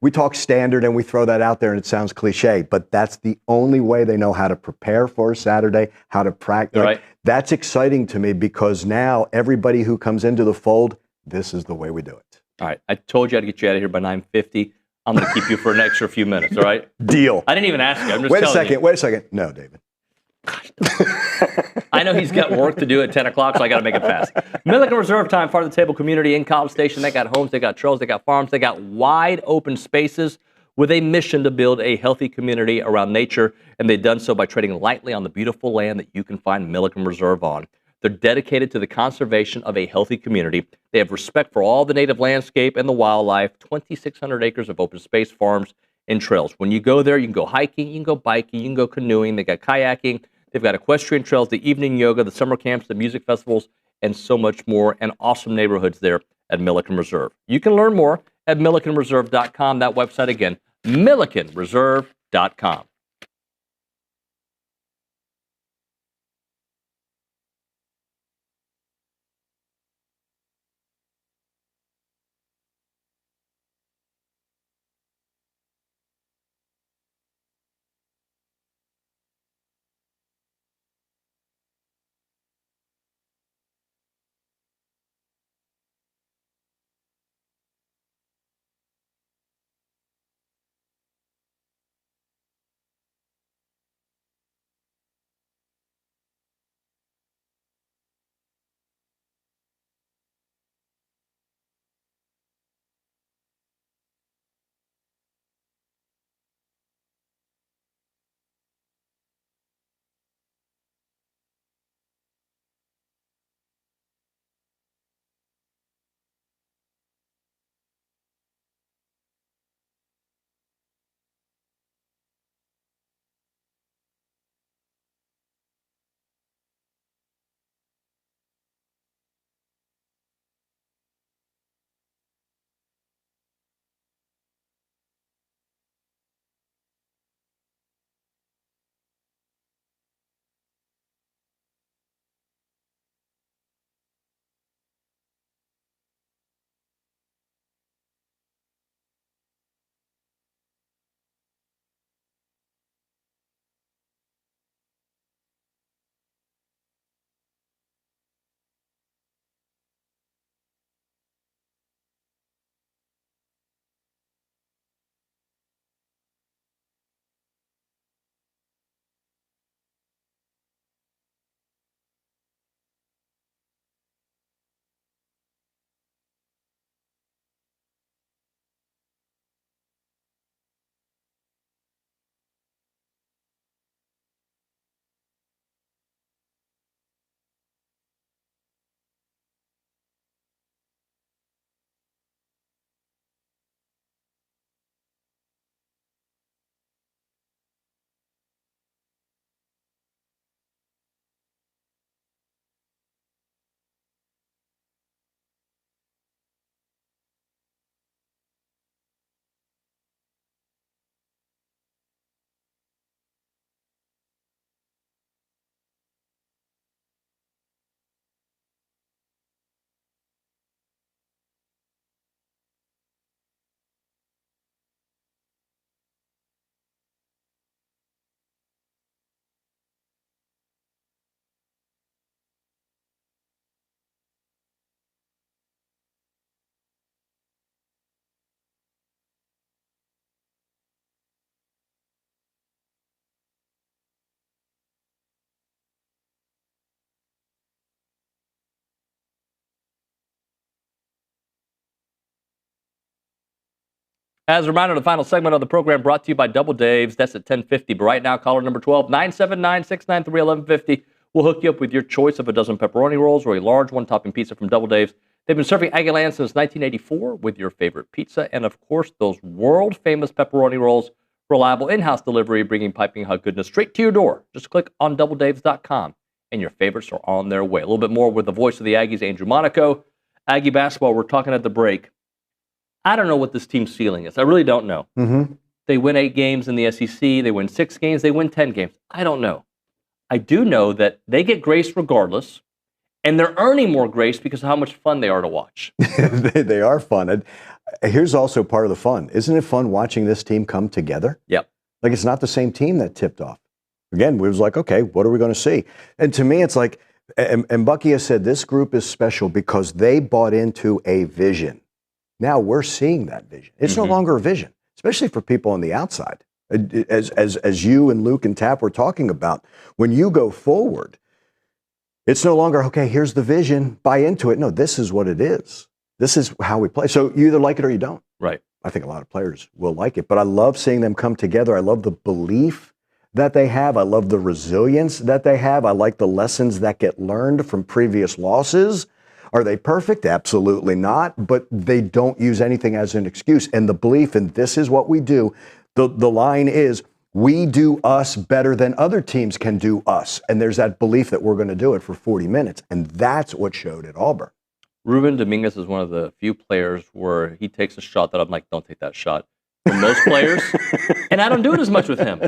Speaker 13: We talk standard and we throw that out there and it sounds cliche, but that's the only way they know how to prepare for Saturday, how to practice.
Speaker 10: Right.
Speaker 13: That's exciting to me because now everybody who comes into the fold, this is the way we do it.
Speaker 10: All right. I told you I'd get you out of here by 9:50. I'm going to keep you for an extra few minutes, all right?
Speaker 13: Deal.
Speaker 10: I didn't even ask you. I'm just
Speaker 13: Wait
Speaker 10: telling
Speaker 13: a second. No, David.
Speaker 10: I know he's got work to do at 10 o'clock, so I got to make it fast. Milliken Reserve Time, part of the Table community in College Station. They got homes, they got trails, they got farms, they got wide open spaces with a mission to build a healthy community around nature, and they've done so by treading lightly on the beautiful land that you can find Milliken Reserve on. They're dedicated to the conservation of a healthy community. They have respect for all the native landscape and the wildlife, 2,600 acres of open space, farms, and trails. When you go there, you can go hiking, you can go biking, you can go canoeing. They got kayaking. They've got equestrian trails, the evening yoga, the summer camps, the music festivals, and so much more, and awesome neighborhoods there at Milliken Reserve. You can learn more at millikenreserve.com. That website again, millikenreserve.com. As a reminder, the final segment of the program brought to you by Double Dave's. That's at 10:50. But right now, caller number 12, 979-693-1150. We'll hook you up with your choice of a dozen pepperoni rolls or a large one-topping pizza from Double Dave's. They've been serving Aggie Land since 1984 with your favorite pizza and, of course, those world-famous pepperoni rolls. Reliable in-house delivery, bringing piping hot goodness straight to your door. Just click on doubledaves.com, and your favorites are on their way. A little bit more with the voice of the Aggies, Andrew Monaco. Aggie basketball, we're talking at the break. I don't know what this team's ceiling is. I really don't know.
Speaker 13: Mm-hmm.
Speaker 10: They win 8 games in the SEC. They win 6 games. They win 10 games. I don't know. I do know that they get grace regardless, and they're earning more grace because of how much fun they are to watch.
Speaker 13: They are fun. And here's also part of the fun. Isn't it fun watching this team come together?
Speaker 10: Yep.
Speaker 13: Like, it's not the same team that tipped off. Again, we was like, okay, what are we going to see? And to me, it's like, and Bucky has said this group is special because they bought into a vision. Now we're seeing that vision. It's no longer a vision, especially for people on the outside. As you and Luke and Tap were talking about, when you go forward, it's no longer, okay, here's the vision, buy into it. No, this is what it is. This is how we play. So you either like it or you don't.
Speaker 10: Right.
Speaker 13: I think a lot of players will like it, but I love seeing them come together. I love the belief that they have. I love the resilience that they have. I like the lessons that get learned from previous losses. Are they perfect? Absolutely not, but they don't use anything as an excuse. And the belief in this is what we do. The line is, we do us better than other teams can do us. And there's that belief that we're going to do it for 40 minutes. And that's what showed at Auburn.
Speaker 10: Ruben Dominguez is one of the few players where he takes a shot that I'm like, don't take that shot. For most players, and I don't do it as much with him.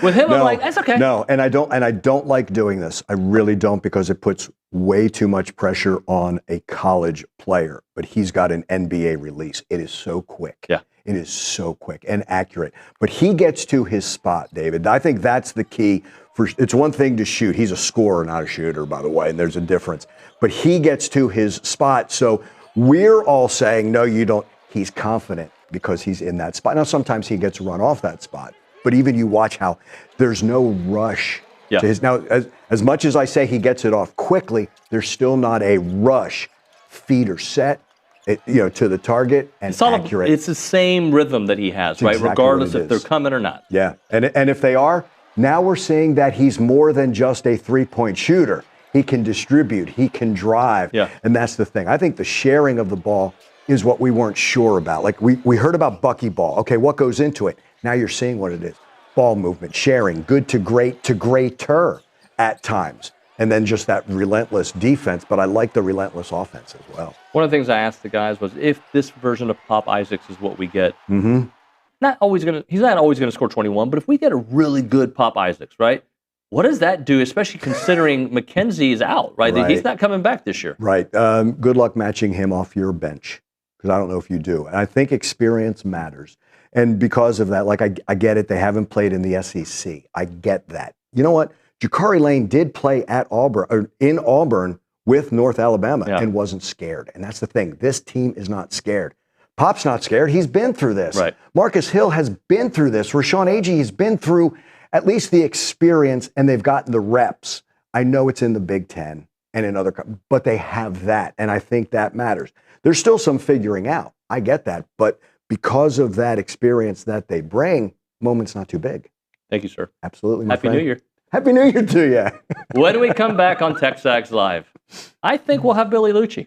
Speaker 10: With him, I'm like, that's okay.
Speaker 13: No, and I don't like doing this. I really don't, because it puts way too much pressure on a college player. But he's got an NBA release. It is so quick.
Speaker 10: Yeah.
Speaker 13: It is so quick and accurate. But he gets to his spot, David. I think that's the key. It's one thing to shoot. He's a scorer, not a shooter, by the way, and there's a difference. But he gets to his spot. So we're all saying, no, you don't. He's confident because he's in that spot. Now, sometimes he gets run off that spot. But even you watch how there's no rush to his. Now, as much as I say he gets it off quickly, there's still not a rush. Feet are set, to the target and accurate.
Speaker 10: It's the same rhythm that he has, right?
Speaker 13: Exactly,
Speaker 10: regardless if they're coming or not.
Speaker 13: Yeah, and if they are, now we're seeing that he's more than just a three-point shooter. He can distribute, he can drive, and that's the thing. I think the sharing of the ball is what we weren't sure about. Like we heard about buckyball. Okay, what goes into it? Now you're seeing what it is. Ball movement, sharing, good to greater at times. And then just that relentless defense, but I like the relentless offense as well.
Speaker 10: One of the things I asked the guys was, if this version of Pop Isaacs is what we get,
Speaker 13: Mm-hmm.
Speaker 10: he's not always going to score 21, but if we get a really good Pop Isaacs, right? What does that do, especially considering McKenzie is out, right?
Speaker 13: Right.
Speaker 10: He's not coming back this year.
Speaker 13: Right. Good luck matching him off your bench, because I don't know if you do. And I think experience matters. And because of that, like I get it, they haven't played in the SEC. I get that. You know what? Ja'Kari Lane did play at Auburn, or in Auburn with North Alabama, and wasn't scared. And that's the thing. This team is not scared. Pop's not scared. He's been through this.
Speaker 10: Right.
Speaker 13: Marcus Hill has been through this. Rashawn Agee has been through at least the experience, and they've gotten the reps. I know it's in the Big Ten and in other, but they have that, and I think that matters. There's still some figuring out. I get that, but because of that experience that they bring, moment's not too big.
Speaker 10: Thank you, sir.
Speaker 13: Absolutely.
Speaker 10: Happy New Year.
Speaker 13: Happy New Year to you.
Speaker 10: When we come back on TexAgs Live, I think we'll have Billy Liucci,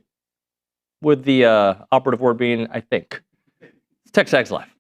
Speaker 10: with the operative word being, I think. It's TexAgs Live.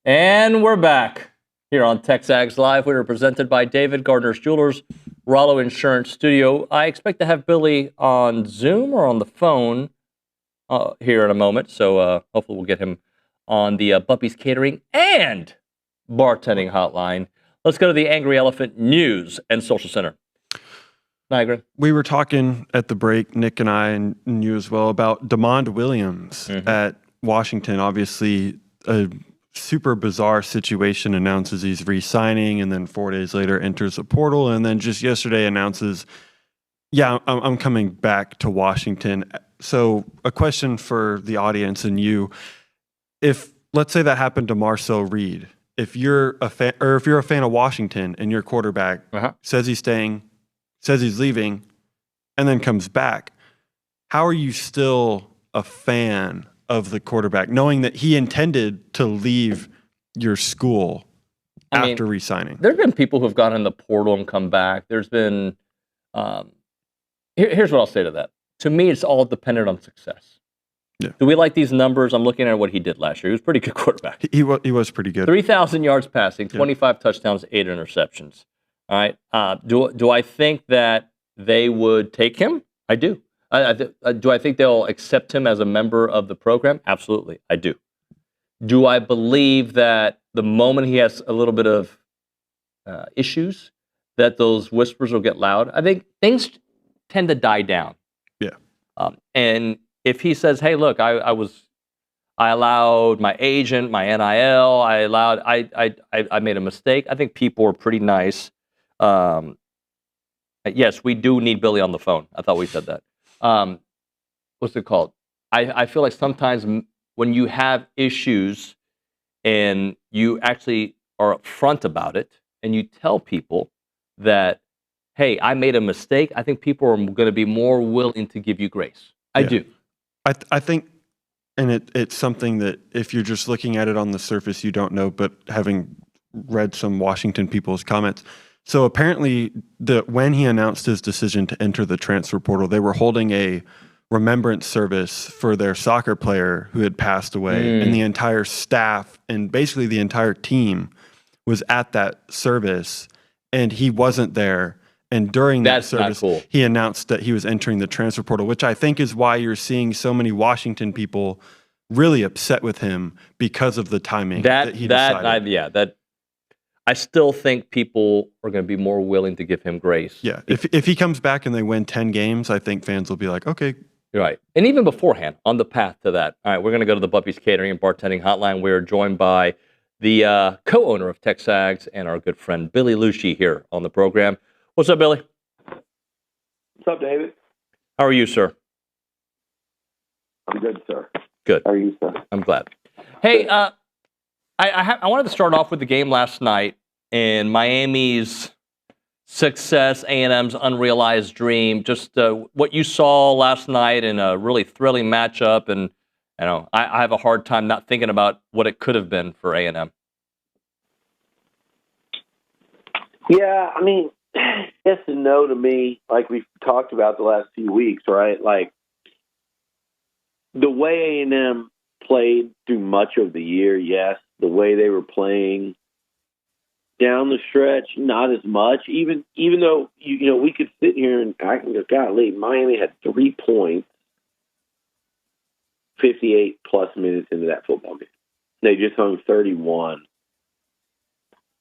Speaker 10: And we're back here on TexAgs Live. We are presented by David Gardner's Jewelers, Rollo Insurance Studio. I expect to have Billy on Zoom or on the phone here in a moment, so hopefully we'll get him on the Buppy's Catering and Bartending Hotline. Let's go to the Angry Elephant News and Social Center. Niagara.
Speaker 2: We were talking at the break, Nick and I, and you as well, about DeMond Williams at Washington. Obviously, a super bizarre situation. Announces he's re-signing, and then 4 days later enters the portal, and then just yesterday announces, yeah, I'm coming back to Washington. So a question for the audience and you, if let's say that happened to Marcel Reed, if you're a fan, or if you're a fan of Washington and your quarterback says he's staying, says he's leaving, and then comes back, how are you still a fan of the quarterback, knowing that he intended to leave your school after re-signing?
Speaker 10: There have been people who have gone in the portal and come back. There's been, here's what I'll say to that. To me, it's all dependent on success.
Speaker 2: Yeah.
Speaker 10: Do we like these numbers? I'm looking at what he did last year. He was a pretty good quarterback.
Speaker 2: He was pretty good.
Speaker 10: 3,000 yards passing, 25 touchdowns, 8 interceptions. All right. Do I think that they would take him? I do. Do I think they'll accept him as a member of the program? Absolutely, I do. Do I believe that the moment he has a little bit of issues, that those whispers will get loud? I think things tend to die down.
Speaker 2: Yeah.
Speaker 10: And if he says, "Hey, look, I allowed my agent, my NIL, I made a mistake," I think people are pretty nice. Yes, we do need Billy on the phone. I thought we said that. What's it called? I feel like sometimes when you have issues and you actually are upfront about it and you tell people that, hey, I made a mistake, I think people are going to be more willing to give you grace. I do.
Speaker 2: I think, and it's something that if you're just looking at it on the surface, you don't know, but having read some Washington people's comments. So apparently, when he announced his decision to enter the transfer portal, they were holding a remembrance service for their soccer player who had passed away, and the entire staff and basically the entire team was at that service, and he wasn't there. And during that service, he announced that he was entering the transfer portal, which I think is why you're seeing so many Washington people really upset with him because of the timing that he decided.
Speaker 10: I still think people are going to be more willing to give him grace.
Speaker 2: Yeah, if he comes back and they win 10 games, I think fans will be like, okay.
Speaker 10: Right. And even beforehand, on the path to that. All right, we're going to go to the Buppy's Catering and Bartending Hotline. We're joined by the co-owner of TexAgs and our good friend Billy Liucci here on the program. What's up, Billy?
Speaker 14: What's up, David?
Speaker 10: How are you, sir?
Speaker 14: I'm good, sir.
Speaker 10: Good.
Speaker 14: How are you, sir?
Speaker 10: I'm glad. Hey, I wanted to start off with the game last night and Miami's success, A&M's unrealized dream. Just what you saw last night in a really thrilling matchup, and I have a hard time not thinking about what it could have been for A&M.
Speaker 14: Yeah, I mean, yes and no to me. Like we've talked about the last few weeks, right? Like the way A&M played through much of the year, yes. The way they were playing down the stretch, not as much. Even though we could sit here and I can go, golly, Miami had 3 points, 58 plus minutes into that football game. They just hung 31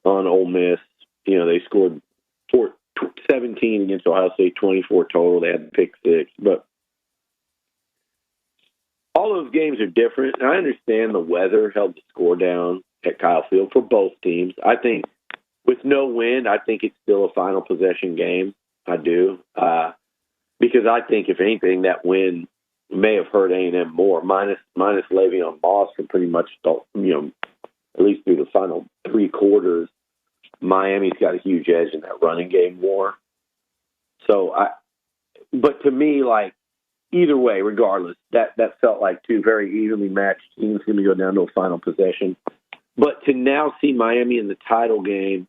Speaker 14: on Ole Miss. They scored 17 against Ohio State, 24 total. They had the pick 6, but all those games are different. And I understand the weather held the score down at Kyle Field for both teams. I think with no wind, I think it's still a final possession game. I do. Because I think, if anything, that wind may have hurt A&M more, minus Le'Veon Moss for pretty much, at least through the final 3 quarters. Miami's got a huge edge in that running game war. But to me, like, either way, regardless, that felt like 2 very evenly matched teams going to go down to a final possession. But to now see Miami in the title game,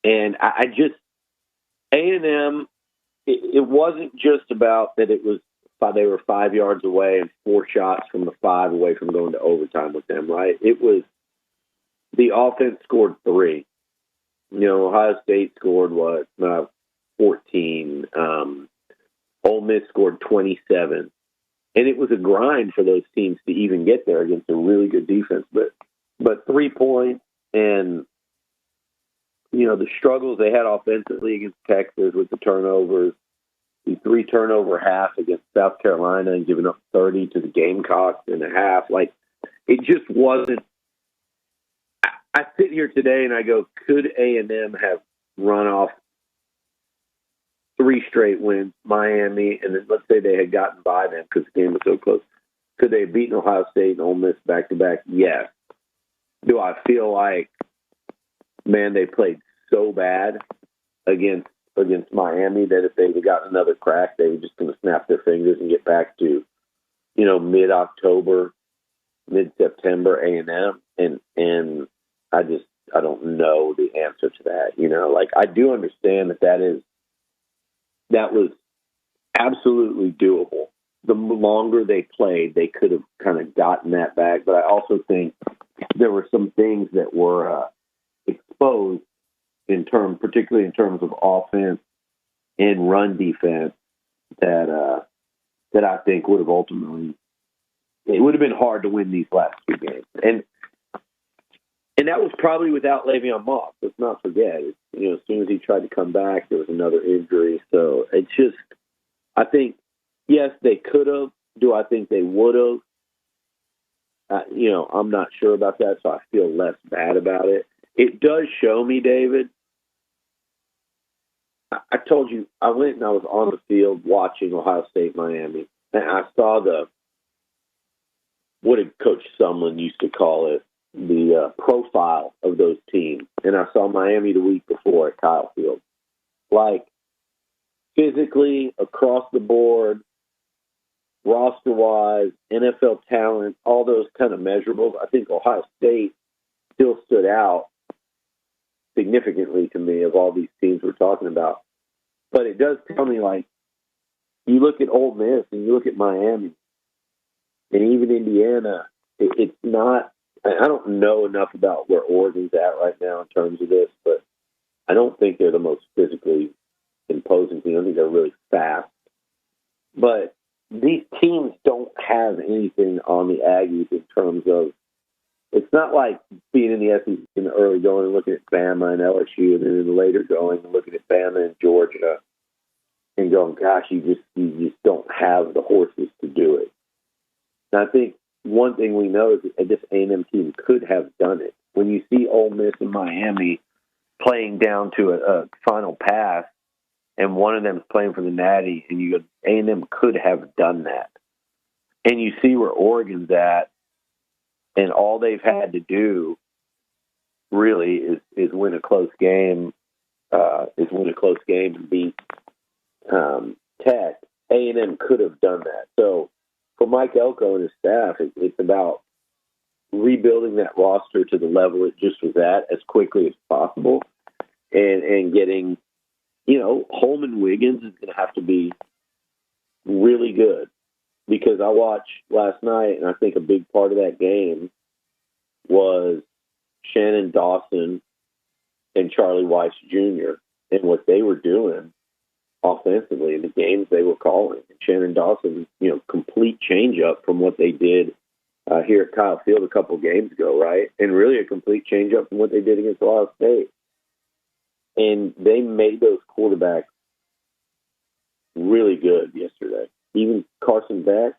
Speaker 14: and I just, A&M, it wasn't just about that it was, they were 5 yards away and 4 shots from the 5 away from going to overtime with them, right? It was the offense scored 3. Ohio State scored 14. Ole Miss scored 27. And it was a grind for those teams to even get there against a really good defense. But 3 points and, the struggles they had offensively against Texas with the turnovers, the 3 turnover half against South Carolina and giving up 30 to the Gamecocks in a half. Like, it just wasn't. I sit here today and I go, could A&M have run off 3 straight wins, Miami, and then let's say they had gotten by them because the game was so close. Could they have beaten Ohio State and Ole Miss back-to-back? Yes. Do I feel like, man, they played so bad against Miami that if they would have gotten another crack, they were just going to snap their fingers and get back to, mid-October, mid-September A&M, and I don't know the answer to that. I do understand that was absolutely doable. The longer they played, they could have kind of gotten that back. But I also think there were some things that were exposed particularly in terms of offense and run defense that I think would have ultimately, it would have been hard to win these last 2 games. And that was probably without Le'Veon Moss. Let's not forget. As soon as he tried to come back, there was another injury. So it's just, I think, yes, they could have. Do I think they would have? I'm not sure about that, so I feel less bad about it. It does show me, David. I told you, I went and I was on the field watching Ohio State, Miami, and I saw what did Coach Sumlin used to call it, the profile of those teams. And I saw Miami the week before at Kyle Field. Like, physically, across the board, roster-wise, NFL talent, all those kind of measurables, I think Ohio State still stood out significantly to me of all these teams we're talking about. But it does tell me, like, you look at Ole Miss and you look at Miami and even Indiana, it's not, I don't know enough about where Oregon's at right now in terms of this, but I don't think they're the most physically imposing team. I think they're really fast. But these teams don't have anything on the Aggies in terms of, it's not like being in the SEC in the early going and looking at Bama and LSU, and then in the later going and looking at Bama and Georgia and going, gosh, you just don't have the horses to do it. And I think one thing we know is that this A&M team could have done it. When you see Ole Miss and Miami playing down to a final pass, and one of them is playing for the Natty, and you go, A&M could have done that. And you see where Oregon's at, and all they've had to do really is win a close game, and beat Tech. A&M could have done that. So for Mike Elko and his staff, it's about rebuilding that roster to the level it just was at as quickly as possible, and getting, Holman Wiggins is going to have to be really good, because I watched last night, and I think a big part of that game was Shannon Dawson and Charlie Weiss Jr. and what they were doing offensively in the games they were calling. And Shannon Dawson, complete change up from what they did here at Kyle Field a couple games ago, right? And really a complete change up from what they did against Ohio State. And they made those quarterbacks really good yesterday. Even Carson Beck,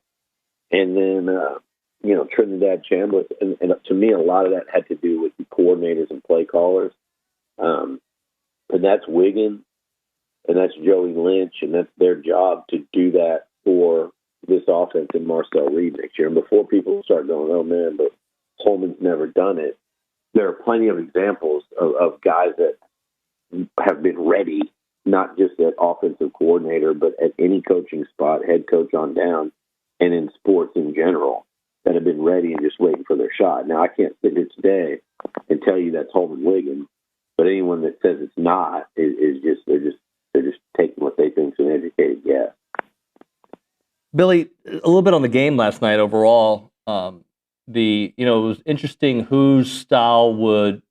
Speaker 14: and then, Trinidad Chambliss. And to me, a lot of that had to do with the coordinators and play callers. And that's Wiggins, and that's Joey Lynch, and that's their job to do that for this offense and Marcel Reed next year. And before people start going, oh, man, but Holman's never done it, there are plenty of examples of guys that have been ready, not just at offensive coordinator, but at any coaching spot, head coach on down, and in sports in general, that have been ready and just waiting for their shot. Now, I can't sit here today and tell you that's Holman Wiggins, but anyone that says it's not is just they're just taking what they think is an educated guess.
Speaker 10: Billy, a little bit on the game last night overall. it was interesting whose style would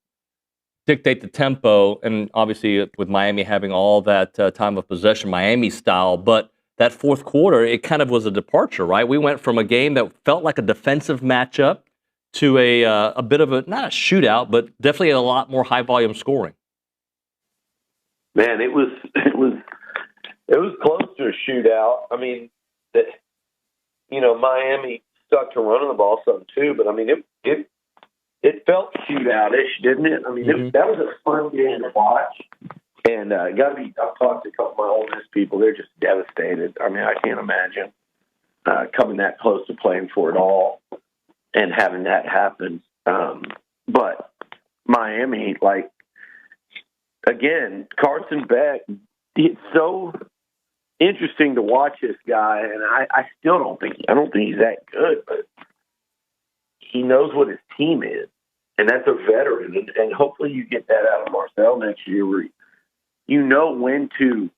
Speaker 10: dictate the tempo, and obviously with Miami having all that time of possession, Miami style, but that fourth quarter, it kind of was a departure, right? We went from a game that felt like a defensive matchup to a bit of not a shootout, but definitely a lot more high volume scoring.
Speaker 14: Man, it was close to a shootout. I mean, Miami stuck to running the ball some too, but I mean, it felt shootout-ish, didn't it? I mean, that was a fun game to watch. And I've talked to a couple of my Ole Miss people. They're just devastated. I mean, I can't imagine coming that close to playing for it all and having that happen. But Miami, again, Carson Beck, it's so interesting to watch this guy. And I still don't think he's that good, but he knows what his team is. And that's a veteran. And hopefully you get that out of Marcel next year where you know when to,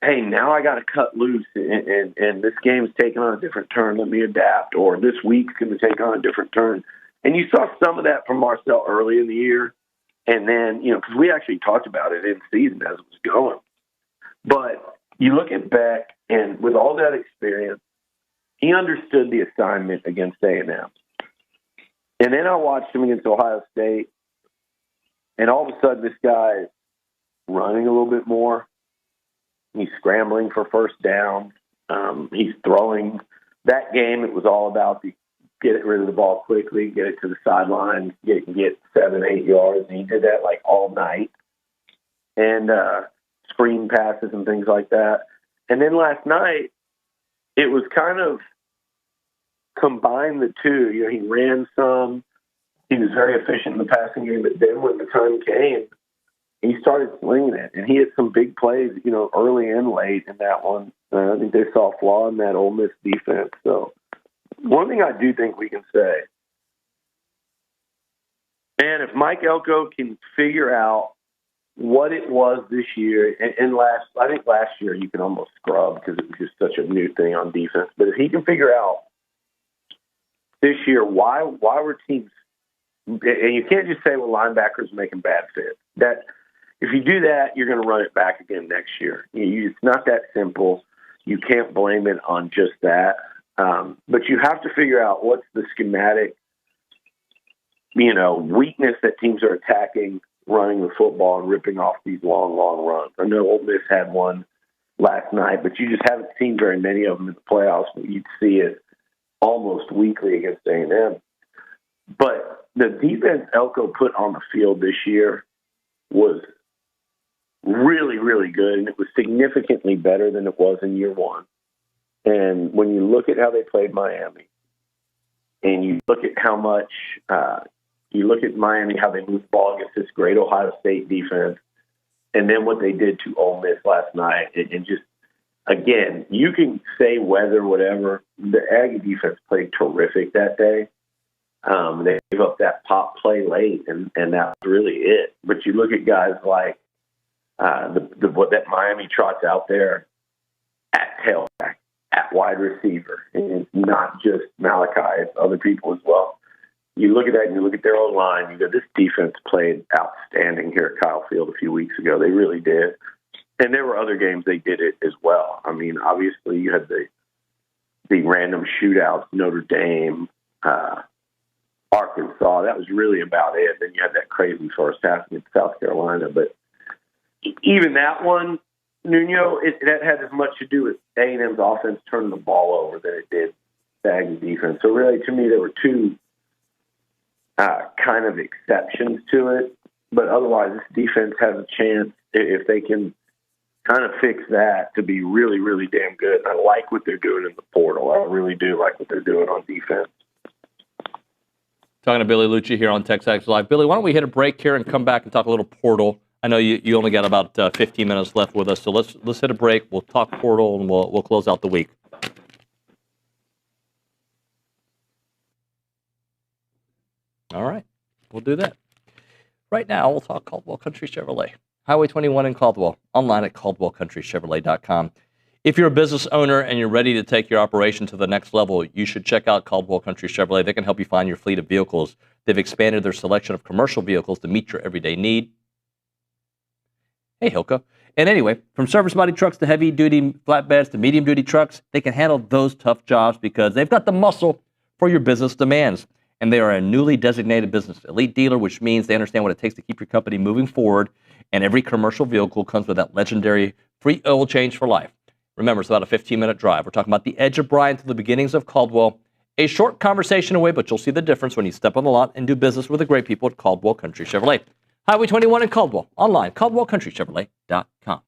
Speaker 14: hey, now I got to cut loose and this game's taking on a different turn. Let me adapt. Or this week's going to take on a different turn. And you saw some of that from Marcel early in the year. And then, because we actually talked about it in season as it was going. But you look at Beck, and with all that experience, he understood the assignment against A&M. And then I watched him against Ohio State, and all of a sudden this guy is running a little bit more. He's scrambling for first down. He's throwing. That game, it was all about get rid of the ball quickly, get it to the sideline, get 7-8 yards. And he did that all night. And screen passes and things like that. And then last night, it was kind of combine the two. He ran some. He was very efficient in the passing game, but then when the time came, he started slinging it, and he had some big plays, early and late in that one. I think they saw a flaw in that Ole Miss defense. So one thing I do think we can say, man, if Mike Elko can figure out what it was this year, and I think last year you can almost scrub because it was just such a new thing on defense. But if he can figure out this year why were teams, and you can't just say, well, linebackers making bad fits. That if you do that, you're going to run it back again next year. It's not that simple. You can't blame it on just that. But you have to figure out what's the schematic, weakness that teams are attacking, running the football and ripping off these long, long runs. I know Ole Miss had one last night, but you just haven't seen very many of them in the playoffs. But you'd see it almost weekly against A&M. But the defense Elko put on the field this year was really, really good, and it was significantly better than it was in year one. And when you look at how they played Miami, and you look at how much you look at Miami, how they moved the ball against this great Ohio State defense, and then what they did to Ole Miss last night, and just, again, you can say weather, whatever. The Aggie defense played terrific that day. They gave up that pop play late, and that was really it. But you look at guys like what that Miami trots out there at tailback, at wide receiver, and it's not just Malachi, it's other people as well. You look at that and you look at their own line, you go, this defense played outstanding here at Kyle Field a few weeks ago. They really did. And there were other games they did it as well. I mean, obviously you had the random shootouts, Notre Dame, Arkansas. That was really about it. Then you had that crazy first half against South Carolina. But even that one, Nuño, that had as much to do with A&M's offense turning the ball over than it did the Aggie defense. So really, to me, there were two kind of exceptions to it. But otherwise, this defense has a chance, if they can kind of fix that, to be really, really damn good. And I like what they're doing in the portal. I really do like what they're doing on defense.
Speaker 10: Talking to Billy Liucci here on TexAgs Live. Billy, why don't we hit a break here and come back and talk a little portal? I know you only got about 15 minutes left with us, so let's hit a break. We'll talk portal and we'll close out the week. All right, we'll do that. Right now, we'll talk Caldwell Country Chevrolet. Highway 21 in Caldwell. Online at caldwellcountrychevrolet.com. If you're a business owner and you're ready to take your operation to the next level, you should check out Caldwell Country Chevrolet. They can help you find your fleet of vehicles. They've expanded their selection of commercial vehicles to meet your everyday need. Hey, Hilka. And anyway, from service body trucks to heavy-duty flatbeds to medium-duty trucks, they can handle those tough jobs because they've got the muscle for your business demands. And they are a newly designated business elite dealer, which means they understand what it takes to keep your company moving forward. And every commercial vehicle comes with that legendary free oil change for life. Remember, it's about a 15-minute drive. We're talking about the edge of Bryan to the beginnings of Caldwell. A short conversation away, but you'll see the difference when you step on the lot and do business with the great people at Caldwell Country Chevrolet. Highway 21 in Caldwell. Online, CaldwellCountryChevrolet.com.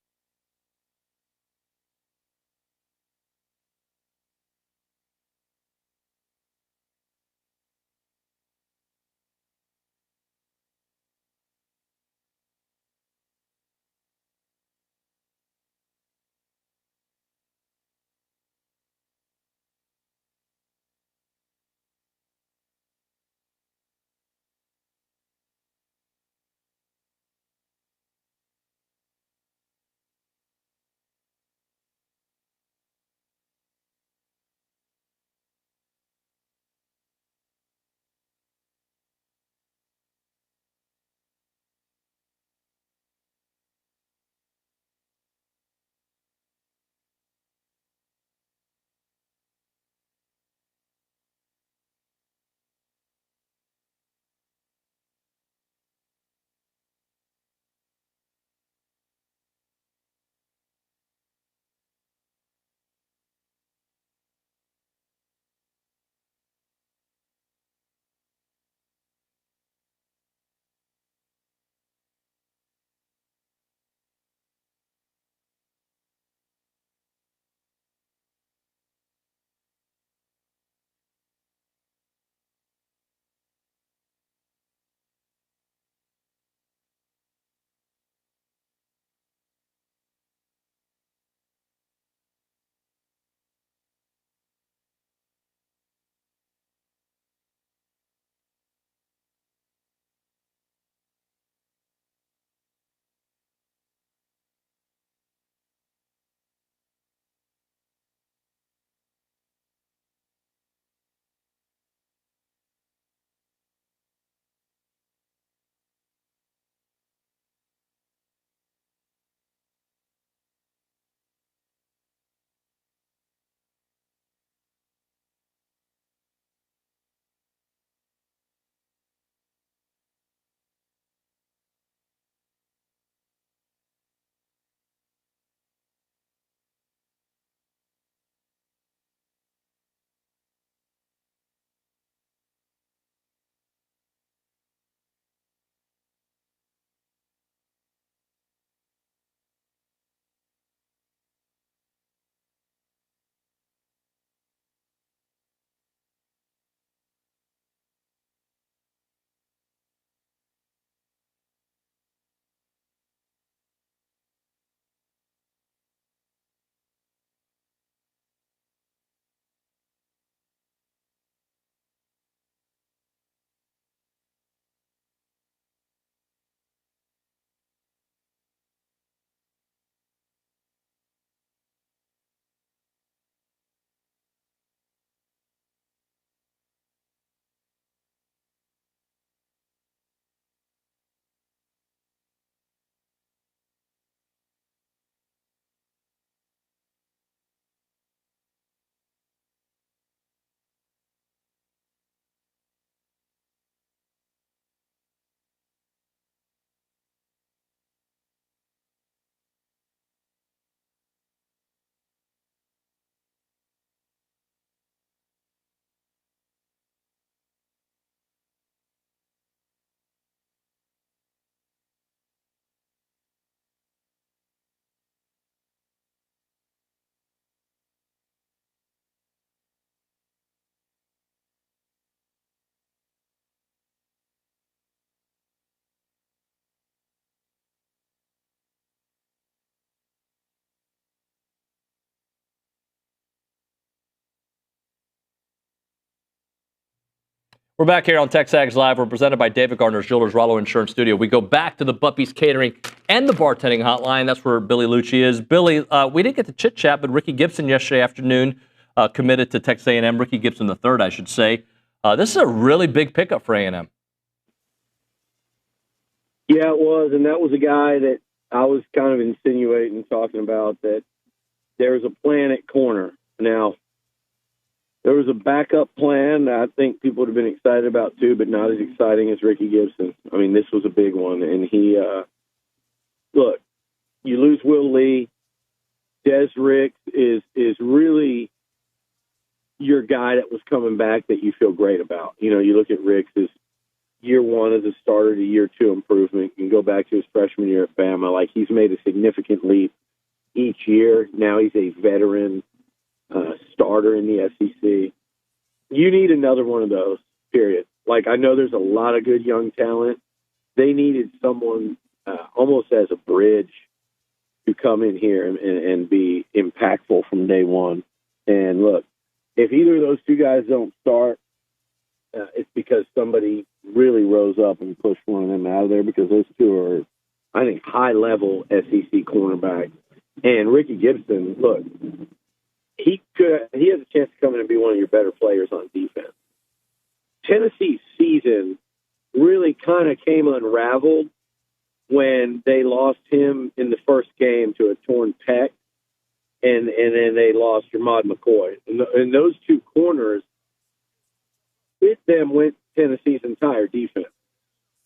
Speaker 10: We're back here on TexAgs Live. We're presented by David Gardner's Jewelers, Rollo Insurance Studio. We go back to the Buppy's Catering and the bartending hotline. That's where Billy Liucci is. Billy, we didn't get to chit-chat, but Ricky Gibson yesterday afternoon committed to Texas A&M. Ricky Gibson III, I should say. This is a really big pickup for A&M.
Speaker 14: Yeah, it was, and that was a guy that I was kind of insinuating, talking about, that there's a plan at corner. Now, there was a backup plan that I think people would have been excited about too, but not as exciting as Ricky Gibson. I mean, this was a big one. And he, look, you lose Will Lee. Des Ricks is really your guy that was coming back that you feel great about. You know, you look at Ricks as year one as a starter to year two improvement. You can go back to his freshman year at Bama. Like, he's made a significant leap each year. Now he's a veteran starter in the SEC. You need another one of those, period. Like, I know there's a lot of good young talent. They needed someone almost as a bridge to come in here and be impactful from day one. And look, if either of those two guys don't start, it's because somebody really rose up and pushed one of them out of there, because those two are, I think, high-level SEC cornerbacks. And Ricky Gibson, look, he has a chance to come in and be one of your better players on defense. Tennessee's season really kind of came unraveled when they lost him in the first game to a torn pec, and then they lost Jermod McCoy. And those two corners, with them went Tennessee's entire defense.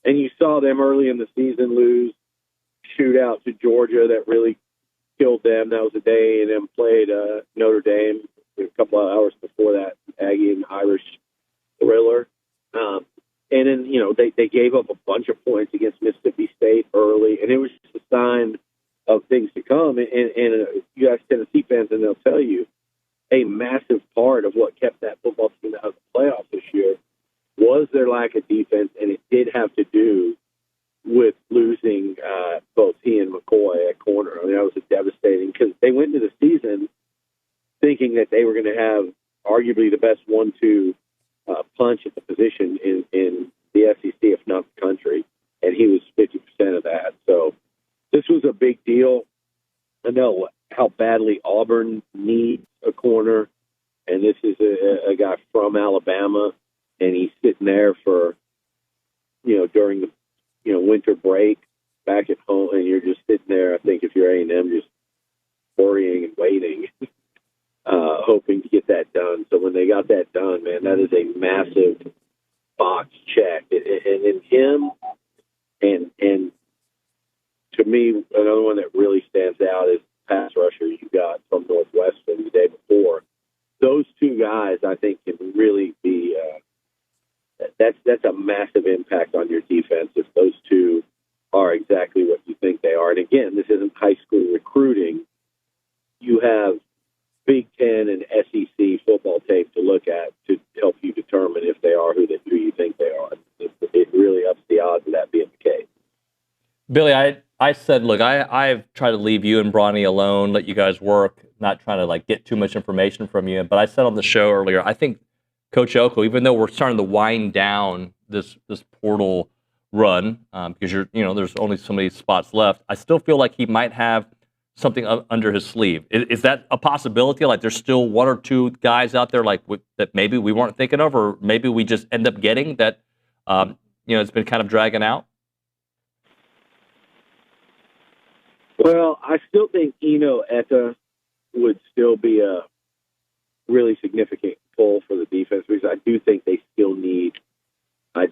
Speaker 14: And you saw them early in the season lose shootout to Georgia that really killed them. That was the day A&M played Notre Dame a couple of hours before that, Aggie and Irish thriller. And then, you know, they gave up a bunch of points against Mississippi State early, and it was just a sign of things to come. And you ask Tennessee fans, and they'll tell you, a massive part of what kept that football team out of the playoffs this year was their lack of defense, and it did have to do with losing both he and McCoy at corner. I mean, that was devastating, because they went into the season thinking that they were going to have arguably the best 1-2 punch at the position in the SEC, if not the country, and he was 50% of that. So this was a big deal. I know how badly Auburn needs a corner, and this is a guy from Alabama, and he's sitting there for, you know, during the, you know, winter break back at home, and you're just sitting there, I think, if you're A&M, just worrying and waiting, hoping to get that done. So when they got that done, man, that is a massive box check. And in him, and to me, another one that really stands out is pass rusher you got from Northwestern the day before. Those two guys, I think, can really be that's a massive impact on your defense if those two are exactly what you think they are. And again, this isn't high school recruiting. You have Big Ten and SEC football tape to look at to help you determine if they are who you think they are. It really ups the odds of that being the case.
Speaker 10: Billy, I said, look, I've tried to leave you and Bronny alone, let you guys work, not trying to like get too much information from you. But I said on the show earlier, I think Coach Oko, even though we're starting to wind down this portal run, because there's only so many spots left, I still feel like he might have something under his sleeve. Is that a possibility? Like, there's still one or two guys out there like that maybe we weren't thinking of, or maybe we just end up getting that. It's been kind of dragging out.
Speaker 14: Well, I still think Eno Etta would still be a really significant pull for the defense, because I do think they still need an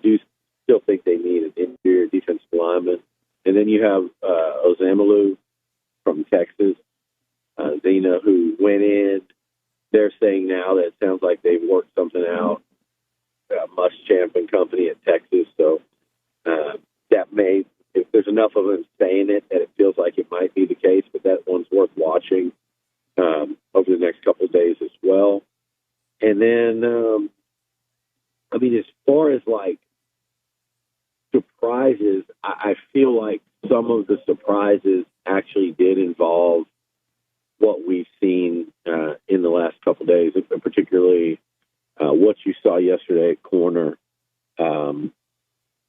Speaker 14: interior defensive lineman. And then you have Ozamalu from Texas, Zena, who went in. They're saying now that it sounds like they've worked something out, Muschamp and company at Texas. So that may, if there's enough of them saying it, that it feels like it might be the case, but that one's worth watching over the next couple of days as well. And then, as far as like surprises, I feel like some of the surprises actually did involve what we've seen in the last couple of days, particularly what you saw yesterday at corner And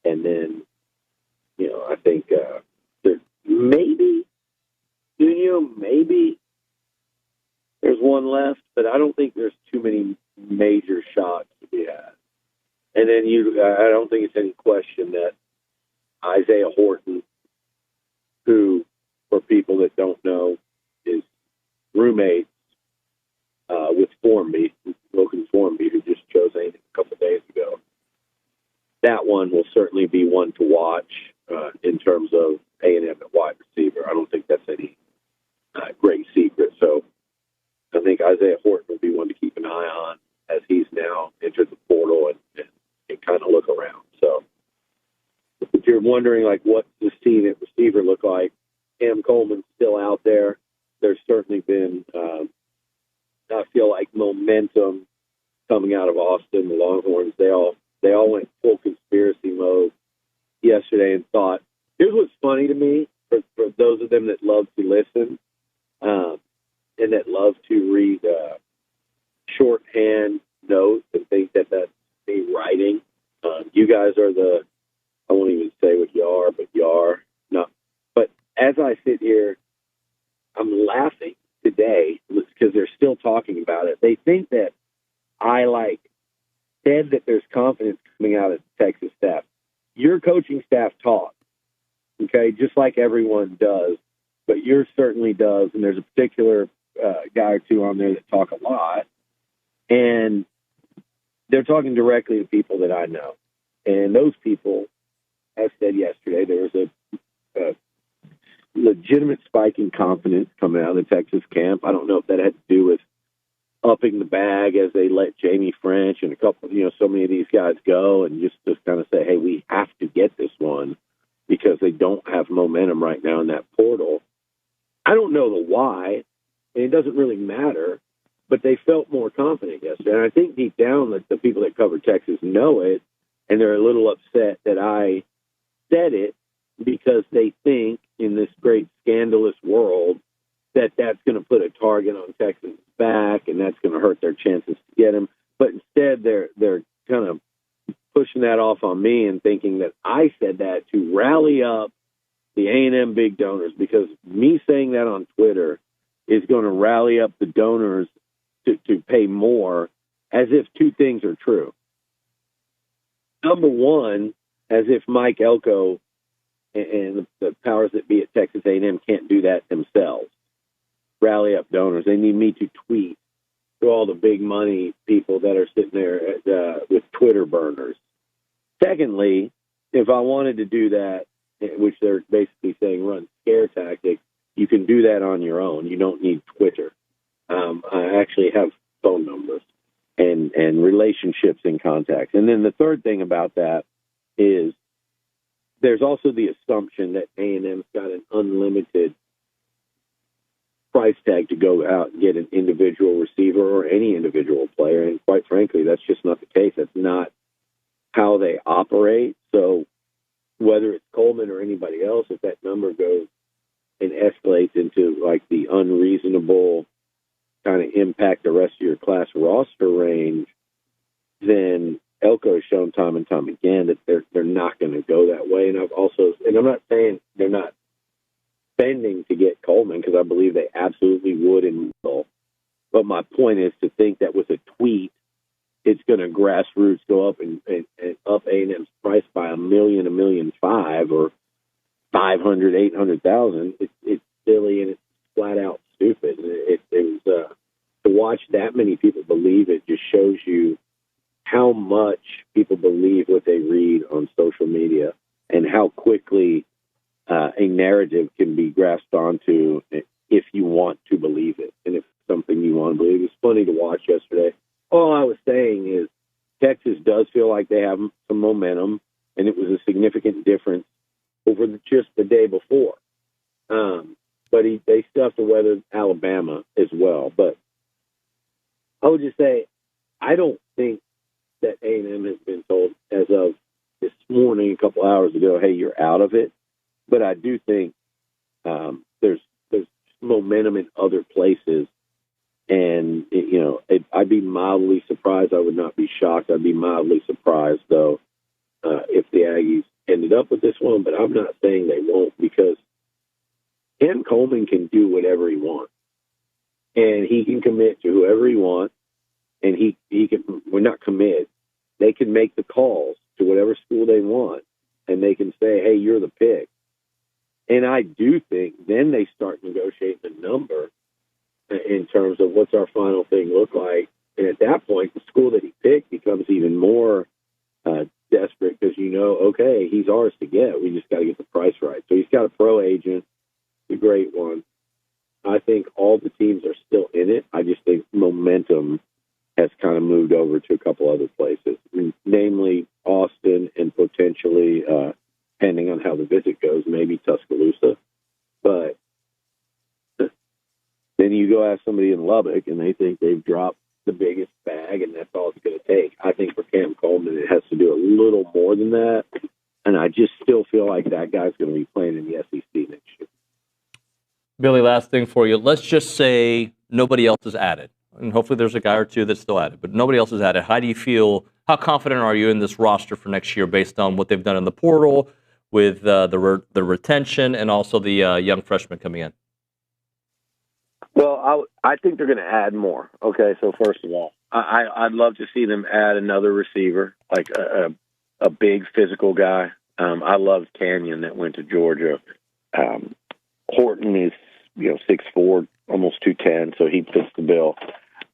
Speaker 14: then, I think there maybe Nuño, maybe there's one left, but I don't think there's too many major shots to be had. And then I don't think it's any question that Isaiah Horton, who, for people that don't know, is roommates with Formby, Logan Formby, who just chose A&M a couple of days ago. That one will certainly be one to watch in terms of A&M at wide receiver. I don't think that's any great secret. So I think Isaiah Horton will be one to keep an eye on as he's now entered the portal and kind of look around. So if you're wondering, what does this team at receiver look like, Cam Coleman's still out there. There's certainly been, I feel like, momentum coming out of Austin. The Longhorns, they all went full conspiracy mode yesterday and thought, here's what's funny to me, for those of them that love to listen and that love to read shorthand notes and think that that's me writing. You guys are I won't even say what you are, but you are not. But as I sit here, I'm laughing today because they're still talking about it. They think that I said that there's confidence coming out of the Texas staff. Your coaching staff talks, okay, just like everyone does, but yours certainly does. And there's a particular guy or two on there that talk a lot, and they're talking directly to people that I know. And those people, as said yesterday, there was a legitimate spike in confidence coming out of the Texas camp. I don't know if that had to do with upping the bag as they let Jamie French and a couple, so many of these guys go, and just kind of say, hey, we have to get this one because they don't have momentum right now in that portal. I don't know the why, and it doesn't really matter, but they felt more confident yesterday. And I think deep down that the people that cover Texas know it, and they're a little upset that I said it because they think in this great scandalous world that that's going to put a target on Texas' back and that's going to hurt their chances to get him. But instead, they're kind of pushing that off on me and thinking that I said that to rally up the A&M big donors, because me saying that on Twitter is going to rally up the donors to pay more, as if two things are true. Number one, as if Mike Elko and the powers that be at Texas A&M can't do that themselves. Rally up donors. They need me to tweet to all the big money people that are sitting there with Twitter burners. Secondly, if I wanted to do that, which they're basically saying run scare tactics, you can do that on your own. You don't need Twitter. I actually have phone numbers and relationships and contacts. And then the third thing about that is there's also the assumption that A&M's got an unlimited price tag to go out and get an individual receiver or any individual player. And quite frankly, that's just not the case. That's not how they operate. So whether it's Coleman or anybody else, if that number goes and escalates into the unreasonable kind of impact the rest of your class roster range, then Elko has shown time and time again that they're not going to go that way. And I'm not saying they're not spending to get Coleman, because I believe they absolutely would and will. But my point is to think that with a tweet, it's going to grassroots go up and up A&M's price by $1 million, $1.5 million, or 500, 800,000. It's silly and it's flat out stupid. It was to watch that many people believe it just shows you how much people believe what they read on social media and how quickly a narrative can be grasped onto if you want to believe it. And if it's something you want to believe, it's funny to watch yesterday. All I was saying is Texas does feel like they have some momentum, and it was a significant difference over just the day before. But they still have to weather Alabama as well. But I would just say I don't think that A&M has been told as of this morning, a couple hours ago, hey, you're out of it. But I do think there's momentum in other places. And, I'd be mildly surprised. I would not be shocked. I'd be mildly surprised, though, if the Aggies ended up with this one, but I'm not saying they won't, because Ken Coleman can do whatever he wants, and he can commit to whoever he wants, and he can. We're not commit. They can make the calls to whatever school they want, and they can say, "Hey, you're the pick." And I do think then they start negotiating the number in terms of what's our final thing look like. And at that point, the school that he picked becomes even more desperate, because okay, he's ours to get. We just got to get the price right. So he's got a pro agent, a great one. I think all the teams are still in it. I just think momentum has kind of moved over to a couple other places, namely Austin and potentially, depending on how the visit goes, maybe Tuscaloosa. But then you go ask somebody in Lubbock, and they think they've dropped the biggest bag, and that's all it's going to take. I think for Cam Coleman, it has to do a little more than that, and I just still feel like that guy's going to be playing in the SEC next year.
Speaker 10: Billy, last thing for you. Let's just say nobody else is added, and hopefully there's a guy or two that's still added, but nobody else is added. How do you feel? How confident are you in this roster for next year based on what they've done in the portal with the retention and also the young freshmen coming in?
Speaker 14: Well, I think they're going to add more. Okay, so first of all, I'd love to see them add another receiver, like a big physical guy. I loved Canyon that went to Georgia. Horton is 6'4", almost 210, so he fits the bill.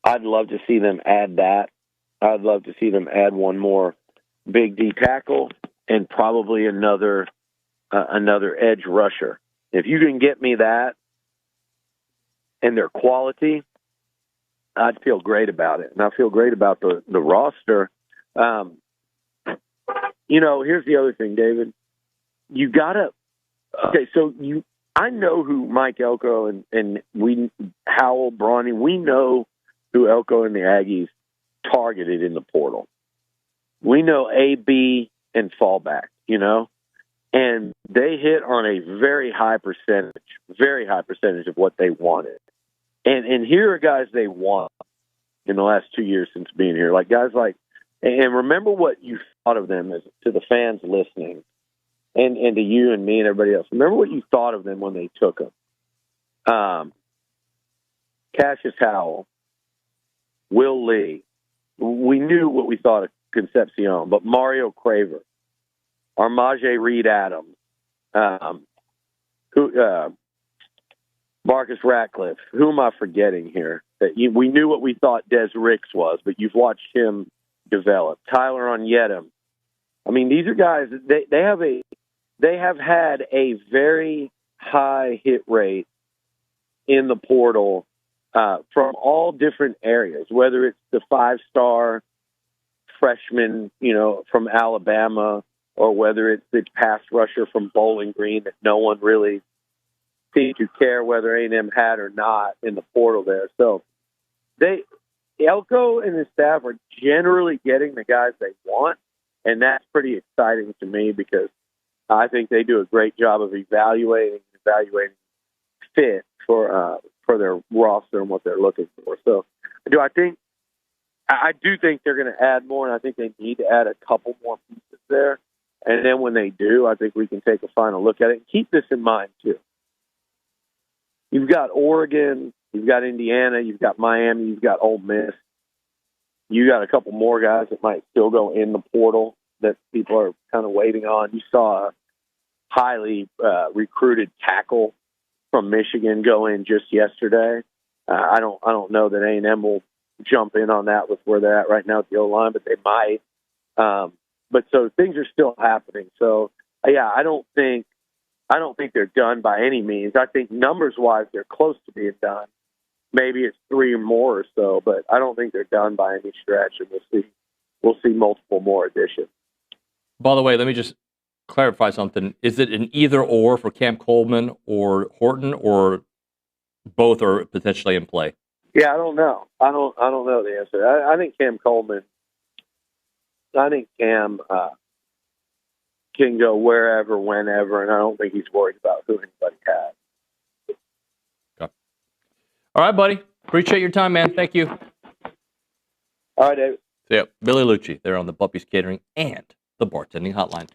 Speaker 14: I'd love to see them add that. I'd love to see them add one more big D tackle and probably another edge rusher. If you can get me that and their quality, I'd feel great about it. And I feel great about the roster. Here's the other thing, David. You gotta. Okay, so I know who Mike Elko and Howell, Brawny. We know who Elko and the Aggies targeted in the portal. We know AB and fallback. And they hit on a very high percentage of what they wanted. And here are guys they want in the last 2 years since being here. Like guys like, and remember what you thought of them as to the fans listening, and to you and me and everybody else. Remember what you thought of them when they took them. Cassius Howell, Will Lee. We knew what we thought of Concepcion, but Mario Craver, Armaje Reed-Adams, Marcus Ratcliffe. Who am I forgetting here? We knew what we thought Des Ricks was, but you've watched him develop. Tyler Onyedem. I mean, these are guys. They have had a very high hit rate in the portal from all different areas, whether it's the 5-star freshman, from Alabama, or whether it's the pass rusher from Bowling Green that no one really seemed to care whether A&M had or not in the portal there. So Elko and his staff are generally getting the guys they want, and that's pretty exciting to me because I think they do a great job of evaluating fit for their roster and what they're looking for. So I do think they're going to add more, and I think they need to add a couple more pieces there. And then when they do, I think we can take a final look at it. And keep this in mind, too. You've got Oregon, you've got Indiana, you've got Miami, you've got Ole Miss. You got a couple more guys that might still go in the portal that people are kind of waiting on. You saw a highly recruited tackle from Michigan go in just yesterday. I don't know that A&M will jump in on that with where they're at right now at the O-line, but they might. But so things are still happening. So yeah, I don't think they're done by any means. I think numbers-wise, they're close to being done. Maybe it's 3 or more or so, but I don't think they're done by any stretch, and we'll see multiple more additions.
Speaker 10: By the way, let me just clarify something. Is it an either-or for Cam Coleman or Horton, or both are potentially in play?
Speaker 14: Yeah, I don't know. I don't know the answer. I think Cam Coleman. I think Cam can go wherever, whenever, and I don't think he's worried about who anybody has.
Speaker 10: Okay. All right, buddy. Appreciate your time, man. Thank you.
Speaker 14: All right, David.
Speaker 10: So, yeah, Billy Liucci there on the Buppies Catering and the bartending hotline.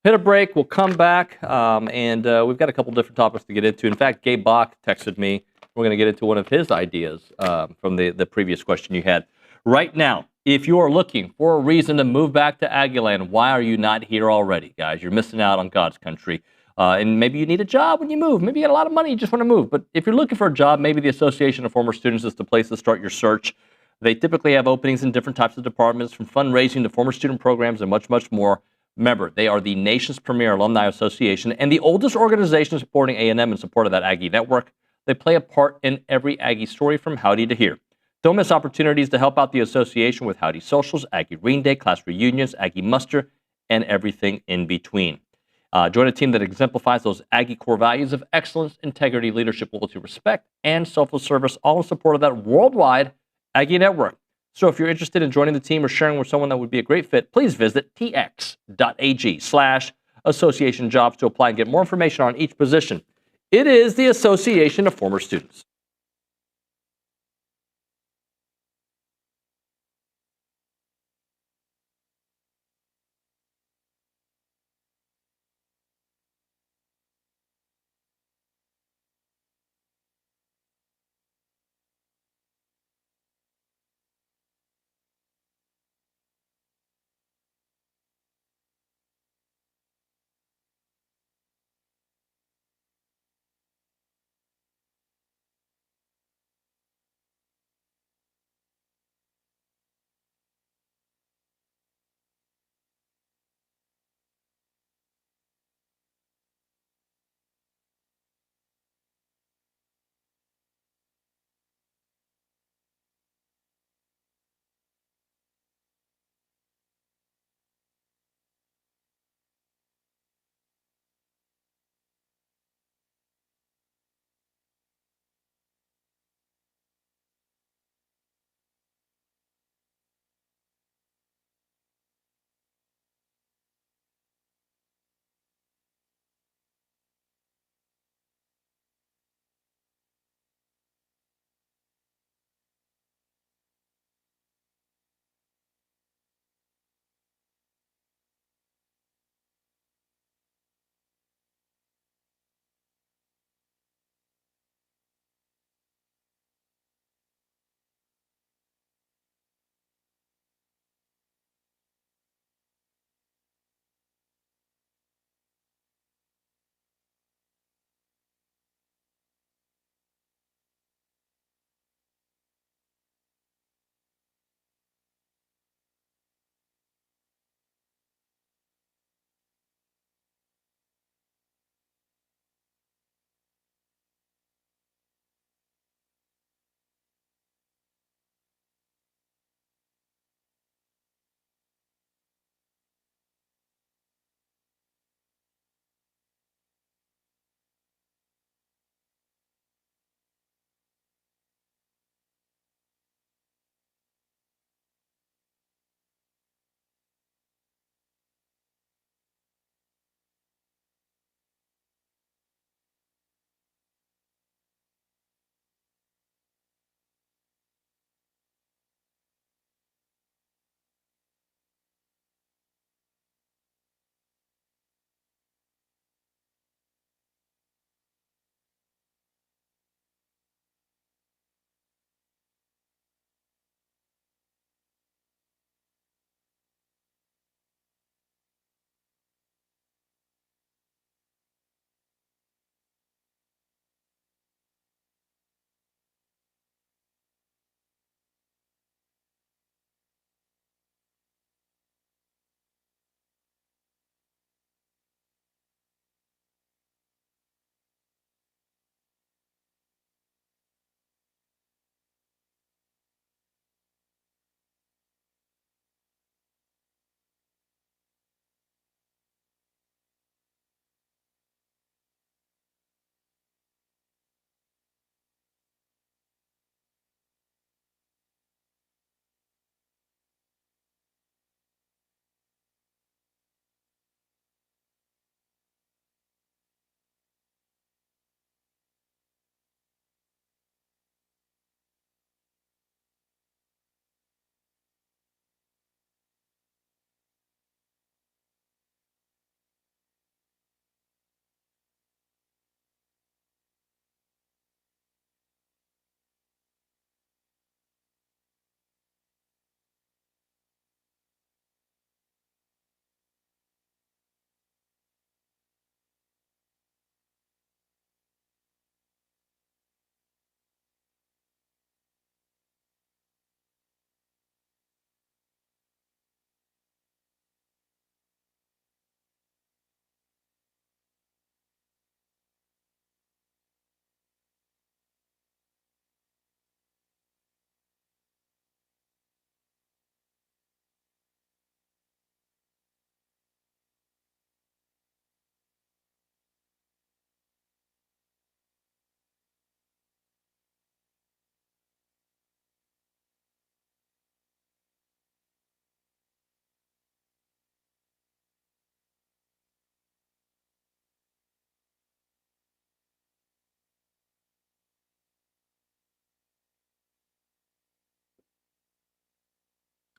Speaker 10: Hit a break. We'll come back, and we've got a couple different topics to get into. In fact, Gabe Bach texted me. We're going to get into one of his ideas from the previous question you had. Right now, if you are looking for a reason to move back to Aggieland, why are you not here already, guys? You're missing out on God's country. And maybe you need a job when you move. Maybe you got a lot of money, you just want to move. But if you're looking for a job, maybe the Association of Former Students is the place to start your search. They typically have openings in different types of departments, from fundraising to former student programs and much, much more. Remember, they are the nation's premier alumni association and the oldest organization supporting A&M in support of that Aggie network. They play a part in every Aggie story from Howdy to here. Don't miss opportunities to help out the association with Howdy Socials, Aggie Reading Day, class reunions, Aggie Muster, and everything in between. Join a team that exemplifies those Aggie core values of excellence, integrity, leadership, loyalty, respect, and selfless service, all in support of that worldwide Aggie network. So if you're interested in joining the team or sharing with someone that would be a great fit, please visit tx.ag/association jobs to apply and get more information on each position. It is the Association of Former Students.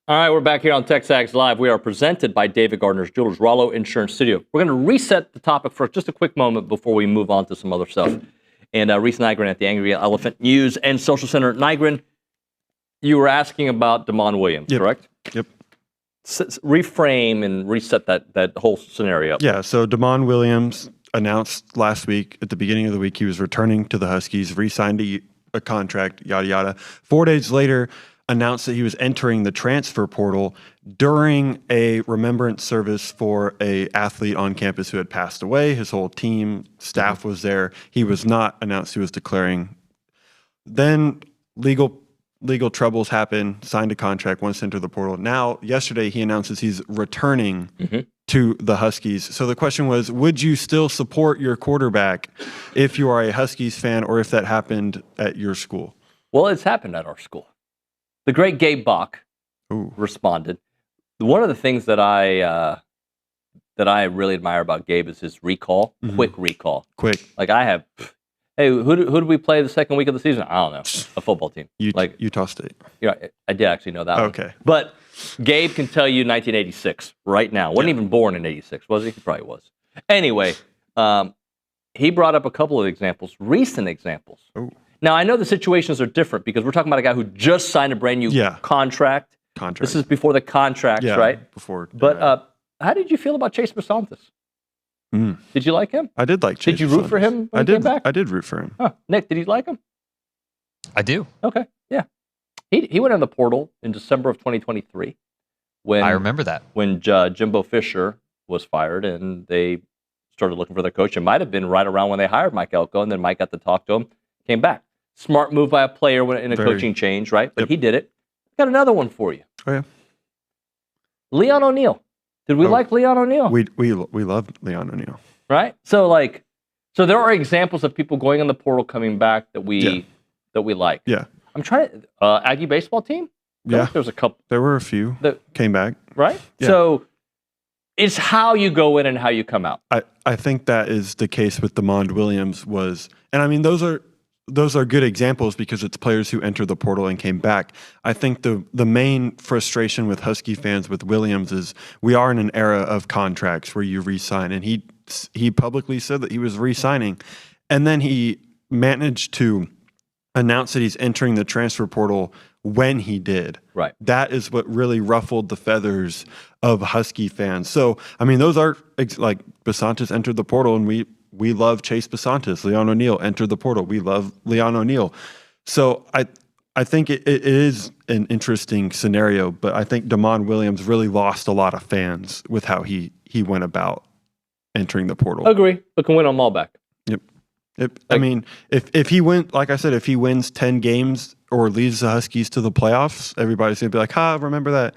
Speaker 10: All right, we're back here on TexAgs Live. We are presented by David Gardner's Jewelers, Rollo Insurance Studio. We're going to reset the topic for just a quick moment before we move on to some other stuff. And Reese Nygren at the Angry Elephant News and Social Center. Nygren, you were asking about Damon Williams, correct?
Speaker 2: Yep.
Speaker 10: Reframe and reset that whole scenario.
Speaker 2: Yeah, so Damon Williams announced last week, at the beginning of the week, he was returning to the Huskies, re-signed a contract, yada, yada. 4 days later, announced that he was entering the transfer portal during a remembrance service for a athlete on campus who had passed away. His whole team, staff was there. He was not announced he was declaring. Then legal troubles happened, signed a contract, wants to enter the portal. Now, yesterday, he announces he's returning to the Huskies. So the question was, would you still support your quarterback if you are a Huskies fan or if that happened at your school?
Speaker 10: Well, it's happened at our school. The great Gabe Bach responded. One of the things that I really admire about Gabe is his recall, quick recall.
Speaker 2: Quick.
Speaker 10: Like I have, hey, who did we play the second week of the season? I don't know. A football team.
Speaker 2: Utah State.
Speaker 10: Yeah, I did actually know that one.
Speaker 2: Okay.
Speaker 10: But Gabe can tell you 1986 right now. Wasn't even born in 86, was he? He probably was. Anyway, he brought up a couple of examples, recent examples.
Speaker 2: Oh.
Speaker 10: Now, I know the situations are different because we're talking about a guy who just signed a brand new contract. This is before the contracts, right?
Speaker 2: Before.
Speaker 10: But how did you feel about Chase Basantis? Did you like him?
Speaker 2: I did like Chase.
Speaker 10: Did you root for him when he came back?
Speaker 2: I did root for him.
Speaker 10: Huh. Nick, did you like him?
Speaker 5: I do.
Speaker 10: Okay, yeah. He went in the portal in December of 2023. When
Speaker 5: I remember that.
Speaker 10: When Jimbo Fisher was fired and they started looking for their coach. It might have been right around when they hired Mike Elko, and then Mike got to talk to him, came back. Smart move by a player in a coaching change, right? But he did it. Got another one for you.
Speaker 2: Oh, yeah.
Speaker 10: Leon O'Neal. Did we like Leon O'Neal?
Speaker 2: We loved Leon O'Neal.
Speaker 10: Right? So there are examples of people going in the portal coming back that we like.
Speaker 2: Yeah.
Speaker 10: I'm trying to Aggie baseball team?
Speaker 2: Yeah.
Speaker 10: There's a couple.
Speaker 2: There were a few that came back.
Speaker 10: Right?
Speaker 2: Yeah.
Speaker 10: So it's how you go in and how you come out.
Speaker 2: I think that is the case with Damon Williams and I mean those are good examples because it's players who entered the portal and came back. I think the main frustration with Husky fans with Williams is we are in an era of contracts where you re-sign, and he publicly said that he was re-signing, and then he managed to announce that he's entering the transfer portal when he did.
Speaker 10: Right.
Speaker 2: That is what really ruffled the feathers of Husky fans. So, I mean, those are like Basantis entered the portal, and we love Chase Basantis. Leon O'Neal entered the portal. We love Leon O'Neal. So I think it is an interesting scenario, but I think Damon Williams really lost a lot of fans with how he went about entering the portal.
Speaker 10: Agree, but can win them all back.
Speaker 2: Yep. I mean, if he if he wins 10 games or leads the Huskies to the playoffs, everybody's going to be like, remember that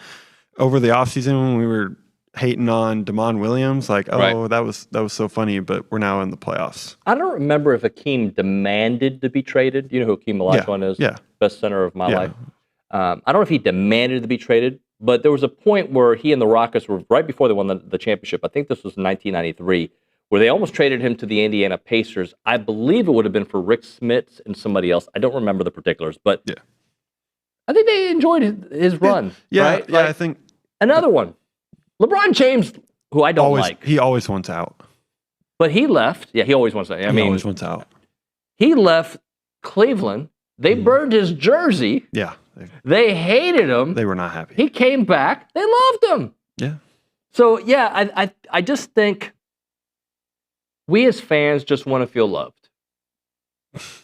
Speaker 2: over the offseason when we were hating on Damon Williams? Like, that was so funny, but we're now in the playoffs.
Speaker 10: I don't remember if Akeem demanded to be traded. You know who Akeem Olajuwon is?
Speaker 2: Yeah.
Speaker 10: Best center of my life. I don't know if he demanded to be traded, but there was a point where he and the Rockets were right before they won the championship. I think this was 1993. Where they almost traded him to the Indiana Pacers. I believe it would have been for Rick Smits and somebody else. I don't remember the particulars, but I think they enjoyed his run.
Speaker 2: Yeah,
Speaker 10: right?
Speaker 2: I think
Speaker 10: another one. LeBron James, who I don't like.
Speaker 2: He always wants out.
Speaker 10: But he left. Yeah, he always wants out.
Speaker 2: He always wants out.
Speaker 10: He left Cleveland. They burned his jersey.
Speaker 2: Yeah.
Speaker 10: They hated him.
Speaker 2: They were not happy.
Speaker 10: He came back. They loved him.
Speaker 2: Yeah.
Speaker 10: So, yeah, I just think we as fans just want to feel loved.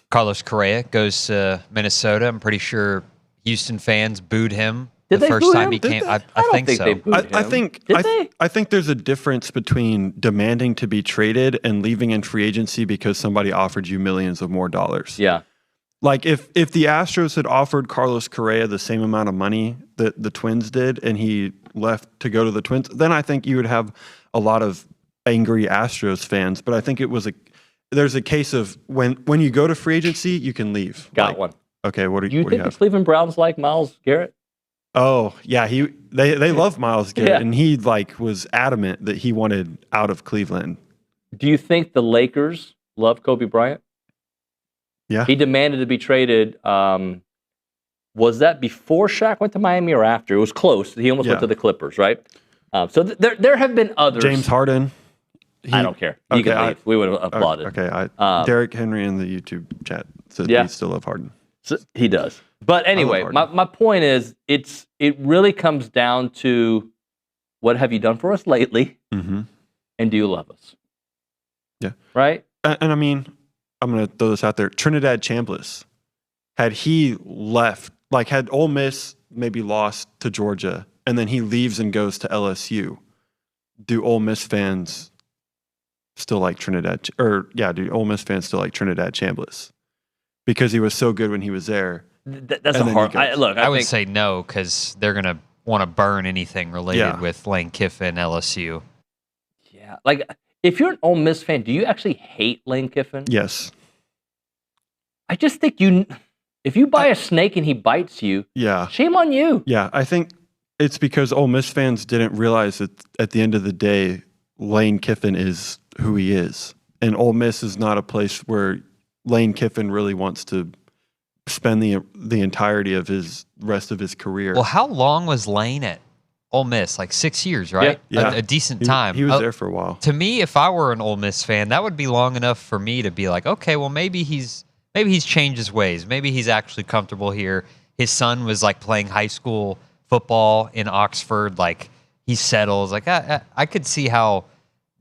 Speaker 5: Carlos Correa goes to Minnesota. I'm pretty sure Houston fans booed him
Speaker 10: Did
Speaker 5: the
Speaker 10: they
Speaker 5: first
Speaker 10: boo
Speaker 5: time
Speaker 10: him?
Speaker 5: he came. I
Speaker 10: don't
Speaker 5: think
Speaker 10: think
Speaker 5: so.
Speaker 10: they booed him.
Speaker 2: I think there's a difference between demanding to be traded and leaving in free agency because somebody offered you millions of more dollars.
Speaker 10: Yeah.
Speaker 2: Like if the Astros had offered Carlos Correa the same amount of money that the Twins did and he left to go to the Twins, then I think you would have a lot of angry Astros fans. But I think there's a case of when you go to free agency, you can leave.
Speaker 10: Got one.
Speaker 2: Okay, what do
Speaker 10: You
Speaker 2: you
Speaker 10: think
Speaker 2: have?
Speaker 10: the Cleveland Browns like Myles Garrett?
Speaker 2: Oh, yeah, they love Myles Garrett, and he was adamant that he wanted out of Cleveland.
Speaker 10: Do you think the Lakers love Kobe Bryant?
Speaker 2: Yeah.
Speaker 10: He demanded to be traded Was that before Shaq went to Miami or after? It was close. He almost went to the Clippers, right? So there have been others.
Speaker 2: James Harden.
Speaker 10: I don't care. You can leave. We would have applauded.
Speaker 2: Okay. Derrick Henry in the YouTube chat said he still love Harden.
Speaker 10: So he does. But anyway, my point is, it really comes down to what have you done for us lately, and do you love us?
Speaker 2: Yeah.
Speaker 10: Right?
Speaker 2: And I mean, I'm going to throw this out there. Trinidad Chambliss, had he left, like had Ole Miss maybe lost to Georgia, and then he leaves and goes to LSU, do Ole Miss fans still like Trinidad? Do Ole Miss fans still like Trinidad Chambliss? Because he was so good when he was there.
Speaker 10: That's a hard.
Speaker 5: I would say no, because they're gonna want to burn anything related with Lane Kiffin, LSU.
Speaker 10: Yeah, like if you're an Ole Miss fan, do you actually hate Lane Kiffin?
Speaker 2: Yes.
Speaker 10: I just think if you buy a snake and he bites you, shame on you.
Speaker 2: Yeah, I think it's because Ole Miss fans didn't realize that at the end of the day, Lane Kiffin is who he is, and Ole Miss is not a place where Lane Kiffin really wants to spend the entirety of his rest of his career.
Speaker 5: Well, how long was Lane at Ole Miss? Like 6 years, right?
Speaker 2: Yeah.
Speaker 5: A decent time.
Speaker 2: He was there for a while.
Speaker 5: To me, if I were an Ole Miss fan, that would be long enough for me to be like, okay, well maybe he's changed his ways. Maybe he's actually comfortable here. His son was like playing high school football in Oxford. Like he settles. Like I could see how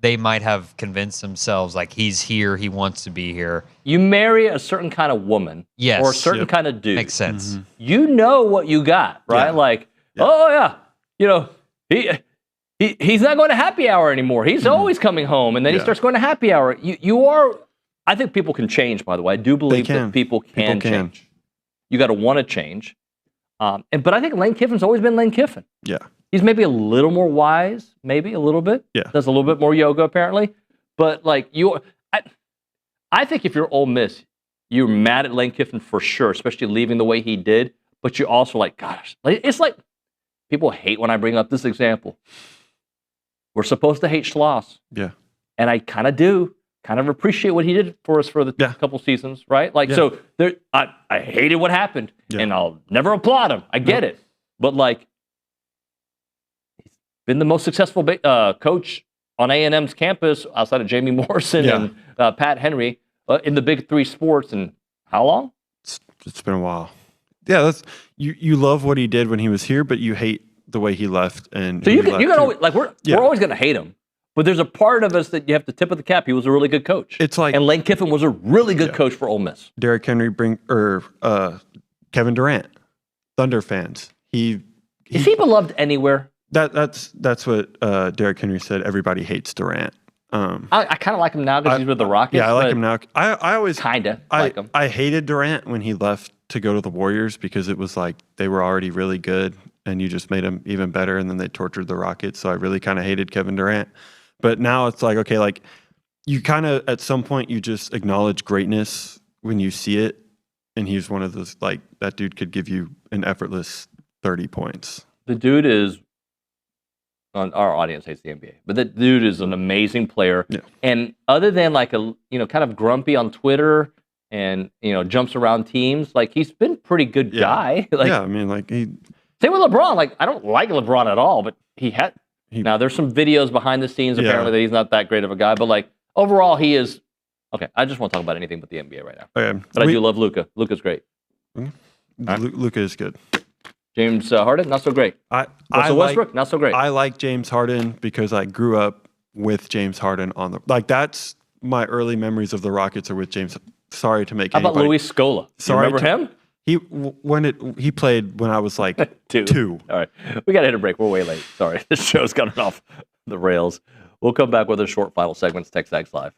Speaker 5: they might have convinced themselves like he's here, he wants to be here.
Speaker 10: You marry a certain kind of woman, or a certain kind of dude.
Speaker 5: Makes sense.
Speaker 10: You know what you got, right? Like, oh yeah, you know, he's not going to happy hour anymore. He's always coming home, and then he starts going to happy hour. You are. I think people can change. By the way, I do believe that people can change. You got to want to change. But I think Lane Kiffin's always been Lane Kiffin.
Speaker 2: Yeah.
Speaker 10: He's maybe a little more wise, maybe a little bit.
Speaker 2: Yeah.
Speaker 10: Does a little bit more yoga, apparently. But, like, I think if you're Ole Miss, you're mad at Lane Kiffin for sure, especially leaving the way he did. But you're also like, gosh, it's like people hate when I bring up this example. We're supposed to hate Schloss.
Speaker 2: Yeah.
Speaker 10: And I kind of do. Kind of appreciate what he did for us for the couple seasons, right? Like, so there, I hated what happened, and I'll never applaud him. I get it. But, like, been the most successful coach on A&M's campus outside of Jamie Morrison and Pat Henry in the big three sports. And how long?
Speaker 2: It's been a while. Yeah, that's you love what he did when he was here, but you hate the way he left. And
Speaker 10: so you can always, like, we're always going to hate him, but there's a part of us that you have to tip of the cap. He was a really good coach.
Speaker 2: It's like,
Speaker 10: and Lane Kiffin was a really good coach for Ole Miss.
Speaker 2: Derrick Henry Kevin Durant, Thunder fans. Is
Speaker 10: he beloved anywhere?
Speaker 2: That's what Derrick Henry said. Everybody hates Durant.
Speaker 10: I kind of like him now because he's with the Rockets.
Speaker 2: Yeah, I like him now. I always
Speaker 10: kind of like him.
Speaker 2: I hated Durant when he left to go to the Warriors because it was like they were already really good and you just made them even better, and then they tortured the Rockets. So I really kind of hated Kevin Durant. But now it's like, okay, like you kind of at some point you just acknowledge greatness when you see it, and he's one of those, like, that dude could give you an effortless 30 points.
Speaker 10: The dude is. Our audience hates the NBA, but that dude is an amazing player.
Speaker 2: Yeah.
Speaker 10: And other than like kind of grumpy on Twitter and jumps around teams, like he's been a pretty good guy. Like,
Speaker 2: I mean, like
Speaker 10: same with LeBron. Like I don't like LeBron at all, but now there's some videos behind the scenes apparently that he's not that great of a guy, but like overall he is okay. I just won't talk about anything but the NBA right now.
Speaker 2: Okay.
Speaker 10: But I do love Luka. Luka's great.
Speaker 2: Luka is good.
Speaker 10: James Harden, not so great. Russell Westbrook, not so great.
Speaker 2: I like James Harden because I grew up with James Harden on the that's my early memories of the Rockets are with James. Sorry to make.
Speaker 10: How about Luis Scola?
Speaker 2: Sorry,
Speaker 10: you remember
Speaker 2: him? He played when I was like two.
Speaker 10: All right, we got to hit a break. We're way late. Sorry, this show's gotten off the rails. We'll come back with a short final segments. TexAgs Live.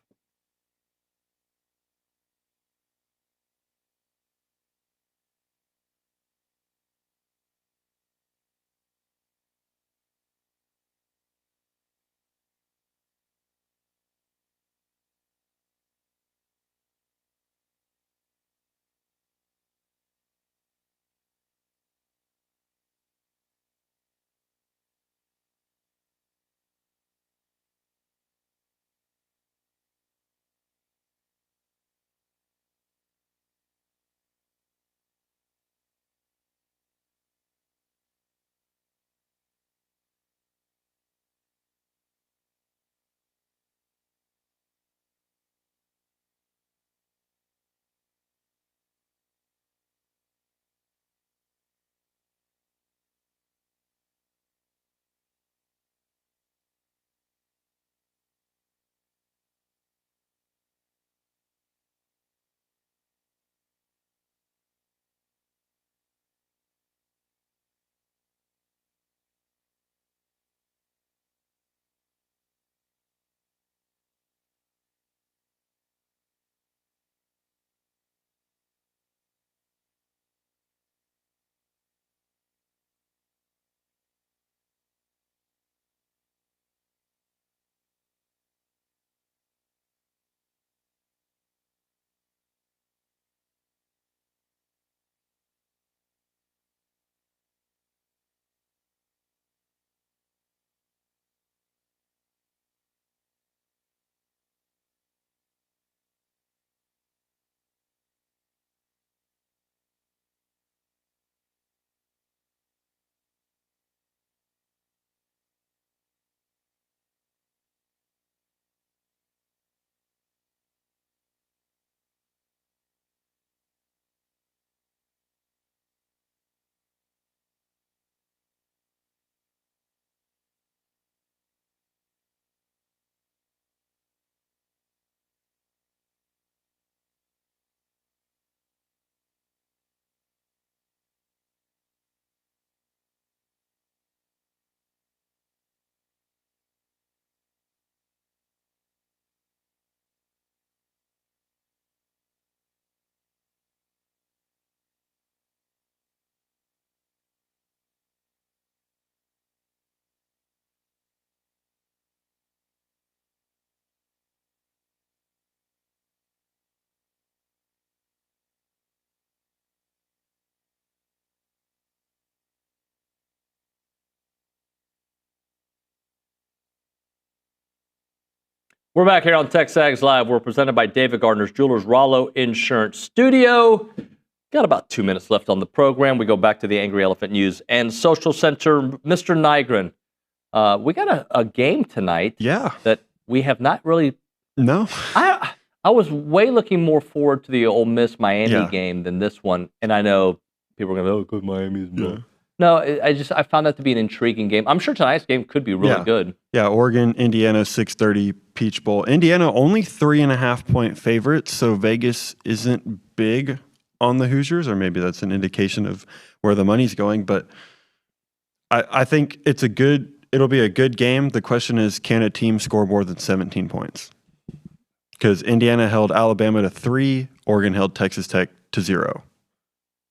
Speaker 10: We're back here on TexAgs Live. We're presented by David Gardner's Jewelers, Rollo Insurance Studio. Got about 2 minutes left on the program. We go back to the Angry Elephant News and Social Center. Mr. Nygren, we got a game tonight that we have not really...
Speaker 2: No.
Speaker 10: I was way looking more forward to the Ole Miss-Miami game than this one. And I know people are going to go, because Miami's... Yeah. No, I found that to be an intriguing game. I'm sure tonight's game could be really good.
Speaker 2: Yeah, Oregon, Indiana, 6:30 Peach Bowl. Indiana only 3.5-point favorites, so Vegas isn't big on the Hoosiers, or maybe that's an indication of where the money's going. But I think it'll be a good game. The question is, can a team score more than 17 points? Because Indiana held Alabama to 3, Oregon held Texas Tech to 0.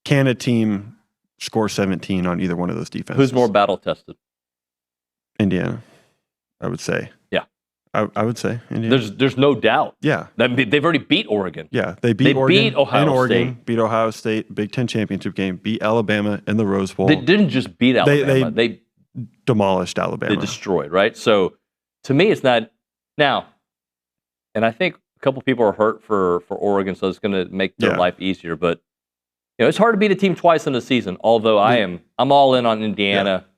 Speaker 2: Can a team score 17 on either one of those defenses?
Speaker 10: Who's more battle tested?
Speaker 2: Indiana, I would say.
Speaker 10: Yeah.
Speaker 2: I would say Indiana.
Speaker 10: There's no doubt.
Speaker 2: Yeah.
Speaker 10: They've already beat Oregon.
Speaker 2: Yeah, they beat Ohio
Speaker 10: State.
Speaker 2: State, beat Ohio State, Big Ten championship game, beat Alabama in the Rose Bowl.
Speaker 10: They didn't just beat Alabama. They
Speaker 2: demolished Alabama.
Speaker 10: They destroyed, right? So to me, it's not now. And I think a couple people are hurt for Oregon, so it's going to make their life easier. But it's hard to beat a team twice in a season. Although I'm all in on Indiana. Yeah.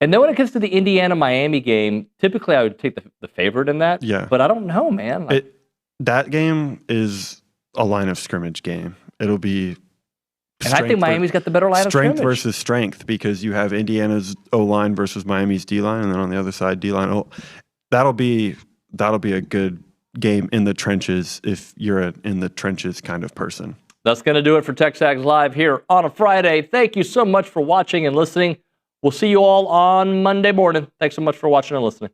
Speaker 10: And then when it comes to the Indiana-Miami game, typically I would take the favorite in that.
Speaker 2: Yeah.
Speaker 10: But I don't know, man.
Speaker 2: That game is a line of scrimmage game. It'll be
Speaker 10: and I think Miami's got the better line of scrimmage.
Speaker 2: Strength versus strength, because you have Indiana's O-line versus Miami's D-line, and then on the other side, D-line. That'll be a good game in the trenches if you're an in the trenches kind of person.
Speaker 10: That's going to do it for TexAgs Live here on a Friday. Thank you so much for watching and listening. We'll see you all on Monday morning. Thanks so much for watching and listening.